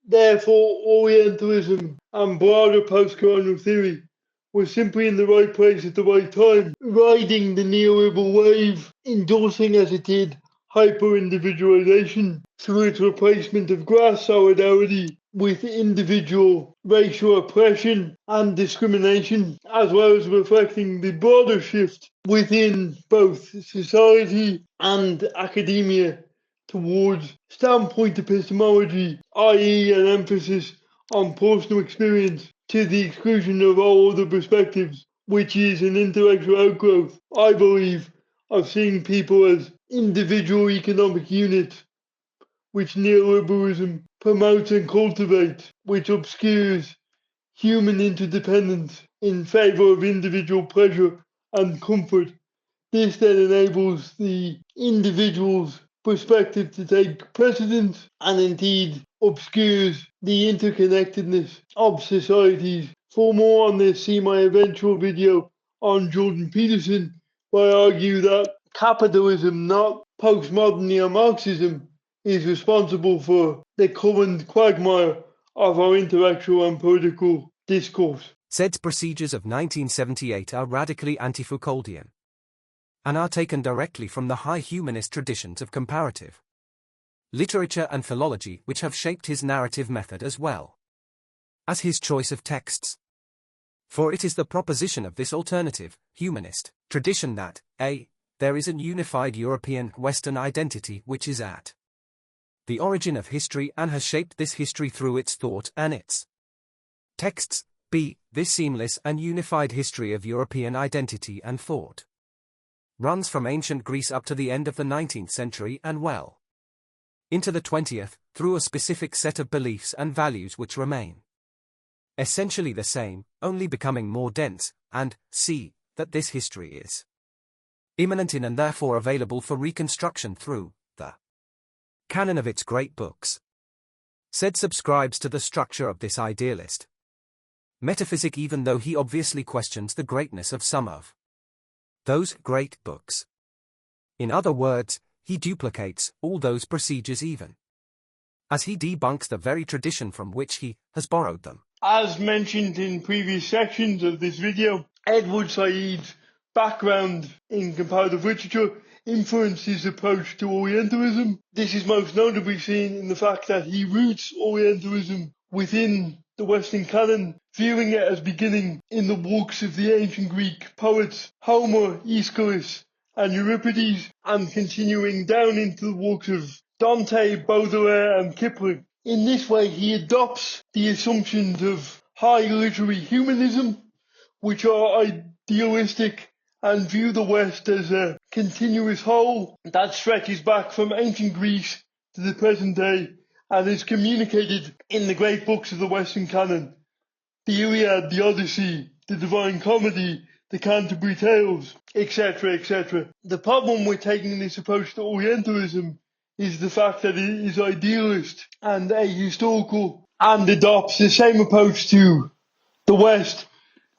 Therefore, Orientalism and broader postcolonial theory were simply in the right place at the right time, riding the neoliberal wave, endorsing as it did hyper-individualization through its replacement of grass solidarity with individual racial oppression and discrimination, as well as reflecting the broader shift within both society and academia towards standpoint epistemology, i.e. an emphasis on personal experience to the exclusion of all other perspectives, which is an intellectual outgrowth, I believe, of seeing people as individual economic units, which neoliberalism promotes and cultivates, which obscures human interdependence in favour of individual pleasure and comfort. This then enables the individual's perspective to take precedence and indeed obscures the interconnectedness of societies. For more on this, see my eventual video on Jordan Peterson, where I argue that capitalism, not postmodern neo-Marxism, is responsible for the current quagmire of our intellectual and political discourse. Said's procedures of 1978 are radically anti-Foucauldian and are taken directly from the high humanist traditions of comparative literature and philology, which have shaped his narrative method as well as his choice of texts. For it is the proposition of this alternative, humanist, tradition that, a, there is an unified European Western identity which is at the origin of history and has shaped this history through its thought and its texts, b, this seamless and unified history of European identity and thought runs from ancient Greece up to the end of the 19th century and well into the 20th, through a specific set of beliefs and values which remain essentially the same, only becoming more dense, and c, that this history is immanent in and therefore available for reconstruction through the canon of its great books. Said subscribes to the structure of this idealist metaphysic, even though he obviously questions the greatness of some of those great books. In other words, he duplicates all those procedures even as he debunks the very tradition from which he has borrowed them. As mentioned in previous sections of this video, Edward Said's background in comparative literature influenced his approach to Orientalism. This is most notably seen in the fact that he roots Orientalism within the Western canon, viewing it as beginning in the works of the ancient Greek poets Homer, Aeschylus, and Euripides, and continuing down into the works of Dante, Baudelaire, and Kipling. In this way, he adopts the assumptions of high literary humanism, which are idealistic and view the West as a continuous whole that stretches back from ancient Greece to the present day and is communicated in the great books of the Western canon: the Iliad, the Odyssey, the Divine Comedy, the Canterbury Tales, etc., etc. The problem with taking this approach to Orientalism is the fact that it is idealist and ahistorical and adopts the same approach to the West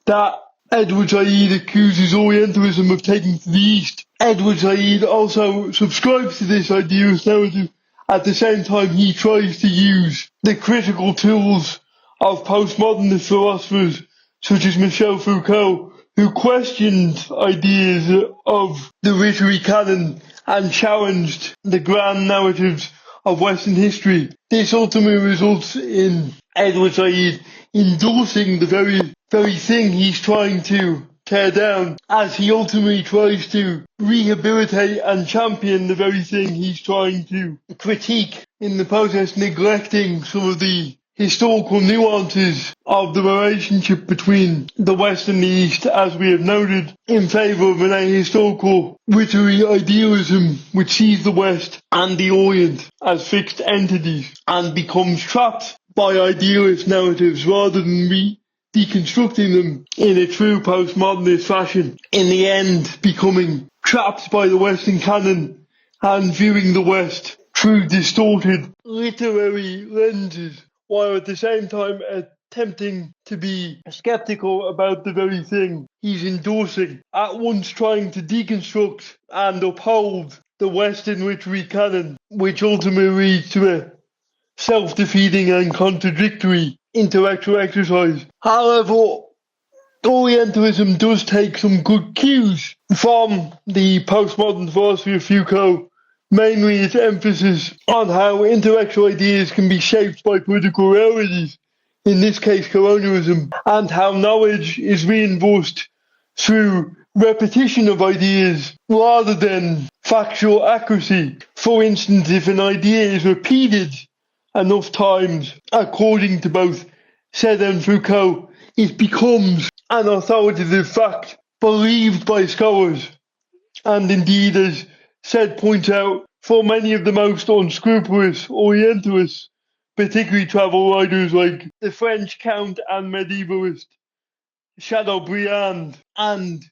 that Edward Said accuses Orientalism of taking to the East. Edward Said also subscribes to this idealist narrative. At the same time, he tries to use the critical tools of postmodernist philosophers such as Michel Foucault, who questioned ideas of the literary canon and challenged the grand narratives of Western history. This ultimately results in Edward Said endorsing the very thing he's trying to tear down, as he ultimately tries to rehabilitate and champion the very thing he's trying to critique, in the process neglecting some of the historical nuances of the relationship between the West and the East, as we have noted, in favour of an ahistorical literary idealism which sees the West and the Orient as fixed entities and becomes trapped by idealist narratives rather than deconstructing them in a true postmodernist fashion, in the end becoming trapped by the Western canon and viewing the West through distorted literary lenses, while at the same time tempting to be skeptical about the very thing he's endorsing, at once trying to deconstruct and uphold the Western literary canon, which ultimately leads to a self-defeating and contradictory intellectual exercise. However, Orientalism does take some good cues from the postmodern philosophy of Foucault, mainly its emphasis on how intellectual ideas can be shaped by political realities, in this case colonialism, and how knowledge is reinforced through repetition of ideas rather than factual accuracy. For instance, if an idea is repeated enough times, according to both Said and Foucault, it becomes an authoritative fact believed by scholars. And indeed, as Said points out, for many of the most unscrupulous Orientalists, particularly travel writers like the French Count and medievalist Chateaubriand, and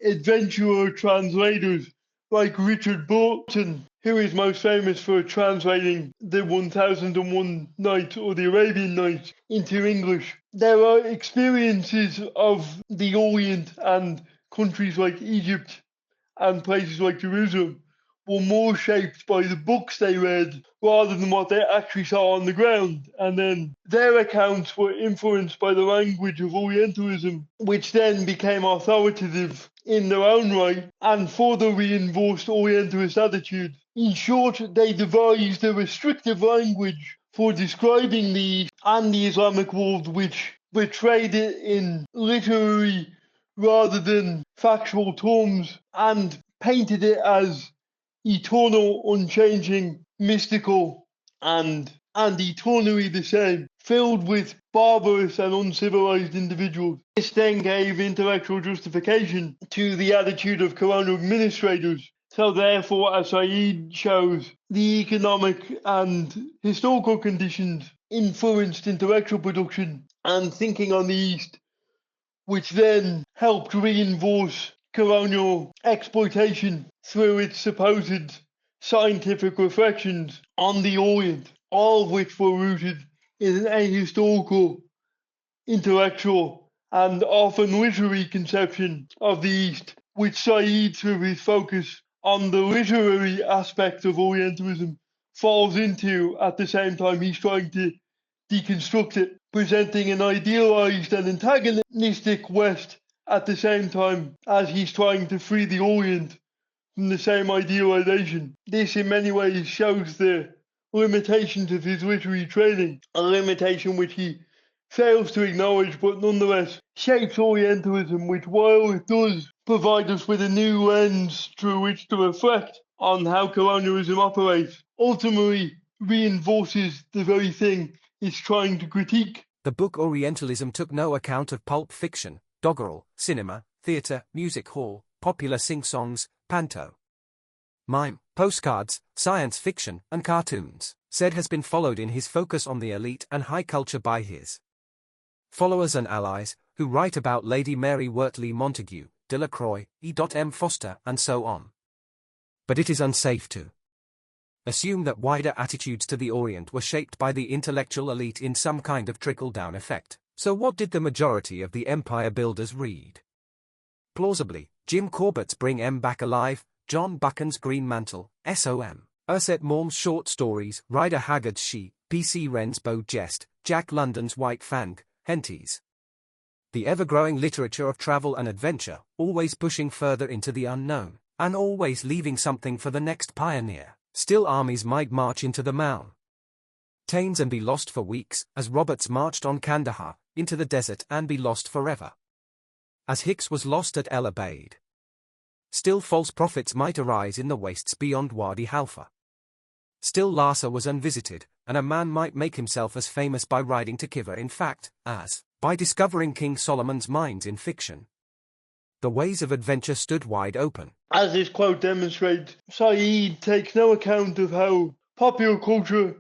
adventurer translators like Richard Burton, who is most famous for translating the 1001 Nights or the Arabian Nights into English. There are experiences of the Orient and countries like Egypt and places like Jerusalem were more shaped by the books they read rather than what they actually saw on the ground. And then their accounts were influenced by the language of Orientalism, which then became authoritative in their own right and further reinforced Orientalist attitude. In short, they devised a restrictive language for describing the Islamic world, which betrayed it in literary rather than factual terms and painted it as eternal, unchanging, mystical, and eternally the same, filled with barbarous and uncivilized individuals. This then gave intellectual justification to the attitude of colonial administrators. So therefore, as Said shows, the economic and historical conditions influenced intellectual production and thinking on the East, which then helped reinforce colonial exploitation through its supposed scientific reflections on the Orient, all of which were rooted in an ahistorical, intellectual, and often literary conception of the East, which Said, through his focus on the literary aspect of Orientalism, falls into at the same time he's trying to deconstruct it, presenting an idealized and antagonistic West at the same time as he's trying to free the Orient from the same idealization. This in many ways shows the limitations of his literary training, a limitation which he fails to acknowledge but nonetheless shapes Orientalism, which, while it does provide us with a new lens through which to reflect on how colonialism operates, ultimately reinforces the very thing it's trying to critique. The book Orientalism took no account of pulp fiction, doggerel, cinema, theatre, music hall, popular sing-songs, panto, mime, postcards, science fiction, and cartoons. Said has been followed in his focus on the elite and high culture by his followers and allies, who write about Lady Mary Wortley Montagu, Delacroix, E.M. Foster, and so on. But it is unsafe to assume that wider attitudes to the Orient were shaped by the intellectual elite in some kind of trickle-down effect. So what did the majority of the empire builders read? Plausibly, Jim Corbett's Bring Em Back Alive, John Buchan's Green Mantle, S.O.M. Urset Maugham's short stories, Rider Haggard's She, P.C. Wren's Beau Geste, Jack London's White Fang, Henty's. The ever-growing literature of travel and adventure, always pushing further into the unknown, and always leaving something for the next pioneer. Still armies might march into the mountains and be lost for weeks, as Roberts marched on Kandahar, into the desert and be lost forever. As Hicks was lost at El Abeid. Still false prophets might arise in the wastes beyond Wadi Halfa. Still Lhasa was unvisited, and a man might make himself as famous by riding to Kiva in fact, as by discovering King Solomon's mines in fiction. The ways of adventure stood wide open. As this quote demonstrates, Said takes no account of how popular culture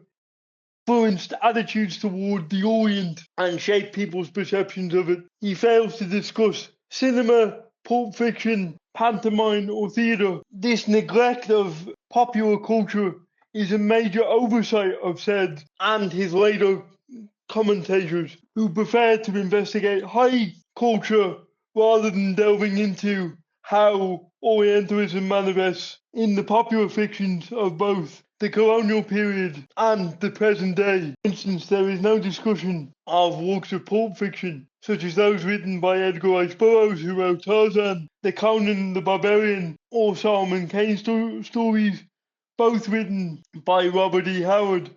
influenced attitudes toward the Orient and shaped people's perceptions of it. He fails to discuss cinema, pulp fiction, pantomime, or theatre. This neglect of popular culture is a major oversight of Said and his later commentators who prefer to investigate high culture rather than delving into how Orientalism manifests in the popular fictions of both the colonial period and the present day. For instance, there is no discussion of works of pulp fiction, such as those written by Edgar Rice Burroughs, who wrote Tarzan, the Conan the Barbarian, or Solomon Kane stories, both written by Robert E. Howard,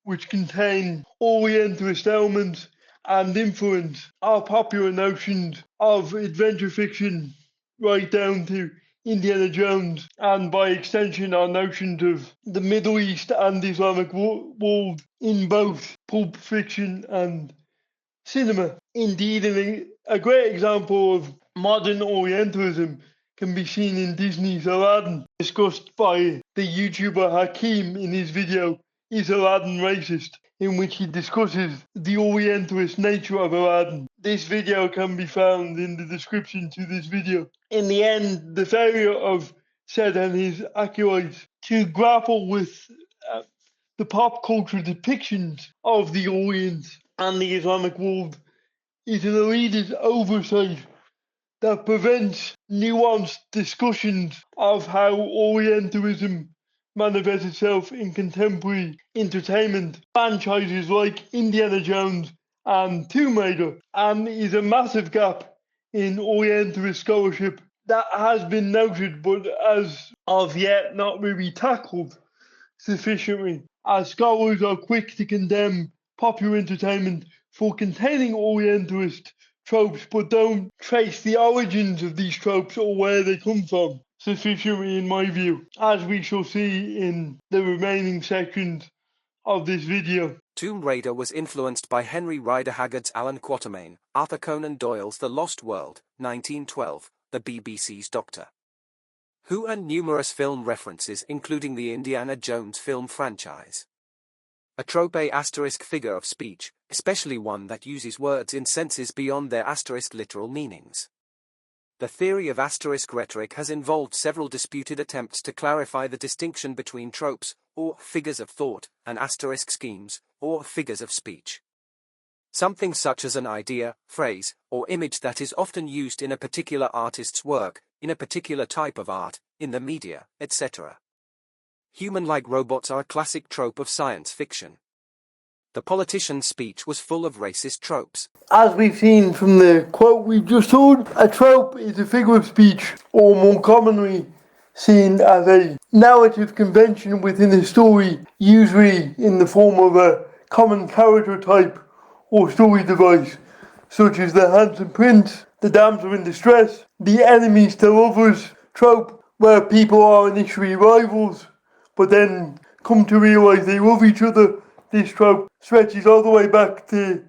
which contain Orientalist elements and influence our popular notions of adventure fiction right down to Indiana Jones, and by extension our notions of the Middle East and Islamic world in both pulp fiction and cinema. Indeed, a great example of modern Orientalism can be seen in Disney's Aladdin, discussed by the YouTuber Hakim in his video, Is Aladdin Racist?, in which he discusses the Orientalist nature of Aladdin. This video can be found in the description to this video. In the end, the failure of Said and his acolytes to grapple with the pop culture depictions of the Orient and the Islamic world is an elitist oversight that prevents nuanced discussions of how Orientalism manifests itself in contemporary entertainment franchises like Indiana Jones and Tomb Raider, and is a massive gap in Orientalist scholarship that has been noted but as of yet not really tackled sufficiently, as scholars are quick to condemn popular entertainment for containing Orientalist tropes but don't trace the origins of these tropes or where they come from sufficiently, in my view, as we shall see in the remaining sections of this video. Tomb Raider was influenced by Henry Rider Haggard's Alan Quatermain, Arthur Conan Doyle's The Lost World, 1912, the BBC's Doctor Who, and numerous film references including the Indiana Jones film franchise. A trope asterisk figure of speech, especially one that uses words in senses beyond their asterisk literal meanings. The theory of asterisk rhetoric has involved several disputed attempts to clarify the distinction between tropes, or figures of thought, and asterisk schemes, or figures of speech. Something such as an idea, phrase, or image that is often used in a particular artist's work, in a particular type of art, in the media, etc. Human-like robots are a classic trope of science fiction. The politician's speech was full of racist tropes. As we've seen from the quote we've just heard, a trope is a figure of speech, or more commonly seen as a narrative convention within a story, usually in the form of a common character type or story device, such as the handsome prince, the damsel in distress, the enemies to lovers trope, where people are initially rivals, but then come to realise they love each other. This trope stretches all the way back to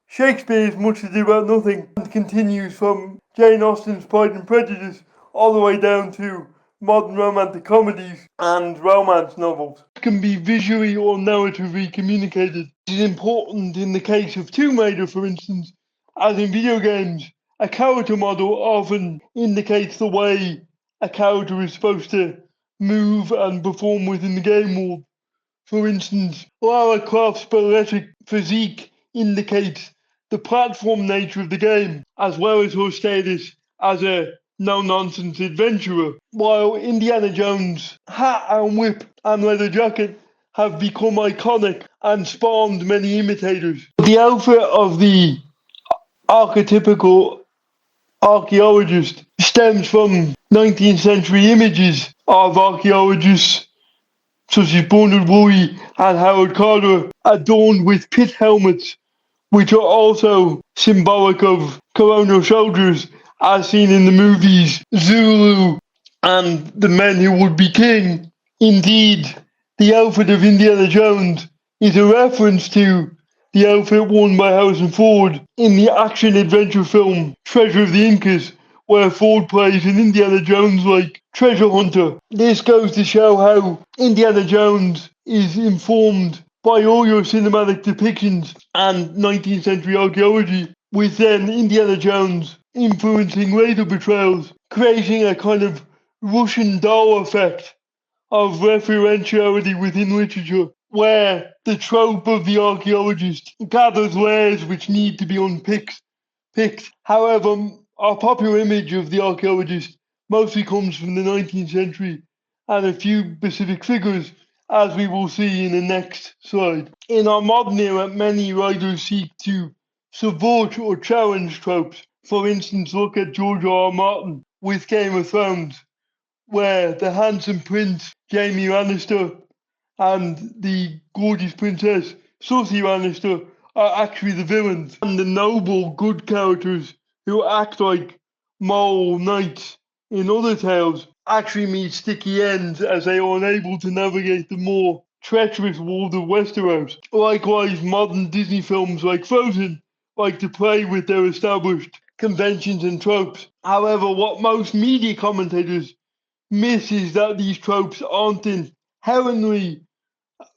Shakespeare's Much Ado About Nothing and continues from Jane Austen's Pride and Prejudice all the way down to modern romantic comedies and romance novels. It can be visually or narratively communicated. It is important in the case of Tomb Raider, for instance, as in video games. A character model often indicates the way a character is supposed to move and perform within the game world. For instance, Lara Croft's balletic physique indicates the platform nature of the game, as well as her status as a no-nonsense adventurer, while Indiana Jones' hat and whip and leather jacket have become iconic and spawned many imitators. The outfit of the archetypical archaeologist stems from 19th century images of archaeologists such as Bernard Woolley and Howard Carter, adorned with pit helmets, which are also symbolic of colonial soldiers, as seen in the movies Zulu and The Men Who Would Be King. Indeed, the outfit of Indiana Jones is a reference to the outfit worn by Harrison Ford in the action-adventure film Treasure of the Incas, where Ford plays an Indiana Jones-like treasure hunter. This goes to show how Indiana Jones is informed by all your cinematic depictions and 19th century archaeology, with then Indiana Jones influencing later portrayals, creating a kind of Russian doll effect of referentiality within literature. where the trope of the archaeologist gathers layers which need to be unpicked. However, our popular image of the archaeologist mostly comes from the 19th century and a few specific figures, as we will see in the next slide. In our modern era, many writers seek to subvert or challenge tropes. For instance, look at George R. R. Martin with Game of Thrones, where the handsome prince Jaime Lannister and the gorgeous princess Sophia Lannister are actually the villains, and the noble good characters who act like moral knights in other tales actually meet sticky ends as they are unable to navigate the more treacherous world of Westeros. Likewise, modern Disney films like Frozen like to play with their established conventions and tropes. However, what most media commentators miss is that these tropes aren't inherently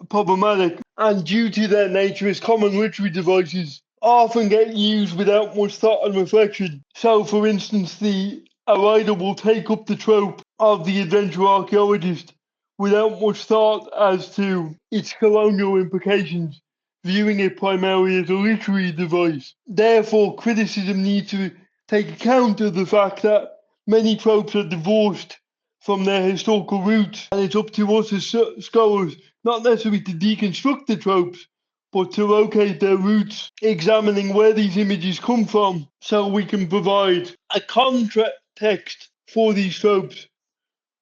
problematic, and due to their nature as common literary devices, often get used without much thought and reflection. So, for instance, a writer will take up the trope of the adventure archaeologist without much thought as to its colonial implications, viewing it primarily as a literary device. Therefore, criticism needs to take account of the fact that many tropes are divorced from their historical roots, and it's up to us as scholars not necessarily to deconstruct the tropes, but to locate their roots, examining where these images come from, so we can provide a context for these tropes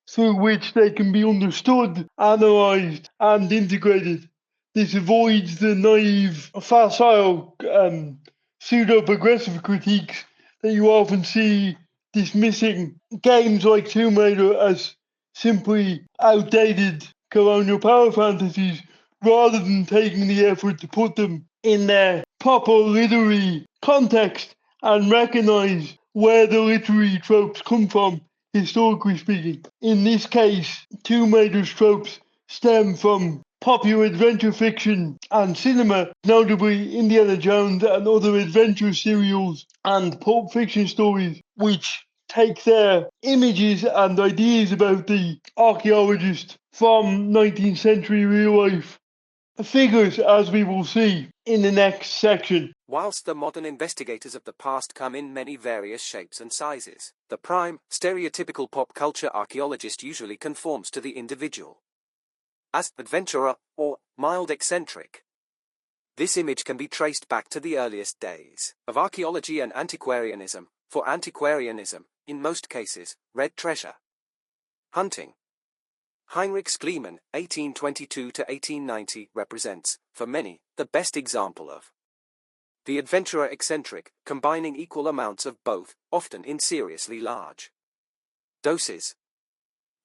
through which they can be understood, analysed, and integrated. This avoids the naive, facile, pseudo-progressive critiques that you often see dismissing games like Tomb Raider as simply outdated colonial power fantasies, rather than taking the effort to put them in their proper literary context and recognise where the literary tropes come from, historically speaking. In this case, Tomb Raider's tropes stem from popular adventure fiction and cinema, notably Indiana Jones and other adventure serials and pulp fiction stories, which take their images and ideas about the archaeologist from 19th century real life figures, as we will see in the next section. Whilst the modern investigators of the past come in many various shapes and sizes, the prime, stereotypical pop culture archaeologist usually conforms to the individual as adventurer or mild eccentric. This image can be traced back to the earliest days of archaeology and antiquarianism. For antiquarianism, in most cases, red treasure hunting. Heinrich Schliemann, 1822 to 1890, represents, for many, the best example of the adventurer eccentric, combining equal amounts of both, often in seriously large doses.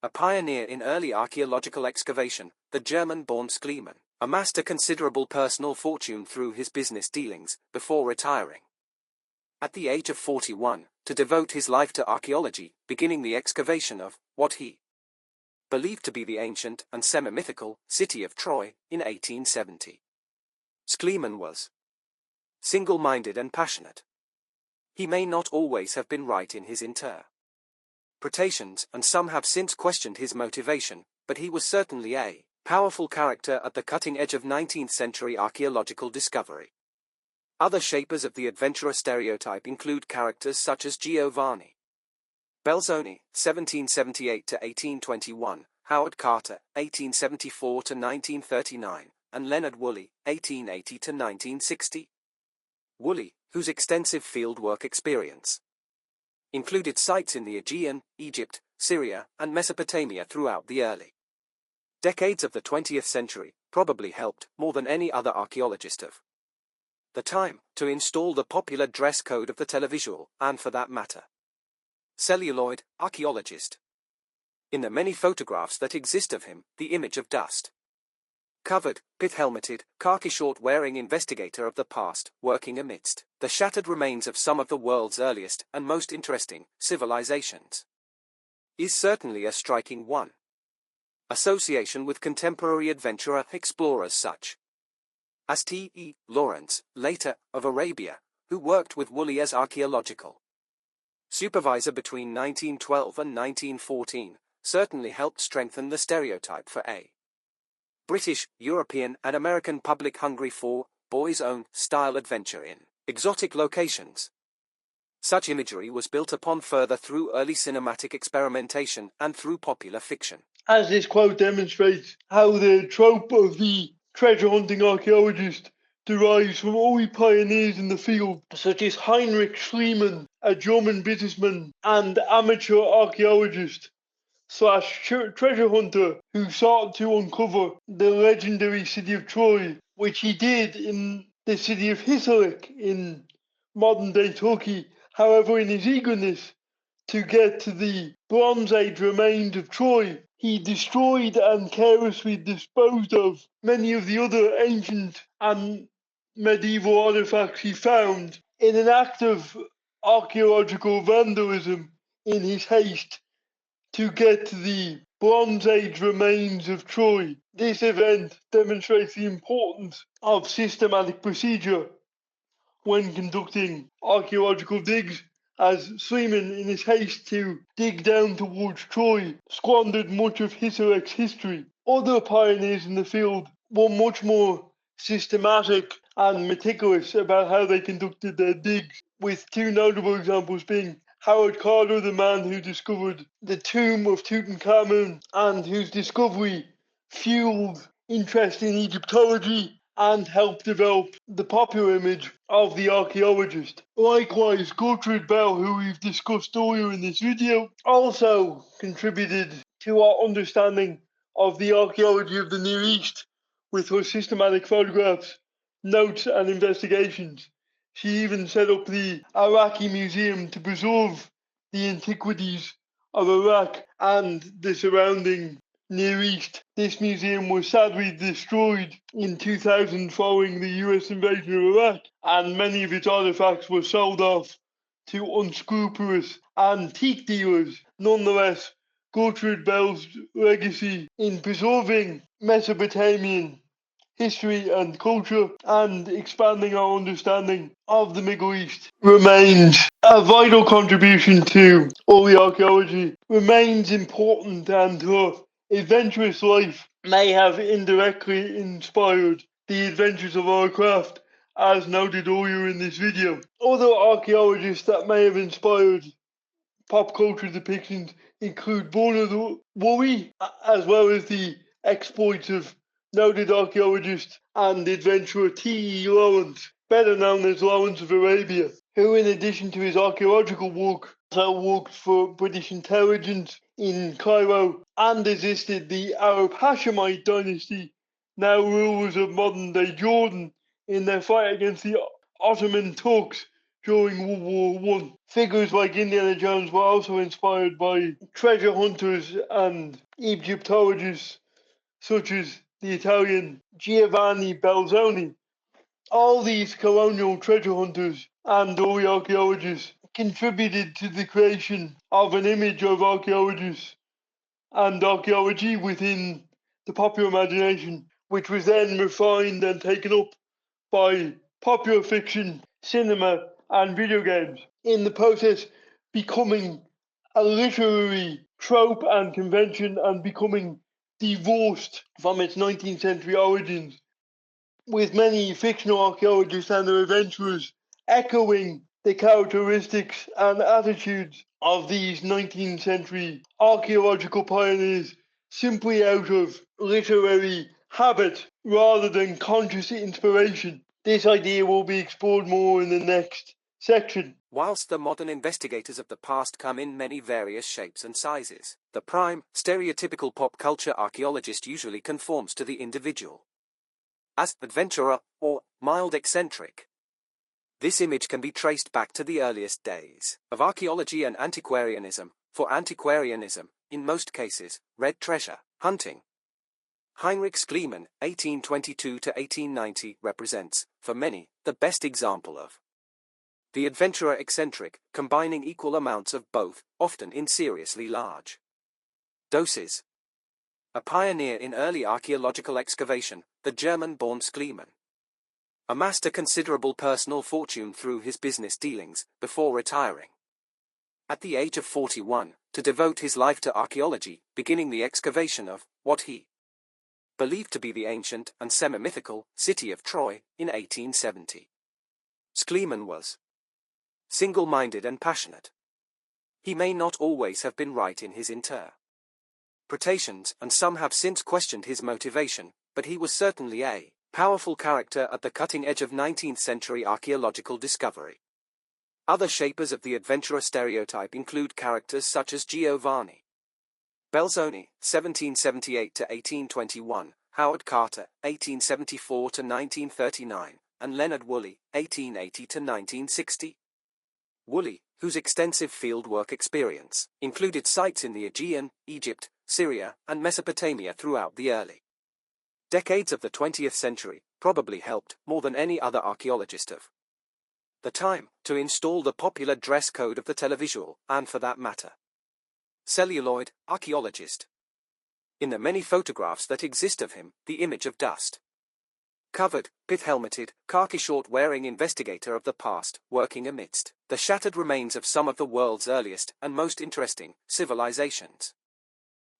A pioneer in early archaeological excavation, the German-born Schliemann amassed a considerable personal fortune through his business dealings, before retiring at the age of 41, to devote his life to archaeology, beginning the excavation of what he believed to be the ancient and semi-mythical city of Troy in 1870. Schliemann was single-minded and passionate. He may not always have been right in his interpretations, and some have since questioned his motivation, but he was certainly a powerful character at the cutting edge of 19th century archaeological discovery. Other shapers of the adventurer stereotype include characters such as Giovanni Belzoni, 1778 to 1821, Howard Carter, 1874 to 1939, and Leonard Woolley, 1880 to 1960. Woolley, whose extensive fieldwork experience included sites in the Aegean, Egypt, Syria, and Mesopotamia throughout the early decades of the 20th century, probably helped, more than any other archaeologist of the time, to install the popular dress code of the televisual, and for that matter, celluloid, archaeologist. In the many photographs that exist of him, the image of dust-covered, pith-helmeted, khaki short-wearing investigator of the past, working amidst the shattered remains of some of the world's earliest and most interesting civilizations, is certainly a striking one. Association with contemporary adventurer explorers such as T.E. Lawrence, later, of Arabia, who worked with Woolley as archaeological supervisor between 1912 and 1914, certainly helped strengthen the stereotype for a British, European, and American public hungry for boys' own style adventure in exotic locations. Such imagery was built upon further through early cinematic experimentation and through popular fiction. As this quote demonstrates, how the trope of the treasure-hunting archaeologist derives from early pioneers in the field, such as Heinrich Schliemann, a German businessman and amateur archaeologist slash treasure hunter who sought to uncover the legendary city of Troy, which he did in the city of Hisarlik in modern-day Turkey. However, in his eagerness to get to the Bronze Age remains of Troy, he destroyed and carelessly disposed of many of the other ancient and medieval artifacts he found in an act of archaeological vandalism in his haste to get to the Bronze Age remains of Troy. This event demonstrates the importance of systematic procedure when conducting archaeological digs, as Schliemann, in his haste to dig down towards Troy, squandered much of Hisarlik's history. Other pioneers in the field were much more systematic and meticulous about how they conducted their digs, with two notable examples being Howard Carter, the man who discovered the tomb of Tutankhamun and whose discovery fueled interest in Egyptology and helped develop the popular image of the archaeologist. Likewise, Gertrude Bell, who we've discussed earlier in this video, also contributed to our understanding of the archaeology of the Near East with her systematic photographs, notes and investigations. She even set up the Iraqi Museum to preserve the antiquities of Iraq and the surrounding Near East. This museum was sadly destroyed in 2000 following the US invasion of Iraq, and many of its artifacts were sold off to unscrupulous antique dealers. Nonetheless, Gertrude Bell's legacy in preserving Mesopotamian history and culture and expanding our understanding of the Middle East remains a vital contribution to early archaeology, remains important, and her adventurous life may have indirectly inspired the adventures of our craft, as noted earlier in this video. Other archaeologists that may have inspired pop culture depictions include Bernard Woolley, as well as the exploits of noted archaeologist and adventurer T.E. Lawrence, better known as Lawrence of Arabia, who, in addition to his archaeological work, also worked for British intelligence in Cairo and assisted the Arab Hashemite dynasty, now rulers of modern-day Jordan, in their fight against the Ottoman Turks during World War One. Figures like Indiana Jones were also inspired by treasure hunters and Egyptologists such as the Italian Giovanni Belzoni. All these colonial treasure hunters and early archaeologists contributed to the creation of an image of archaeologists and archaeology within the popular imagination, which was then refined and taken up by popular fiction, cinema, and video games, in the process becoming a literary trope and convention and becoming divorced from its 19th century origins, with many fictional archaeologists and their adventurers echoing the characteristics and attitudes of these 19th century archaeological pioneers simply out of literary habit rather than conscious inspiration. This idea will be explored more in the next section. Whilst the modern investigators of the past come in many various shapes and sizes, the prime, stereotypical pop culture archaeologist usually conforms to the individual as adventurer or mild eccentric. This image can be traced back to the earliest days of archaeology and antiquarianism. For antiquarianism, in most cases, read treasure hunting. Heinrich Schliemann, 1822 to 1890, represents, for many, the best example of the adventurer eccentric, combining equal amounts of both, often in seriously large doses. A pioneer in early archaeological excavation, the German-born Schliemann amassed a considerable personal fortune through his business dealings, before retiring at the age of 41, to devote his life to archaeology, beginning the excavation of what he believed to be the ancient and semi-mythical city of Troy in 1870. Schliemann was single-minded and passionate. He may not always have been right in his interpretations, and some have since questioned his motivation, but he was certainly a powerful character at the cutting edge of 19th-century archaeological discovery. Other shapers of the adventurer stereotype include characters such as Giovanni Belzoni, 1778–1821, Howard Carter, 1874–1939, and Leonard Woolley, 1880–1960. Woolley, whose extensive fieldwork experience included sites in the Aegean, Egypt, Syria, and Mesopotamia throughout the early decades of the 20th century, probably helped, more than any other archaeologist of the time, to install the popular dress code of the televisual, and for that matter, celluloid, archaeologist. In the many photographs that exist of him, the image of dust-covered, pith-helmeted, khaki short-wearing investigator of the past, working amidst the shattered remains of some of the world's earliest and most interesting civilizations,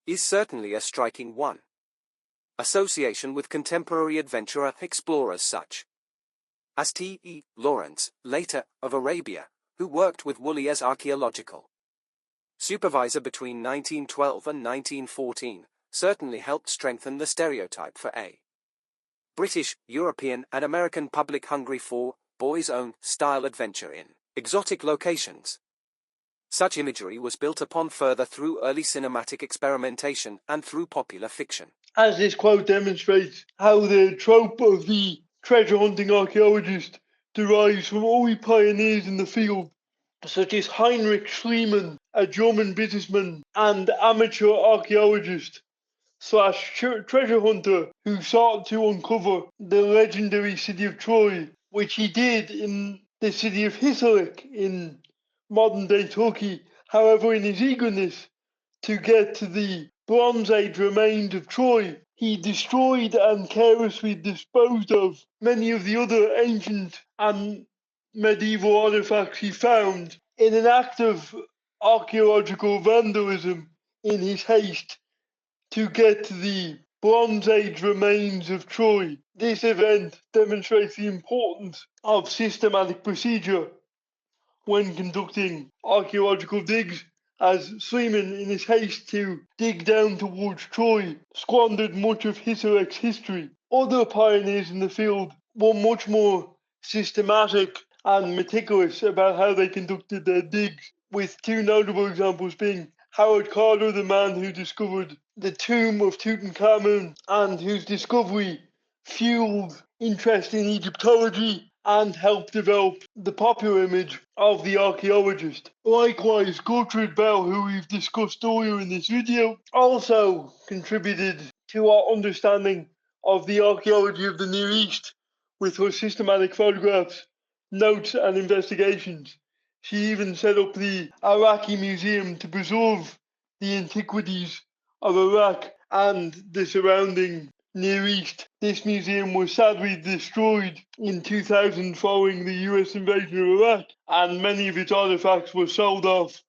is certainly a striking one. Association with contemporary adventurer explorers such as T.E. Lawrence, later, of Arabia, who worked with Woolley as archaeological supervisor between 1912 and 1914, certainly helped strengthen the stereotype for a British, European, and American public hungry for boys' own style adventure in exotic locations. Such imagery was built upon further through early cinematic experimentation and through popular fiction. As this quote demonstrates, how the trope of the treasure-hunting archaeologist derives from early pioneers in the field, such as Heinrich Schliemann, a German businessman and amateur archaeologist slash treasure hunter who sought to uncover the legendary city of Troy, which he did in the city of Hisarlik in modern-day Turkey. However, in his eagerness to get to the Bronze Age remains of Troy, he destroyed and carelessly disposed of many of the other ancient and medieval artifacts he found in an act of archaeological vandalism in his haste to get to the Bronze Age remains of Troy. This event demonstrates the importance of systematic procedure when conducting archaeological digs, as Schliemann, in his haste to dig down towards Troy, squandered much of Hisarlik's history. Other pioneers in the field were much more systematic and meticulous about how they conducted their digs, with two notable examples being Howard Carter, the man who discovered the tomb of Tutankhamun and whose discovery fueled interest in Egyptology and helped develop the popular image of the archaeologist. Likewise, Gertrude Bell, who we've discussed earlier in this video, also contributed to our understanding of the archaeology of the Near East with her systematic photographs, notes and investigations. She even set up the Iraqi Museum to preserve the antiquities of Iraq and the surrounding Near East. This museum was sadly destroyed in 2000 following the US invasion of Iraq, and many of its artifacts were sold off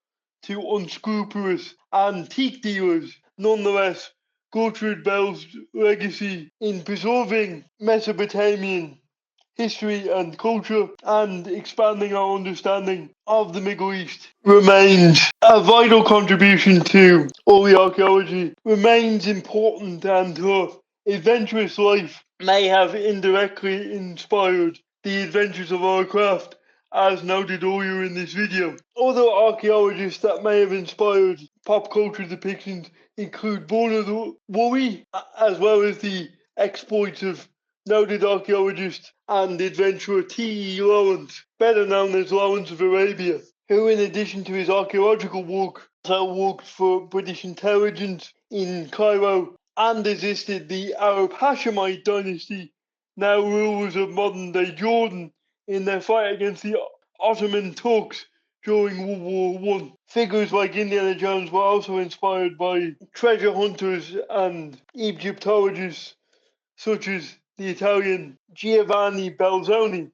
to unscrupulous antique dealers. Nonetheless, Gertrude Bell's legacy in preserving Mesopotamian history and culture and expanding our understanding of the Middle East remains a vital contribution to early archaeology, remains important, and her adventurous life may have indirectly inspired the adventures of our craft, as noted earlier in this video. Other archaeologists that may have inspired pop culture depictions include Bernard Woolley, as well as the exploits of noted archaeologist and adventurer T.E. Lawrence, better known as Lawrence of Arabia, who, in addition to his archaeological work, also worked for British intelligence in Cairo and assisted the Arab Hashemite dynasty, now rulers of modern-day Jordan, in their fight against the Ottoman Turks during World War I. Figures like Indiana Jones were also inspired by treasure hunters and Egyptologists such as the Italian Giovanni Belzoni.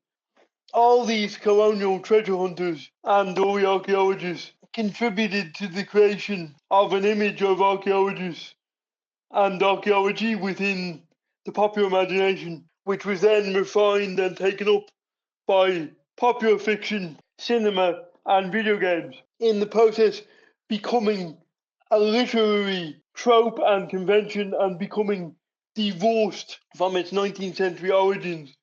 All these colonial treasure hunters and early archaeologists contributed to the creation of an image of archaeologists and archaeology within the popular imagination, which was then refined and taken up by popular fiction, cinema, and video games, in the process becoming a literary trope and convention and becoming divorced from its 19th century origins,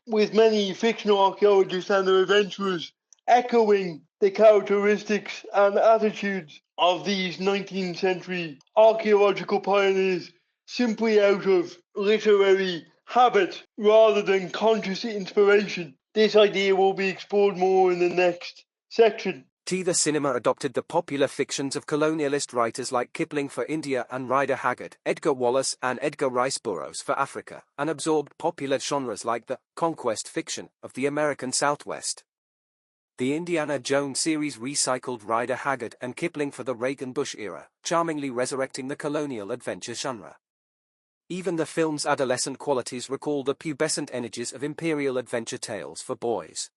with many fictional archaeologists and their adventurers echoing the characteristics and attitudes of these 19th century archaeological pioneers simply out of literary habit rather than conscious inspiration. This idea will be explored more in the next section. The cinema adopted the popular fictions of colonialist writers like Kipling for India and Rider Haggard, Edgar Wallace and Edgar Rice Burroughs for Africa, and absorbed popular genres like the conquest fiction of the American Southwest. The Indiana Jones series recycled Rider Haggard and Kipling for the Reagan-Bush era, charmingly resurrecting the colonial adventure genre. Even the film's adolescent qualities recall the pubescent energies of imperial adventure tales for boys.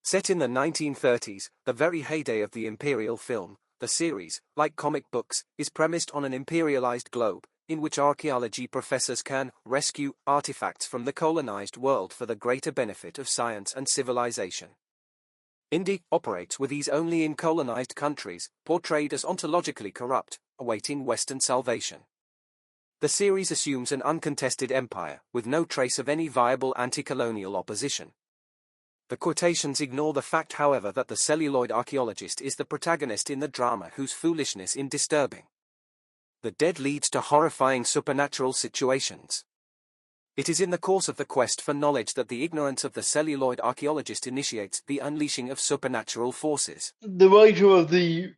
Set in the 1930s, the very heyday of the imperial film, the series, like comic books, is premised on an imperialized globe, in which archaeology professors can rescue artifacts from the colonized world for the greater benefit of science and civilization. Indy operates with ease only in colonized countries, portrayed as ontologically corrupt, awaiting Western salvation. The series assumes an uncontested empire, with no trace of any viable anti-colonial opposition. The quotations ignore the fact, however, that the celluloid archaeologist is the protagonist in the drama whose foolishness is disturbing. The dead leads to horrifying supernatural situations. It is in the course of the quest for knowledge that the ignorance of the celluloid archaeologist initiates the unleashing of supernatural forces. The writer of the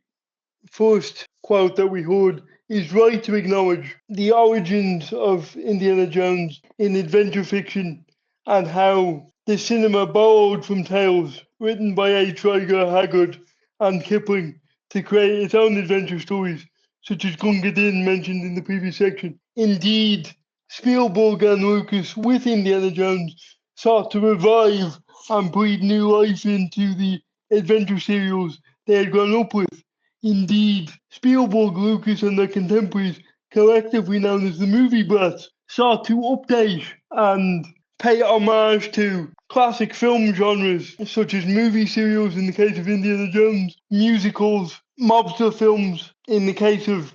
first quote that we heard is right to acknowledge the origins of Indiana Jones in adventure fiction and how the cinema borrowed from tales written by H. Rider Haggard and Kipling to create its own adventure stories, such as Gunga Din mentioned in the previous section. Indeed, Spielberg and Lucas with Indiana Jones sought to revive and breathe new life into the adventure serials they had grown up with. Indeed, Spielberg, Lucas, and their contemporaries, collectively known as the movie brats, sought to update and pay homage to classic film genres such as movie serials in the case of Indiana Jones, musicals, mobster films in the case of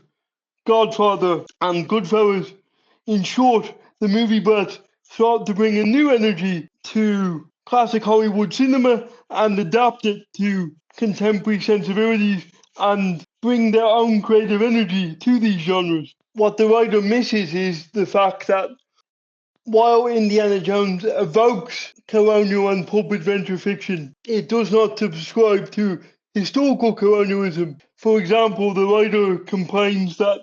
Godfather and Goodfellas. In short, the movie brats sought to bring a new energy to classic Hollywood cinema and adapt it to contemporary sensibilities and bring their own creative energy to these genres. What the writer misses is the fact that while Indiana Jones evokes colonial and pulp adventure fiction, it does not subscribe to historical colonialism. For example, the writer complains that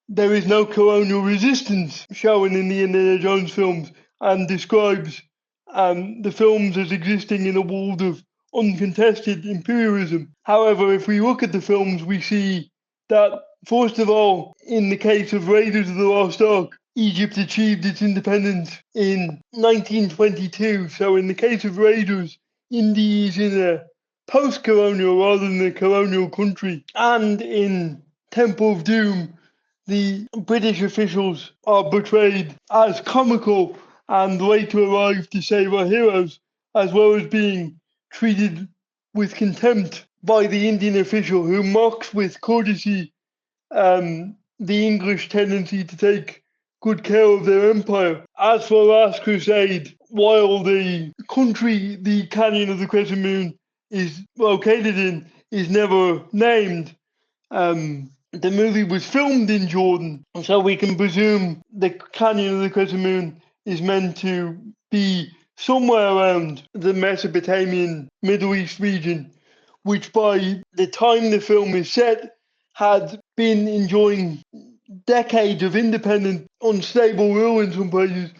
there is no colonial resistance shown in the Indiana Jones films and describes the films as existing in a world of uncontested imperialism. However, if we look at the films, we see that, first of all, in the case of Raiders of the Lost Ark, Egypt achieved its independence in 1922. So in the case of Raiders, India is in a post-colonial rather than a colonial country. And in Temple of Doom, the British officials are portrayed as comical and later arrive to save our heroes, as well as being treated with contempt by the Indian official who mocks with courtesy the English tendency to take good care of their empire. As for Last Crusade, while the country the Canyon of the Crescent Moon is located in is never named, the movie was filmed in Jordan, so we can presume the Canyon of the Crescent Moon is meant to be somewhere around the Mesopotamian Middle East region, which by the time the film is set had been enjoying decades of independent, unstable rule in some places,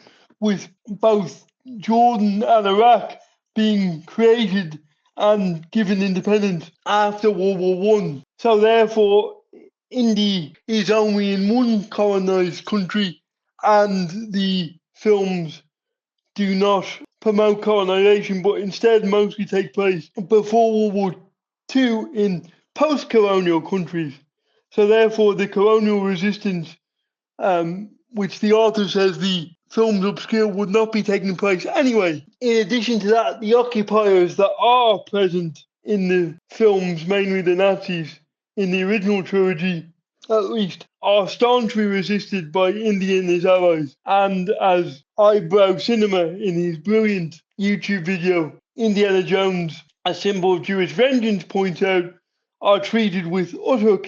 with both Jordan and Iraq being created and given independence after World War I. So therefore, India is only in one colonized country, and the films do not promote colonization, but instead mostly take place before World War II in post-colonial countries. So therefore, the colonial resistance which the author says the film's upscale would not be taking place anyway. In addition to that, the occupiers that are present in the films, mainly the Nazis, in the original trilogy, at least, are staunchly resisted by India and his allies. And as Eyebrow Cinema, in his brilliant YouTube video, Indiana Jones, a symbol of Jewish vengeance, points out, are treated with utter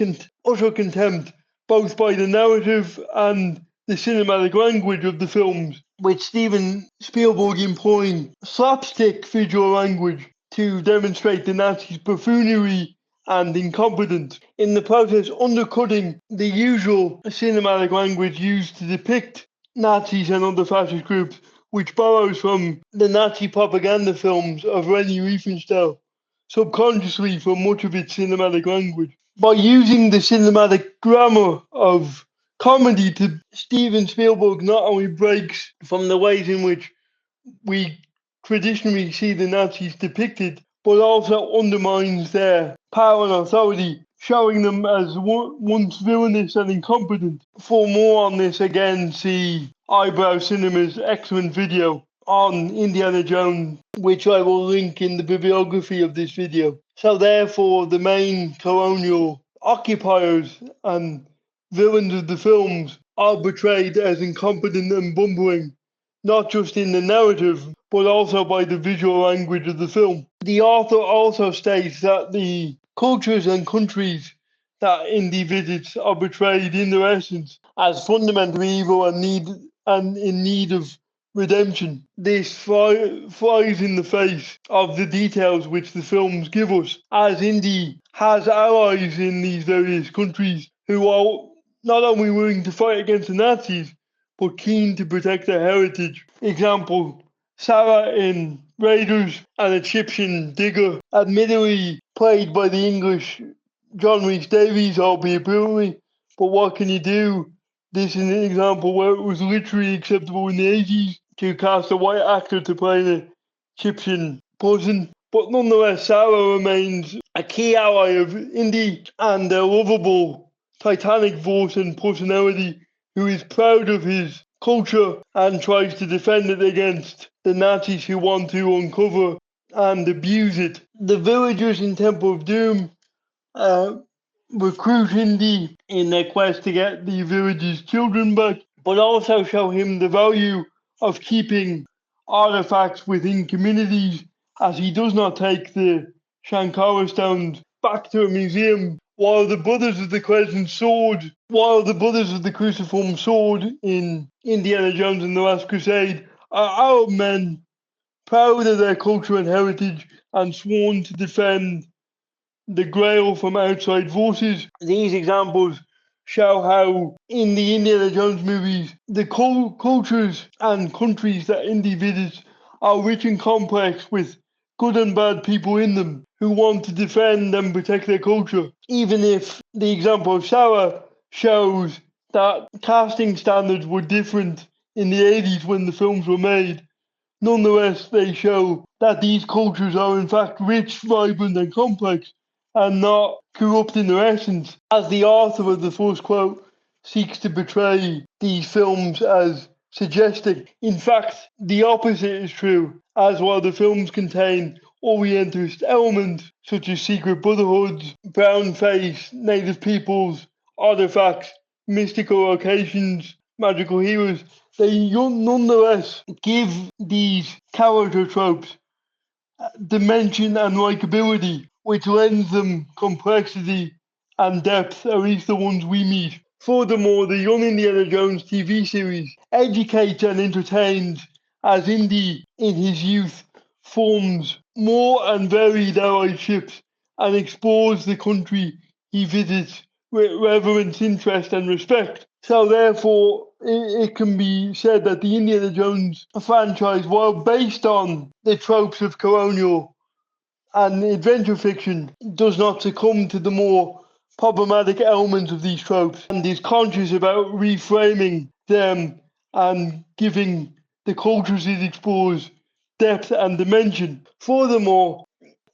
contempt, both by the narrative and the cinematic language of the films, with Steven Spielberg employing slapstick visual language to demonstrate the Nazis' buffoonery and incompetence, in the process undercutting the usual cinematic language used to depict Nazis and other fascist groups, which borrows from the Nazi propaganda films of Leni Riefenstahl, subconsciously for much of its cinematic language. By using the cinematic grammar of comedy, Steven Spielberg not only breaks from the ways in which we traditionally see the Nazis depicted, but also undermines their power and authority, showing them as once villainous and incompetent. For more on this, again, see Eyebrow Cinema's excellent video on Indiana Jones, which I will link in the bibliography of this video. So therefore, the main colonial occupiers and villains of the films are portrayed as incompetent and bumbling, not just in the narrative, but also by the visual language of the film. The author also states that the cultures and countries that Indy visits are portrayed in their essence as fundamentally evil and in need of redemption. This flies in the face of the details which the films give us, as Indy has allies in these various countries who are not only willing to fight against the Nazis, but keen to protect their heritage. Example, Sarah in Raiders, an Egyptian digger, admittedly played by the English John Rhys Davies, albeit brilliantly, but what can you do? This is an example where it was literally acceptable in the 80s to cast a white actor to play an Egyptian person. But nonetheless, Sarah remains a key ally of Indy and a lovable titanic voice and personality who is proud of his culture and tries to defend it against the Nazis who want to uncover and abuse it. The villagers in Temple of Doom recruit Indy in their quest to get the village's children back, but also show him the value of keeping artifacts within communities, as he does not take the Shankara stones back to a museum, while the brothers of the cruciform sword in Indiana Jones and the Last Crusade are Arab men proud of their culture and heritage and sworn to defend the Grail from outside forces. These examples show how in the Indiana Jones movies, the cultures and countries that Indy visits are rich and complex with good and bad people in them who want to defend and protect their culture. Even if the example of Sarah shows that casting standards were different in the 80s when the films were made, nonetheless they show that these cultures are in fact rich, vibrant and complex and not corrupt in their essence, as the author of the first quote seeks to portray these films as suggesting. In fact, the opposite is true, as while the films contain Orientalist elements such as secret brotherhoods, brown face, native peoples, artifacts, mystical locations, magical heroes, they nonetheless give these character tropes dimension and likability, which lends them complexity and depth, at least the ones we meet. Furthermore, the Young Indiana Jones TV series educates and entertains as Indy, in his youth, forms more and varied allied ships and explores the country he visits with reverence, interest, and respect. So therefore, it can be said that the Indiana Jones franchise, while based on the tropes of colonial and adventure fiction, does not succumb to the more problematic elements of these tropes and is conscious about reframing them and giving the cultures it explores depth and dimension. Furthermore,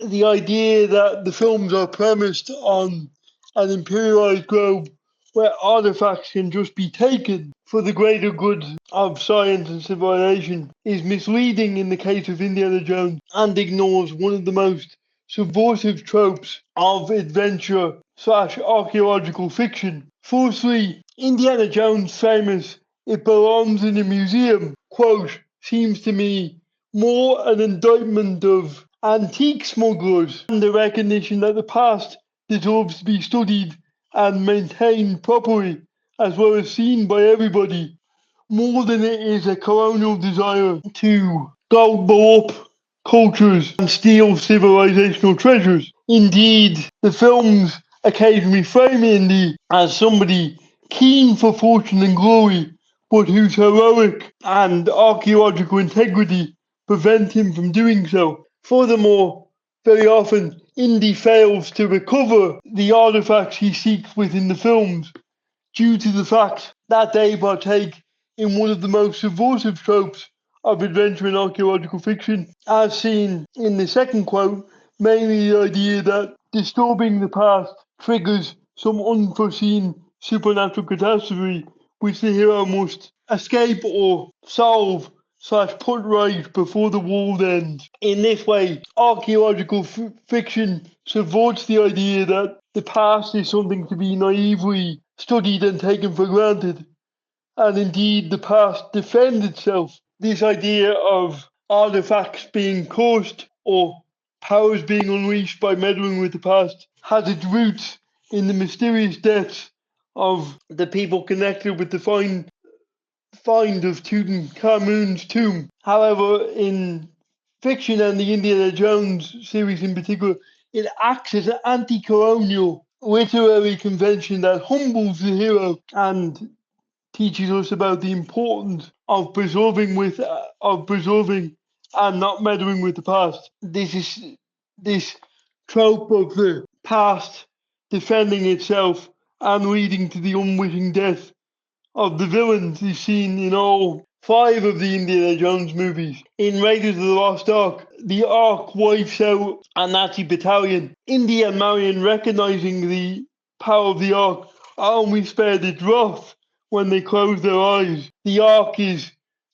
the idea that the films are premised on an imperialized globe where artifacts can just be taken for the greater good of science and civilization, is misleading in the case of Indiana Jones and ignores one of the most subversive tropes of adventure / archaeological fiction. Firstly, Indiana Jones' famous "It belongs in a museum" quote seems to me more an indictment of antique smugglers and the recognition that the past deserves to be studied and maintained properly, as well as seen by everybody, more than it is a colonial desire to gobble up cultures and steal civilizational treasures. Indeed, the films occasionally frame Indy as somebody keen for fortune and glory, but whose heroic and archaeological integrity prevent him from doing so. Furthermore, very often, Indy fails to recover the artifacts he seeks within the films due to the fact that they partake in one of the most subversive tropes of adventure and archaeological fiction, as seen in the second quote, mainly the idea that disturbing the past triggers some unforeseen supernatural catastrophe which the hero must escape or solve / put right before the world ends. In this way, archaeological fiction subverts the idea that the past is something to be naively studied and taken for granted, and indeed the past defends itself. This idea of artifacts being cursed or powers being unleashed by meddling with the past has its roots in the mysterious deaths of the people connected with the find of Tutankhamun's tomb. However, in fiction and the Indiana Jones series in particular, it acts as an anti-colonial literary convention that humbles the hero and teaches us about the importance of preserving and not meddling with the past. This trope of the past defending itself and leading to the unwitting death of the villains is seen in all 5 of the Indiana Jones movies. In Raiders of the Lost Ark, the Ark wipes out a Nazi battalion. Indy and Marion, recognizing the power of the Ark, are only spared its wrath when they close their eyes. The Ark is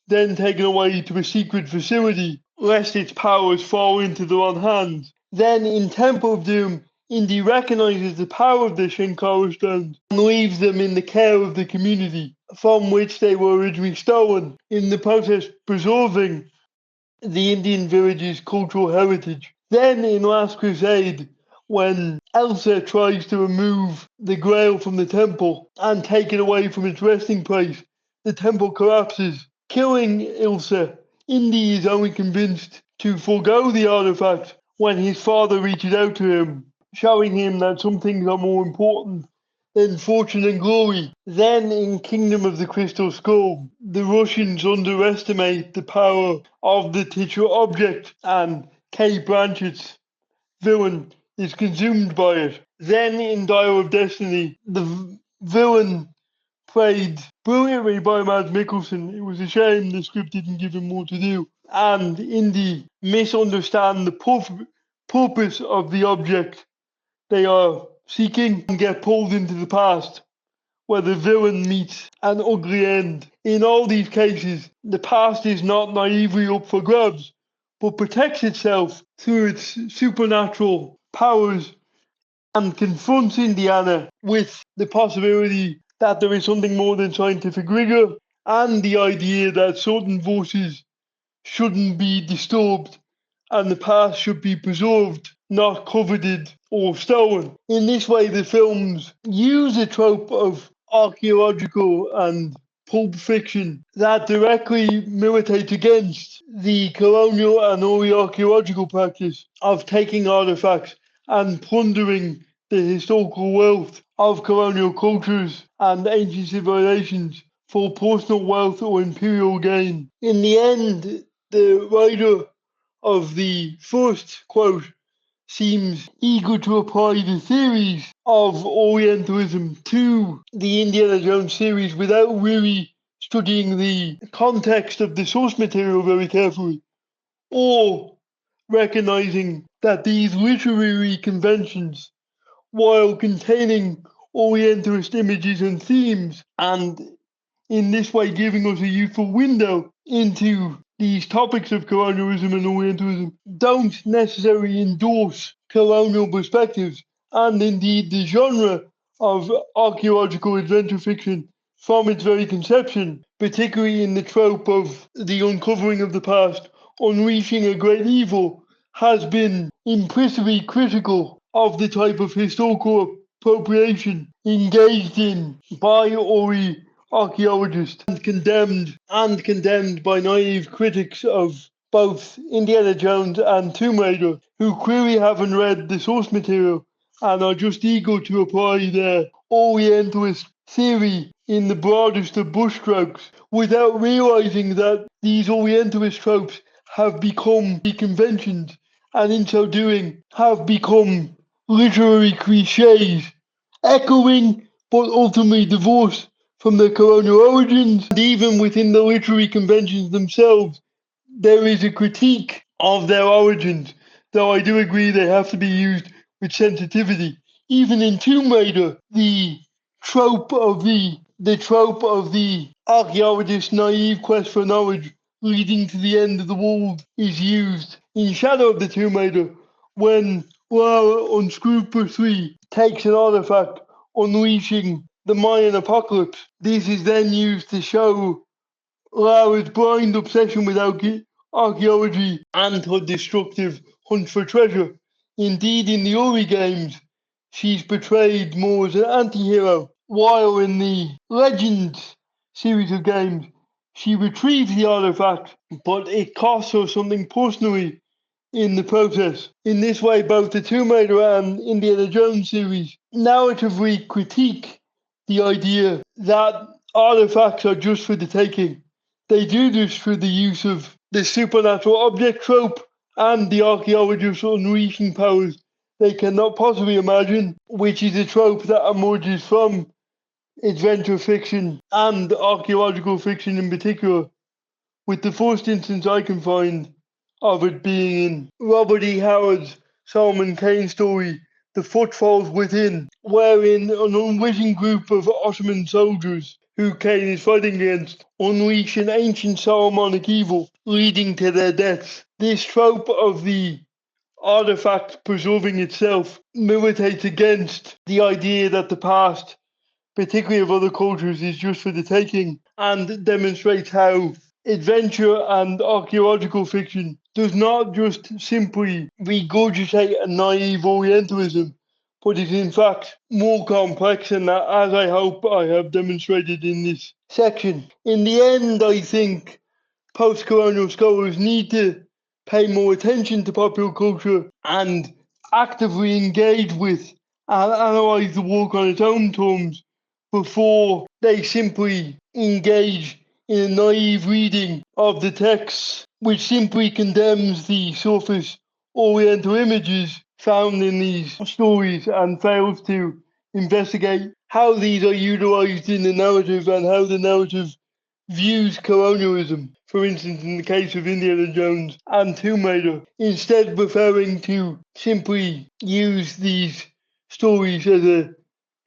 then taken away to a secret facility, lest its powers fall into the wrong hands. Then in Temple of Doom, Indy recognizes the power of the Shankara stones and leaves them in the care of the community from which they were originally stolen, in the process preserving the Indian village's cultural heritage. Then in Last Crusade, when Elsa tries to remove the Grail from the temple and take it away from its resting place, the temple collapses, killing Elsa. Indy is only convinced to forego the artifact when his father reaches out to him, showing him that some things are more important than fortune and glory. Then in Kingdom of the Crystal Skull, the Russians underestimate the power of the titular object, and Kate Blanchett's villain is consumed by it. Then in Dial of Destiny, the villain played brilliantly by Mads Mikkelsen. It was a shame the script didn't give him more to do. And Indy misunderstand the purpose of the object they are seeking and get pulled into the past, where the villain meets an ugly end. In all these cases, the past is not naively up for grabs, but protects itself through its supernatural powers and confronts Indiana with the possibility that there is something more than scientific rigor and the idea that certain forces shouldn't be disturbed and the past should be preserved, not coveted or stolen. In this way, the films use a trope of archaeological and pulp fiction that directly militates against the colonial and early archaeological practice of taking artifacts and plundering the historical wealth of colonial cultures and ancient civilizations for personal wealth or imperial gain. In the end, the writer of the first quote seems eager to apply the theories of Orientalism to the Indiana Jones series without really studying the context of the source material very carefully, or recognizing that these literary conventions, while containing Orientalist images and themes, and in this way giving us a useful window into these topics of colonialism and Orientalism, don't necessarily endorse colonial perspectives, and indeed the genre of archaeological adventure fiction from its very conception, particularly in the trope of the uncovering of the past, unleashing a great evil, has been implicitly critical of the type of historical appropriation engaged in by Ori archaeologists and condemned by naive critics of both Indiana Jones and Tomb Raider, who clearly haven't read the source material and are just eager to apply their Orientalist theory in the broadest of brushstrokes without realizing that these Orientalist tropes have become conventions and in so doing have become literary cliches, echoing but ultimately divorced from their colonial origins. And even within the literary conventions themselves, there is a critique of their origins, though I do agree they have to be used with sensitivity. Even in Tomb Raider, the trope of the archaeologist's naive quest for knowledge leading to the end of the world is used in Shadow of the Tomb Raider when Lara unscrupulously takes an artifact, unleashing the Mayan apocalypse. This is then used to show Lara's blind obsession with archaeology and her destructive hunt for treasure. Indeed, in the Ori games, she's portrayed more as an anti-hero, while in the Legends series of games, she retrieves the artifact, but it costs her something personally in the process. In this way, both the Tomb Raider and Indiana Jones series narratively critique the idea that artifacts are just for the taking. They do this through the use of the supernatural object trope and the archaeologist's unleashing powers they cannot possibly imagine, which is a trope that emerges from adventure fiction and archaeological fiction in particular, with the first instance I can find of it being in Robert E. Howard's Solomon Kane story, The Footfalls Within, wherein an unwitting group of Ottoman soldiers who Kane is fighting against unleash an ancient Solomonic evil, leading to their deaths. This trope of the artifact preserving itself militates against the idea that the past, particularly of other cultures, is just for the taking, and demonstrates how adventure and archaeological fiction does not just simply regurgitate a naive Orientalism, but is in fact more complex than that, as I hope I have demonstrated in this section. In the end, I think post-colonial scholars need to pay more attention to popular culture and actively engage with and analyse the work on its own terms before they simply engage in a naive reading of the texts, which simply condemns the surface Oriental images found in these stories and fails to investigate how these are utilized in the narrative and how the narrative views colonialism, for instance, in the case of Indiana Jones and Tomb Raider, instead preferring to simply use these stories as a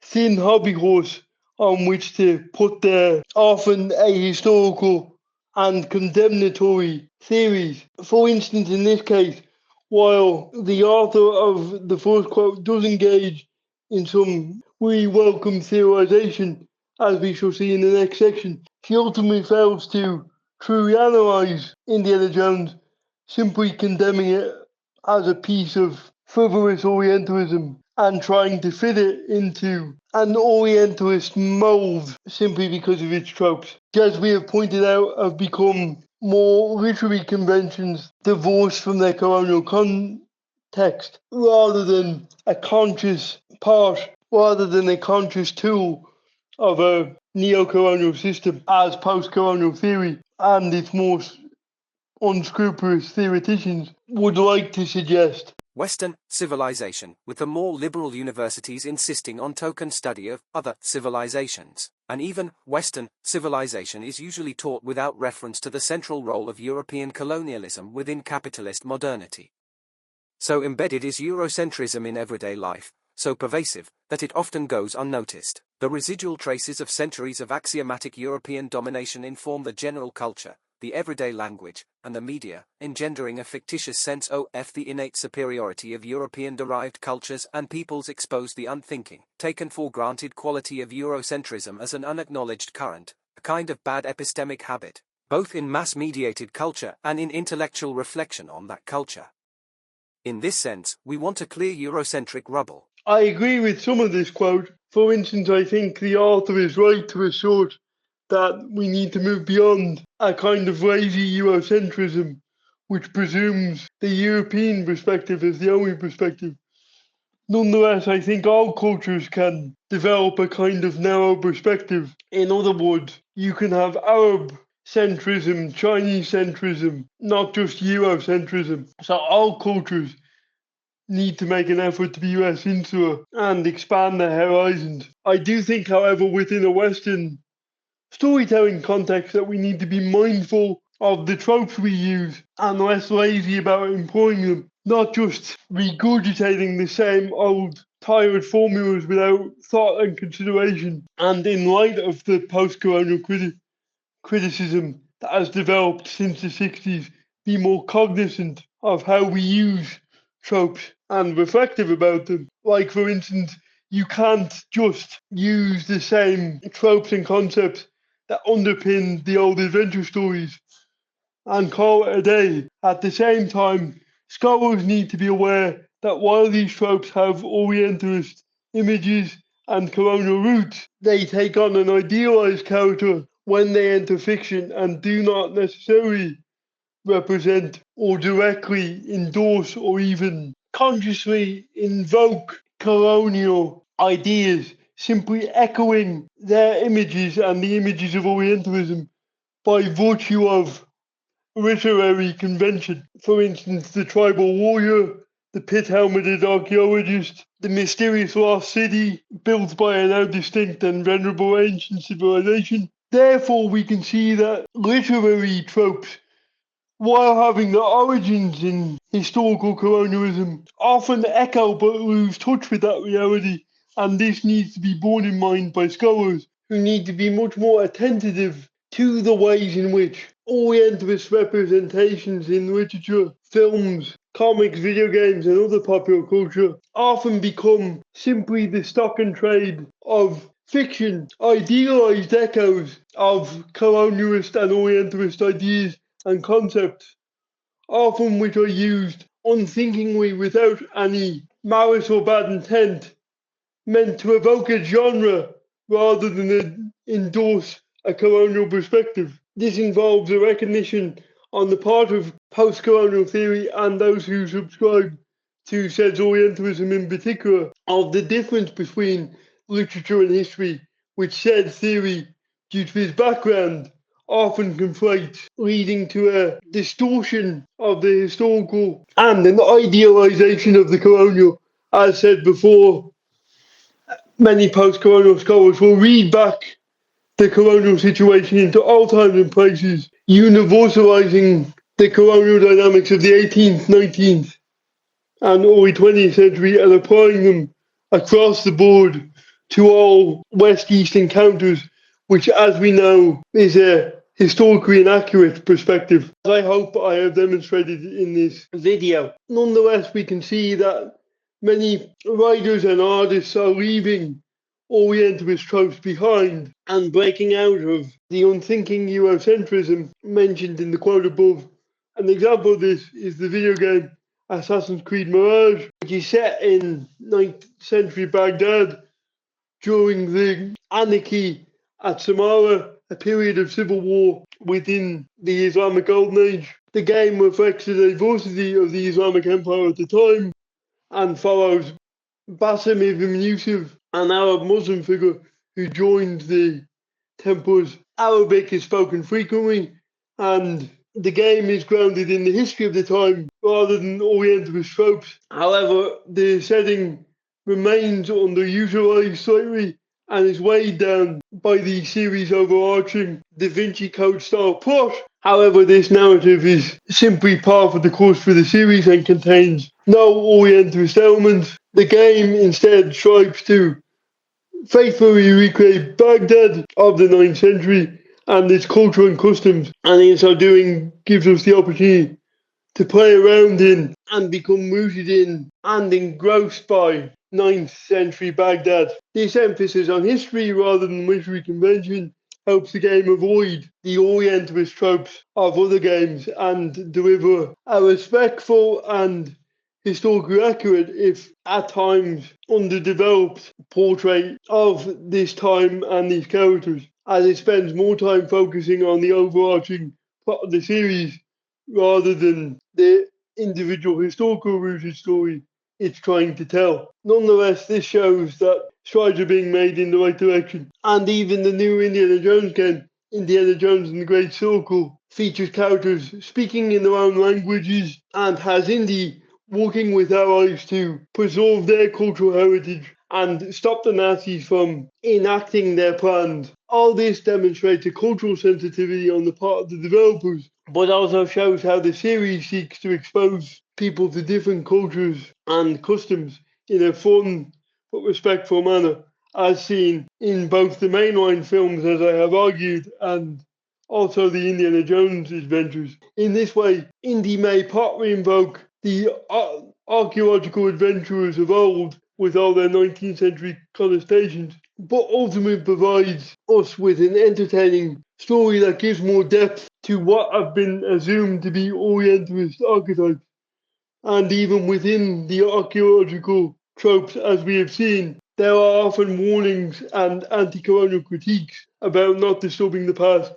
thin hobby horse on which to put their often ahistorical and condemnatory theories. For instance, in this case, while the author of the first quote does engage in some really welcome theorization, as we shall see in the next section, she ultimately fails to truly analyze Indiana Jones, simply condemning it as a piece of frivolous Orientalism and trying to fit it into an Orientalist mold simply because of its tropes. As we have pointed out, have become more literary conventions divorced from their colonial context rather than a conscious part, rather than a conscious tool of a neo-colonial system as post-colonial theory and its more unscrupulous theoreticians would like to suggest. Western civilization, with the more liberal universities insisting on token study of other civilizations. And even Western civilization is usually taught without reference to the central role of European colonialism within capitalist modernity. So embedded is Eurocentrism in everyday life, so pervasive that it often goes unnoticed. The residual traces of centuries of axiomatic European domination inform the general culture, the everyday language, and the media, engendering a fictitious sense of the innate superiority of European-derived cultures and peoples expose the unthinking, taken-for-granted quality of Eurocentrism as an unacknowledged current, a kind of bad epistemic habit, both in mass-mediated culture and in intellectual reflection on that culture. In this sense, we want to clear Eurocentric rubble. I agree with some of this quote. For instance, I think the author is right to assert that we need to move beyond a kind of lazy Eurocentrism, which presumes the European perspective as the only perspective. Nonetheless, I think all cultures can develop a kind of narrow perspective. In other words, you can have Arab centrism, Chinese centrism, not just Eurocentrism. So all cultures need to make an effort to be US insular and expand their horizons. I do think, however, within a Western storytelling context that we need to be mindful of the tropes we use and less lazy about employing them, not just regurgitating the same old tired formulas without thought and consideration. And in light of the post-colonial criticism that has developed since the 60s, be more cognizant of how we use tropes and reflective about them. Like, for instance, you can't just use the same tropes and concepts that underpin the old adventure stories and call it a day. At the same time, scholars need to be aware that while these tropes have Orientalist images and colonial roots, they take on an idealized character when they enter fiction and do not necessarily represent or directly endorse or even consciously invoke colonial ideas, simply echoing their images and the images of Orientalism by virtue of literary convention. For instance, the tribal warrior, the pit-helmeted archaeologist, the mysterious lost city built by a now distinct and venerable ancient civilization. Therefore, we can see that literary tropes, while having their origins in historical colonialism, often echo but lose touch with that reality, and this needs to be borne in mind by scholars who need to be much more attentive to the ways in which Orientalist representations in literature, films, comics, video games, and other popular culture often become simply the stock and trade of fiction, idealized echoes of colonialist and Orientalist ideas and concepts, often which are used unthinkingly without any malice or bad intent, meant to evoke a genre rather than endorse a colonial perspective. This involves a recognition on the part of post-colonial theory and those who subscribe to said Orientalism in particular, of the difference between literature and history, which said theory, due to its background, often conflates, leading to a distortion of the historical and an idealization of the colonial. As said before, many post-colonial scholars will read back the colonial situation into all times and places, universalizing the colonial dynamics of the 18th, 19th, and early 20th century and applying them across the board to all West-East encounters, which, as we know, is a historically inaccurate perspective, as I hope I have demonstrated in this video. Nonetheless, we can see that many writers and artists are leaving Orientalist tropes behind and breaking out of the unthinking Eurocentrism mentioned in the quote above. An example of this is the video game Assassin's Creed Mirage, which is set in 9th century Baghdad during the anarchy at Samarra, a period of civil war within the Islamic Golden Age. The game reflects the diversity of the Islamic Empire at the time and follows Bassem ibn Yusuf, an Arab Muslim figure who joined the Templars. Arabic is spoken frequently, and the game is grounded in the history of the time rather than Orientalist tropes. However, the setting remains underutilized slightly and is weighed down by the series' overarching Da Vinci Code style plot. However, this narrative is simply par for the course for the series and contains no Orientalist elements. The game instead strives to faithfully recreate Baghdad of the 9th century and its culture and customs, and in so doing gives us the opportunity to play around in and become rooted in and engrossed by 9th century Baghdad. This emphasis on history rather than literary convention helps the game avoid the Orientalist tropes of other games and deliver a respectful and historically accurate, if at times underdeveloped, portrait of this time and these characters, as it spends more time focusing on the overarching plot of the series rather than the individual historical rooted story it's trying to tell. Nonetheless, this shows that strides are being made in the right direction. And even the new Indiana Jones game, Indiana Jones and the Great Circle, features characters speaking in their own languages and has Indy working with allies to preserve their cultural heritage and stop the Nazis from enacting their plans. All this demonstrates a cultural sensitivity on the part of the developers, but also shows how the series seeks to expose people to different cultures and customs in a fun but respectful manner, as seen in both the mainline films, as I have argued, and also the Indiana Jones adventures. In this way, Indy may partly invoke the archaeological adventurers of old with all their 19th century connotations, but ultimately provides us with an entertaining story that gives more depth to what have been assumed to be Orientalist archetypes. And even within the archaeological tropes, as we have seen, there are often warnings and anti-colonial critiques about not disturbing the past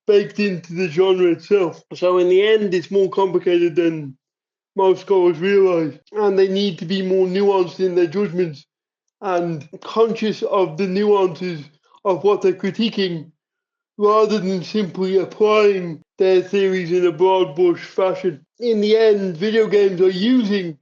baked into the genre itself. So in the end, it's more complicated than most scholars realise, and they need to be more nuanced in their judgments and conscious of the nuances of what they're critiquing rather than simply applying their theories in a broad brush fashion. In the end, video games are using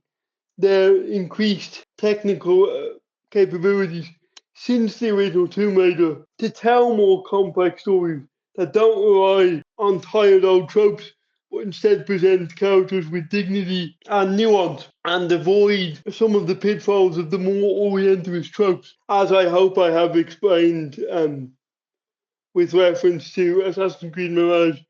their increased technical capabilities since the original Tomb Raider to tell more complex stories that don't rely on tired old tropes, but instead present characters with dignity and nuance and avoid some of the pitfalls of the more Orientalist tropes, as I hope I have explained with reference to Assassin's Creed Mirage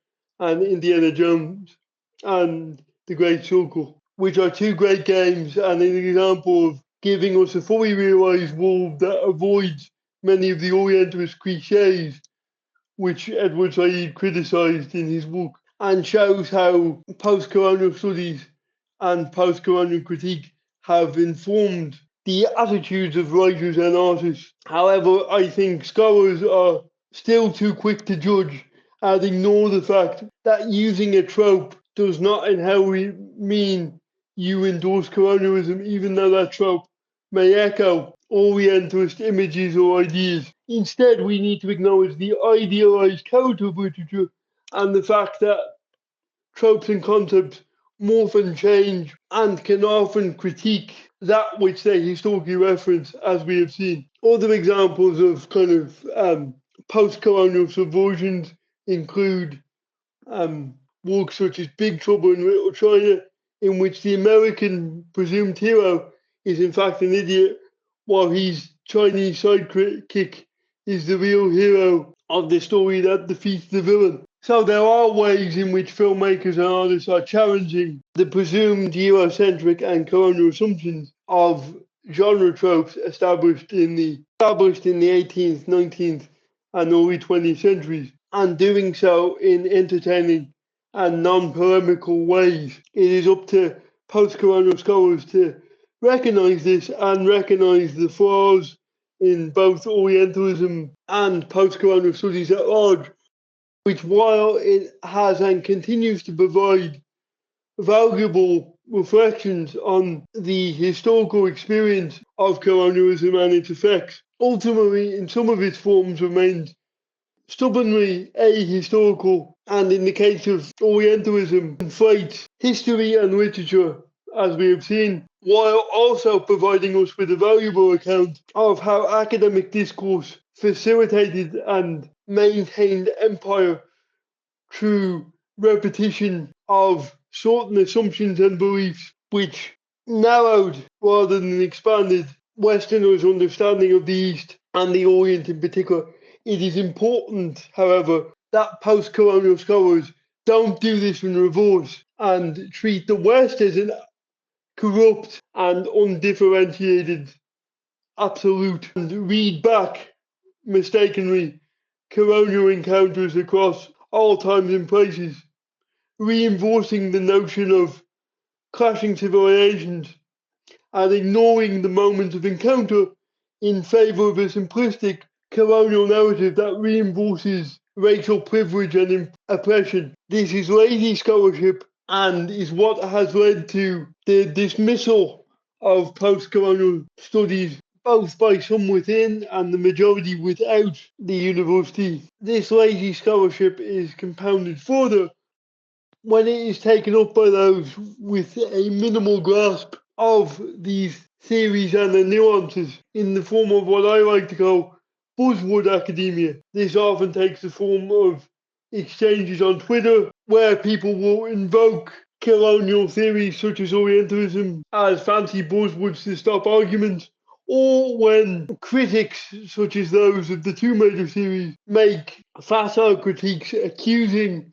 and Indiana Jones and The Great Circle, which are two great games and an example of giving us a fully realised world that avoids many of the Orientalist cliches which Edward Said criticised in his book, and shows how post-colonial studies and post-colonial critique have informed the attitudes of writers and artists. However, I think scholars are still too quick to judge and ignore the fact that using a trope does not inherently mean you endorse colonialism, even though that trope may echo Orientalist images or ideas. Instead, we need to acknowledge the idealized character of literature and the fact that tropes and concepts morph and change and can often critique that which they historically reference, as we have seen. Other examples of kind of post-colonial subversions include works such as Big Trouble in Little China, in which the American presumed hero is in fact an idiot, while his Chinese sidekick is the real hero of the story that defeats the villain. So there are ways in which filmmakers and artists are challenging the presumed Eurocentric and colonial assumptions of genre tropes established in the 18th, 19th, and early 20th centuries, and doing so in entertaining and non-polemical ways. It is up to post-colonial scholars to recognize this and recognize the flaws in both Orientalism and post-colonial studies at large, which, while it has and continues to provide valuable reflections on the historical experience of colonialism and its effects, ultimately in some of its forms remains stubbornly ahistorical, and in the case of Orientalism, conflates history and literature, as we have seen, while also providing us with a valuable account of how academic discourse facilitated and maintained empire through repetition of certain assumptions and beliefs, which narrowed rather than expanded Westerners' understanding of the East and the Orient in particular. It is important, however, that post-colonial scholars don't do this in reverse and treat the West as an corrupt and undifferentiated absolute and read back mistakenly colonial encounters across all times and places, reinforcing the notion of clashing civilizations and ignoring the moment of encounter in favor of a simplistic colonial narrative that reinforces racial privilege and oppression. This is lazy scholarship and is what has led to the dismissal of post-colonial studies both by some within and the majority without the university. This lazy scholarship is compounded further when it is taken up by those with a minimal grasp of these theories and their nuances in the form of what I like to call buzzword academia. This often takes the form of exchanges on Twitter where people will invoke colonial theories such as Orientalism as fancy buzzwords to stop arguments, or when critics such as those of the two major series make facile critiques accusing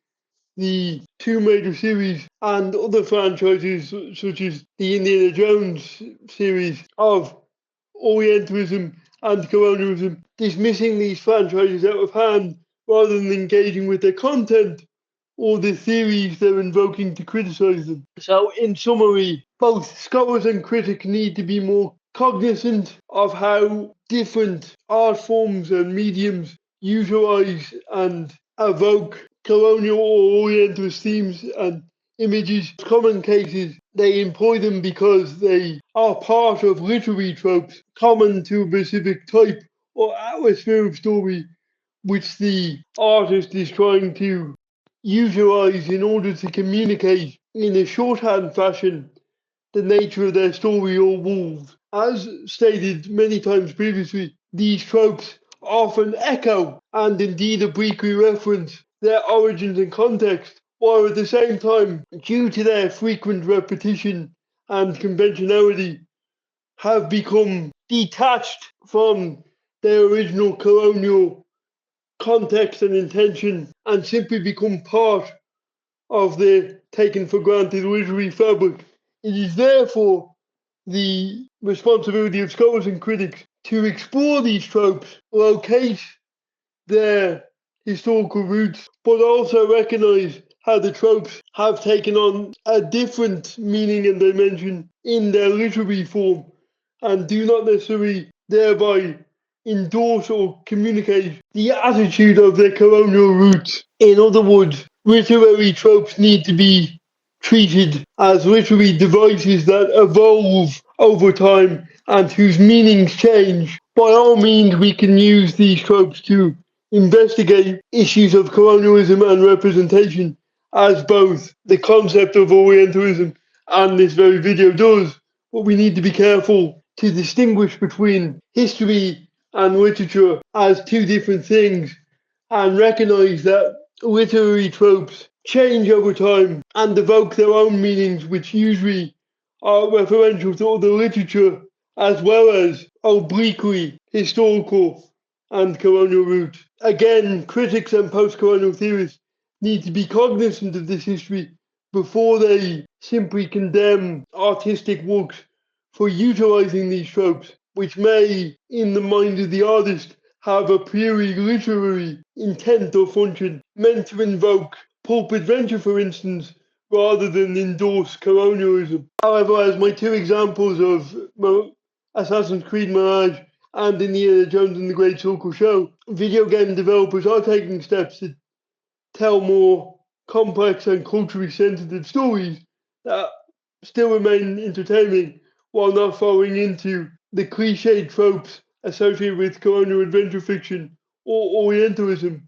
the two major series and other franchises such as the Indiana Jones series of Orientalism and colonialism, dismissing these franchises out of hand rather than engaging with their content or the theories they're invoking to criticize them. So, in summary, both scholars and critics need to be more cognizant of how different art forms and mediums utilize and evoke colonial or Orientalist themes and images. In common cases, they employ them because they are part of literary tropes common to a specific type or atmosphere of story which the artist is trying to utilize in order to communicate in a shorthand fashion the nature of their story or world. As stated many times previously, these tropes often echo and indeed obliquely reference their origins and context, while at the same time, due to their frequent repetition and conventionality, have become detached from their original colonial context and intention and simply become part of the taken for granted literary fabric. It is therefore the responsibility of scholars and critics to explore these tropes, locate their historical roots, but also recognize how the tropes have taken on a different meaning and dimension in their literary form and do not necessarily thereby endorse or communicate the attitude of their colonial roots. In other words, literary tropes need to be treated as literary devices that evolve over time and whose meanings change. By all means, we can use these tropes to investigate issues of colonialism and representation, as both the concept of Orientalism and this very video does. But we need to be careful to distinguish between history and literature as two different things and recognize that literary tropes change over time and evoke their own meanings, which usually are referential to other literature as well as obliquely historical and colonial roots. Again, critics and post-colonial theorists need to be cognizant of this history before they simply condemn artistic works for utilizing these tropes, which may, in the mind of the artist, have a priori literary intent or function, meant to invoke pulp adventure, for instance, rather than endorse colonialism. However, as my two examples of Assassin's Creed Mirage and Indiana Jones and the Great Circle show, video game developers are taking steps to tell more complex and culturally sensitive stories that still remain entertaining while not falling into the cliched tropes associated with colonial adventure fiction or Orientalism.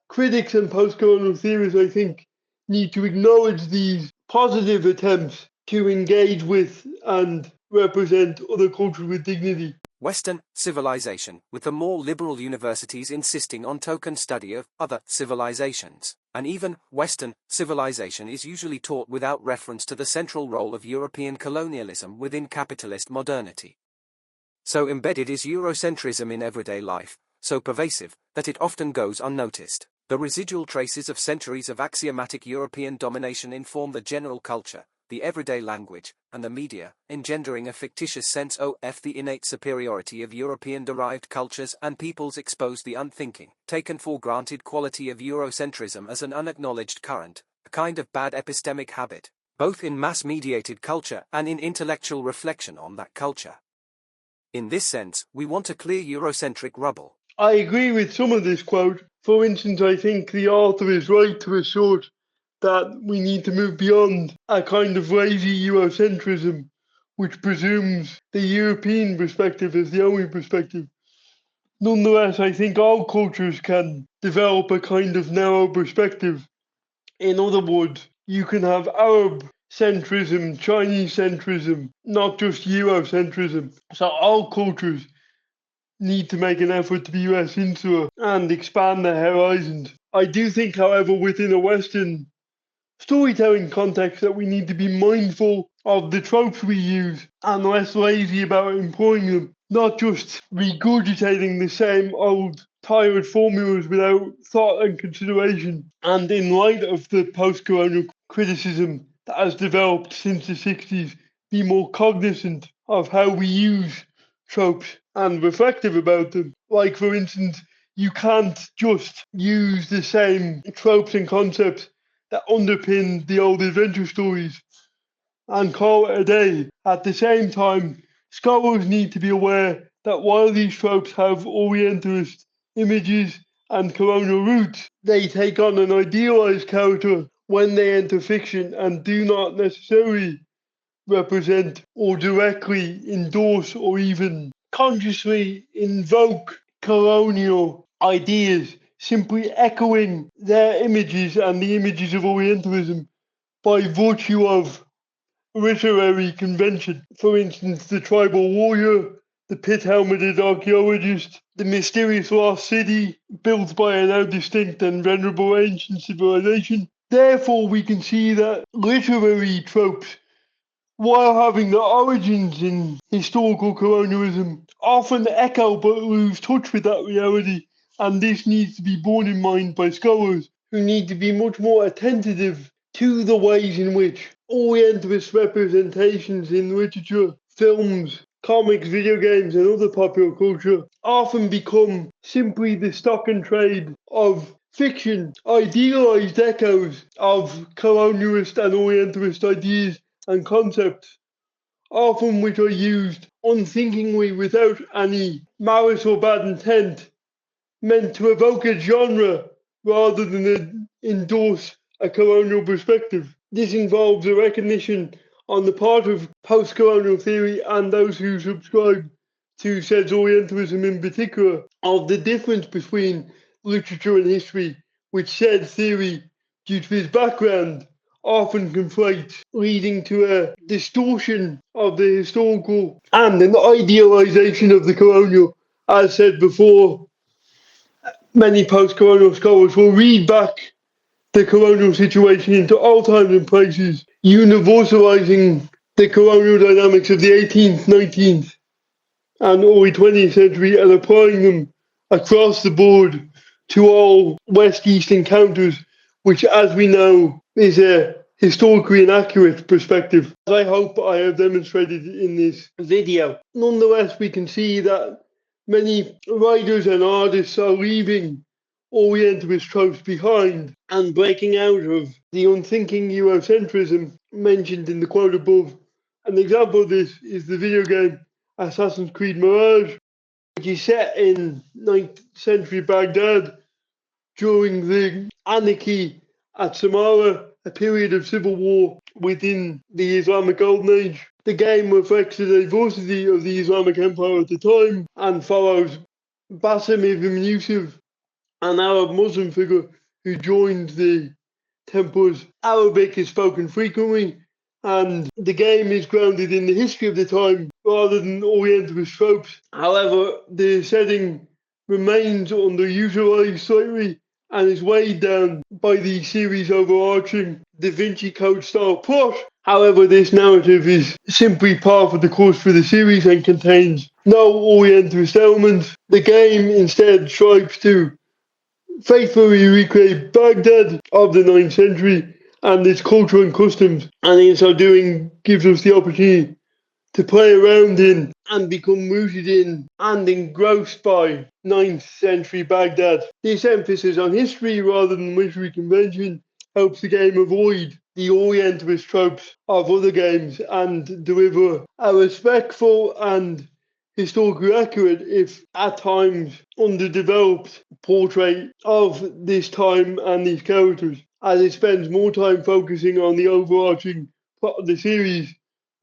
Critics and post-colonial theorists, I think, need to acknowledge these positive attempts to engage with and represent other cultures with dignity. Western civilization, with the more liberal universities insisting on token study of other civilizations. and even Western civilization is usually taught without reference to the central role of European colonialism within capitalist modernity. So embedded is Eurocentrism in everyday life, so pervasive, that it often goes unnoticed. The residual traces of centuries of axiomatic European domination inform the general culture, the everyday language, and the media, engendering a fictitious sense of the innate superiority of European-derived cultures and peoples expose the unthinking, taken-for-granted quality of Eurocentrism as an unacknowledged current, a kind of bad epistemic habit, both in mass-mediated culture and in intellectual reflection on that culture. In this sense, we want to clear Eurocentric rubble. I agree with some of this quote. For instance, I think the author is right to assert that we need to move beyond a kind of lazy Eurocentrism, which presumes the European perspective as the only perspective. Nonetheless, I think all cultures can develop a kind of narrow perspective. In other words, you can have Arab centrism, Chinese centrism, not just Eurocentrism. So all cultures need to make an effort to be US insular and expand their horizons. I do think, however, within a Western storytelling context that we need to be mindful of the tropes we use and less lazy about employing them, not just regurgitating the same old tired formulas without thought and consideration. And in light of the post-colonial criticism that has developed since the 60s, be more cognizant of how we use tropes and reflective about them. Like, for instance, you can't just use the same tropes and concepts that underpin the old adventure stories and call it a day. At the same time, scholars need to be aware that while these tropes have Orientalist images and colonial roots, they take on an idealized character when they enter fiction and do not necessarily represent or directly endorse or even consciously invoke colonial ideas, simply echoing their images and the images of Orientalism by virtue of literary convention. For instance, the tribal warrior, the pit-helmeted archaeologist, the mysterious lost city built by a now distinct and venerable ancient civilization. Therefore, we can see that literary tropes, while having their origins in historical colonialism, often echo but lose touch with that reality, and this needs to be borne in mind by scholars who need to be much more attentive to the ways in which Orientalist representations in literature, films, comics, video games, and other popular culture often become simply the stock and trade of fiction, idealized echoes of colonialist and Orientalist ideas and concepts, often which are used unthinkingly without any malice or bad intent, meant to evoke a genre rather than endorse a colonial perspective. This involves a recognition on the part of post-colonial theory and those who subscribe to said Orientalism in particular, of the difference between literature and history, which said theory, due to its background, often conflates, leading to a distortion of the historical and an idealization of the colonial. As said before, many post-colonial scholars will read back the colonial situation into all times and places, universalizing the colonial dynamics of the 18th, 19th, and early 20th century and applying them across the board to all West-East encounters, which, as we know, is a historically inaccurate perspective, as I hope I have demonstrated in this video. Nonetheless, we can see that many writers and artists are leaving Orientalist tropes behind and breaking out of the unthinking Eurocentrism mentioned in the quote above. An example of this is the video game Assassin's Creed Mirage, which is set in 9th century Baghdad during the anarchy at Samarra, a period of civil war within the Islamic Golden Age. The game reflects the diversity of the Islamic Empire at the time and follows Bassem ibn Yusuf, an Arab Muslim figure who joined the Templars. Arabic is spoken frequently, and the game is grounded in the history of the time rather than Orientalist tropes. However, the setting remains underutilized slightly, and is weighed down by the series' overarching Da Vinci Code style plot. However, this narrative is simply par for the course for the series and contains no Orientalist elements. The game instead strives to faithfully recreate Baghdad of the 9th century and its culture and customs, and in so doing gives us the opportunity to play around in and become rooted in and engrossed by 9th century Baghdad. This emphasis on history rather than literary convention helps the game avoid the Orientalist tropes of other games and deliver a respectful and historically accurate, if at times underdeveloped, portrait of this time and these characters, as it spends more time focusing on the overarching plot of the series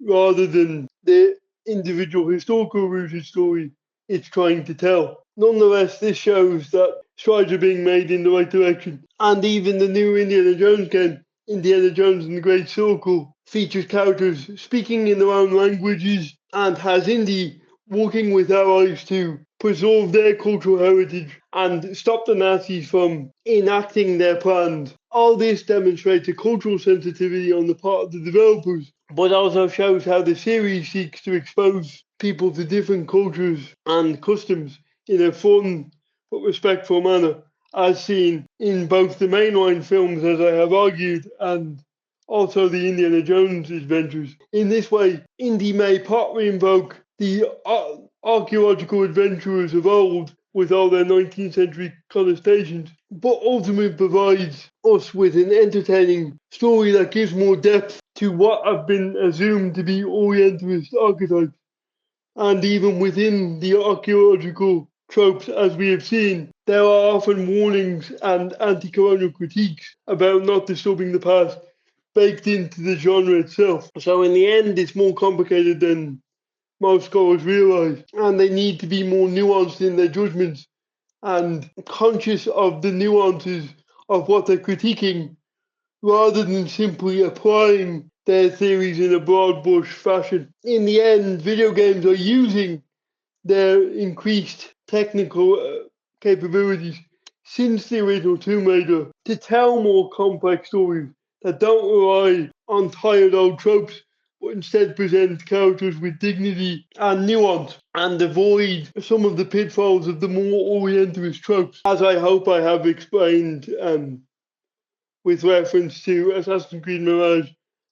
rather than the individual historical rooted story it's trying to tell. Nonetheless, this shows that strides are being made in the right direction, and even the new Indiana Jones game, Indiana Jones and the Great Circle, features characters speaking in their own languages and has Indy working with allies to preserve their cultural heritage and stop the Nazis from enacting their plans. All this demonstrates a cultural sensitivity on the part of the developers, but also shows how the series seeks to expose people to different cultures and customs in a fun but respectful manner, as seen in both the mainline films, as I have argued, and also the Indiana Jones adventures. In this way, Indy may partly invoke the archaeological adventurers of old with all their 19th century connotations, but ultimately provides us with an entertaining story that gives more depth to what have been assumed to be Orientalist archetypes. And even within the archaeological tropes, as we have seen, there are often warnings and anti-colonial critiques about not disturbing the past baked into the genre itself. So in the end, it's more complicated than most scholars realize, and they need to be more nuanced in their judgments and conscious of the nuances of what they're critiquing rather than simply applying their theories in a broad brush fashion. In the end, video games are using their increased technical capabilities since the original Tomb Raider to tell more complex stories that don't rely on tired old tropes, but instead present characters with dignity and nuance and avoid some of the pitfalls of the more Orientalist tropes, as I hope I have explained with reference to Assassin's Creed Mirage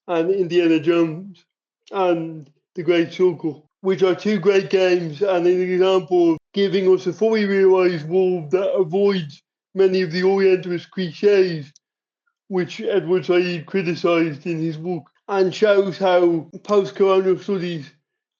and Indiana Jones and The Great Circle, which are two great games and an example of giving us a fully realised world that avoids many of the Orientalist cliches which Edward Said criticised in his book, and shows how post-colonial studies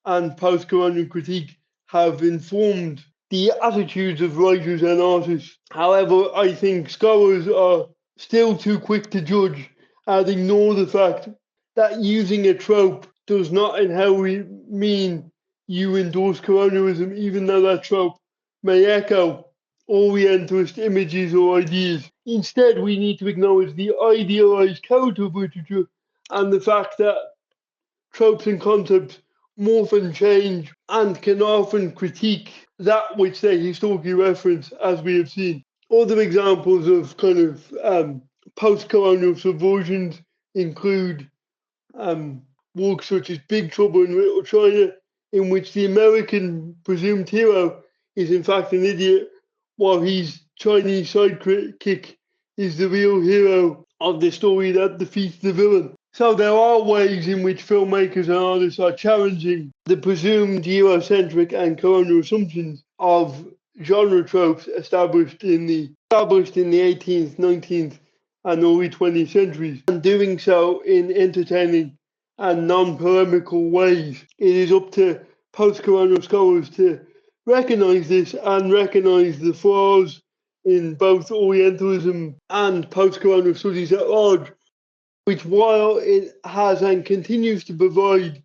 and post-colonial critique have informed the attitudes of writers and artists. However, I think scholars are still too quick to judge and ignore the fact that using a trope does not inherently mean you endorse colonialism, even though that trope may echo Orientalist images or ideas. Instead, we need to acknowledge the idealized character of literature and the fact that tropes and concepts morph and change and can often critique that which they historically reference, as we have seen. Other examples of kind of post-colonial subversions include works such as Big Trouble in Little China, in which the American presumed hero is in fact an idiot, while his Chinese sidekick is the real hero of the story that defeats the villain. So there are ways in which filmmakers and artists are challenging the presumed Eurocentric and colonial assumptions of genre tropes established in the 18th, 19th, and early 20th centuries, and doing so in entertaining and non-polemical ways. It is up to post-colonial scholars to recognize this and recognize the flaws in both Orientalism and post-colonial studies at large, which, while it has and continues to provide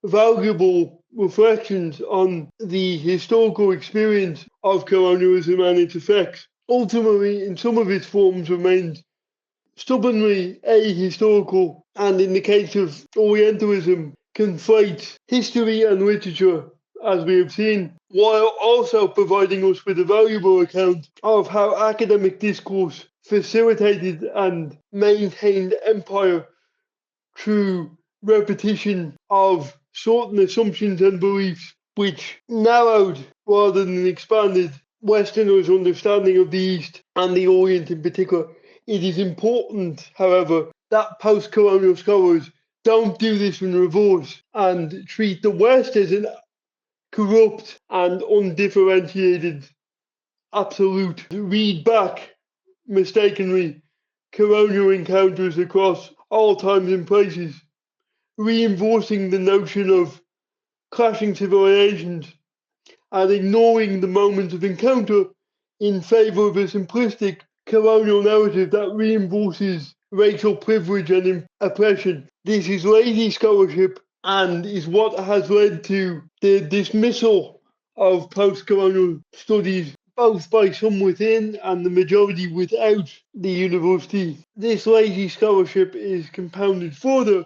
valuable reflections on the historical experience of colonialism and its effects, ultimately in some of its forms remains stubbornly ahistorical, and in the case of Orientalism, conflates history and literature as we have seen, while also providing us with a valuable account of how academic discourse facilitated and maintained empire through repetition of certain assumptions and beliefs, which narrowed rather than expanded Westerners' understanding of the East and the Orient in particular. It is important, however, that post-colonial scholars don't do this in reverse and treat the West as an corrupt and undifferentiated absolute. Read back mistakenly colonial encounters across all times and places, reinforcing the notion of clashing civilizations and ignoring the moment of encounter in favor of a simplistic colonial narrative that reinforces racial privilege and oppression. This is lazy scholarship and is what has led to the dismissal of post-colonial studies both by some within and the majority without the university. This lazy scholarship is compounded further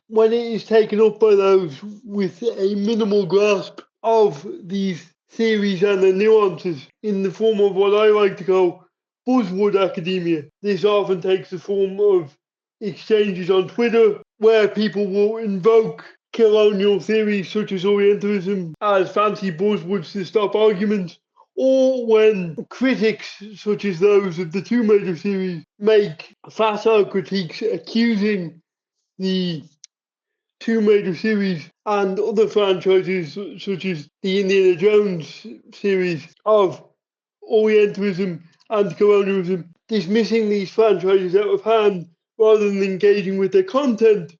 when it is taken up by those with a minimal grasp of these theories and the nuances in the form of what I like to call buzzword academia. This often takes the form of exchanges on Twitter where people will invoke colonial theories such as Orientalism as fancy buzzwords to stop arguments, or when critics such as those of the two major series make facile critiques accusing the two major series and other franchises such as the Indiana Jones series of Orientalism and colonialism, dismissing these franchises out of hand rather than engaging with their content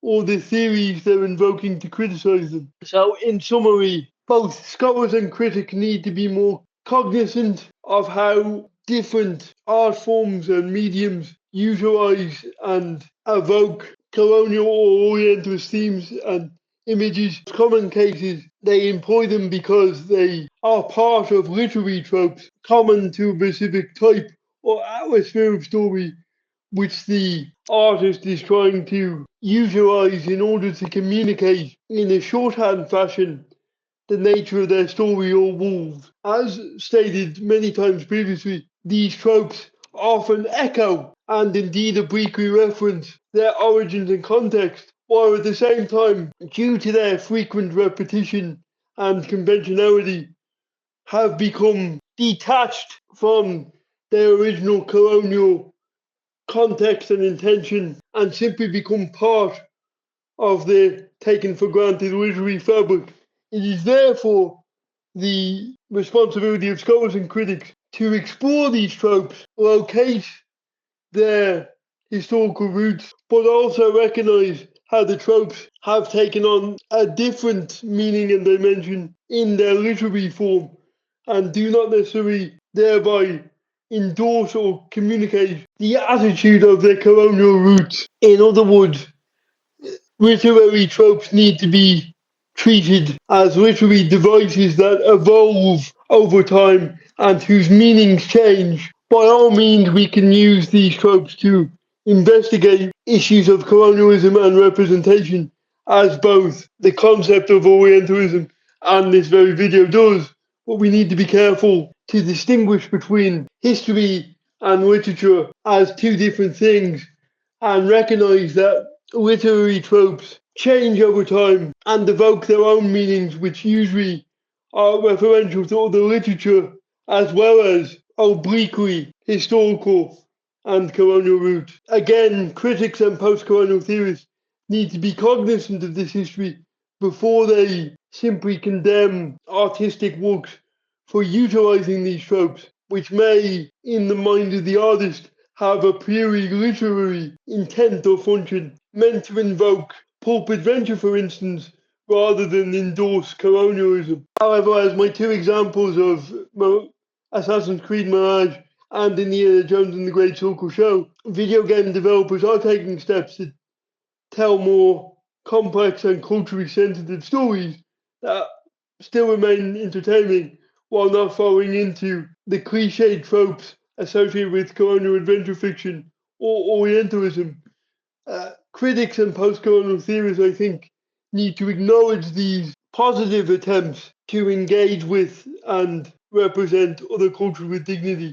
or the theories they're invoking to criticize them. So, in summary, both scholars and critics need to be more cognizant of how different art forms and mediums utilize and evoke colonial or Orientalist themes and images. In common cases, they employ them because they are part of literary tropes common to a specific type or atmosphere of story which the artist is trying to utilize in order to communicate in a shorthand fashion the nature of their story or world. As stated many times previously, these tropes often echo and indeed obliquely reference their origins and context, while at the same time, due to their frequent repetition and conventionality, have become detached from their original colonial context and intention and simply become part of the taken for granted literary fabric. It is therefore the responsibility of scholars and critics to explore these tropes, locate their historical roots, but also recognize how the tropes have taken on a different meaning and dimension in their literary form and do not necessarily thereby endorse or communicate the attitude of their colonial roots. In other words, literary tropes need to be treated as literary devices that evolve over time and whose meanings change. By all means, we can use these tropes to investigate issues of colonialism and representation, as both the concept of Orientalism and this very video does. But we need to be careful to distinguish between history and literature as two different things and recognize that literary tropes change over time and evoke their own meanings, which usually are referential to other literature as well as obliquely historical and colonial roots. Again, critics and post-colonial theorists need to be cognizant of this history before they simply condemn artistic works for utilizing these tropes, which may, in the mind of the artist, have a priori literary intent or function, meant to invoke pulp adventure, for instance, rather than endorse colonialism. However, as my two examples of Assassin's Creed Mirage and Indiana Jones and the Great Circle show, video game developers are taking steps to tell more complex and culturally sensitive stories that still remain entertaining while not falling into the cliched tropes associated with colonial adventure fiction or Orientalism. Critics and post-colonial theorists, I think, need to acknowledge these positive attempts to engage with and represent other cultures with dignity.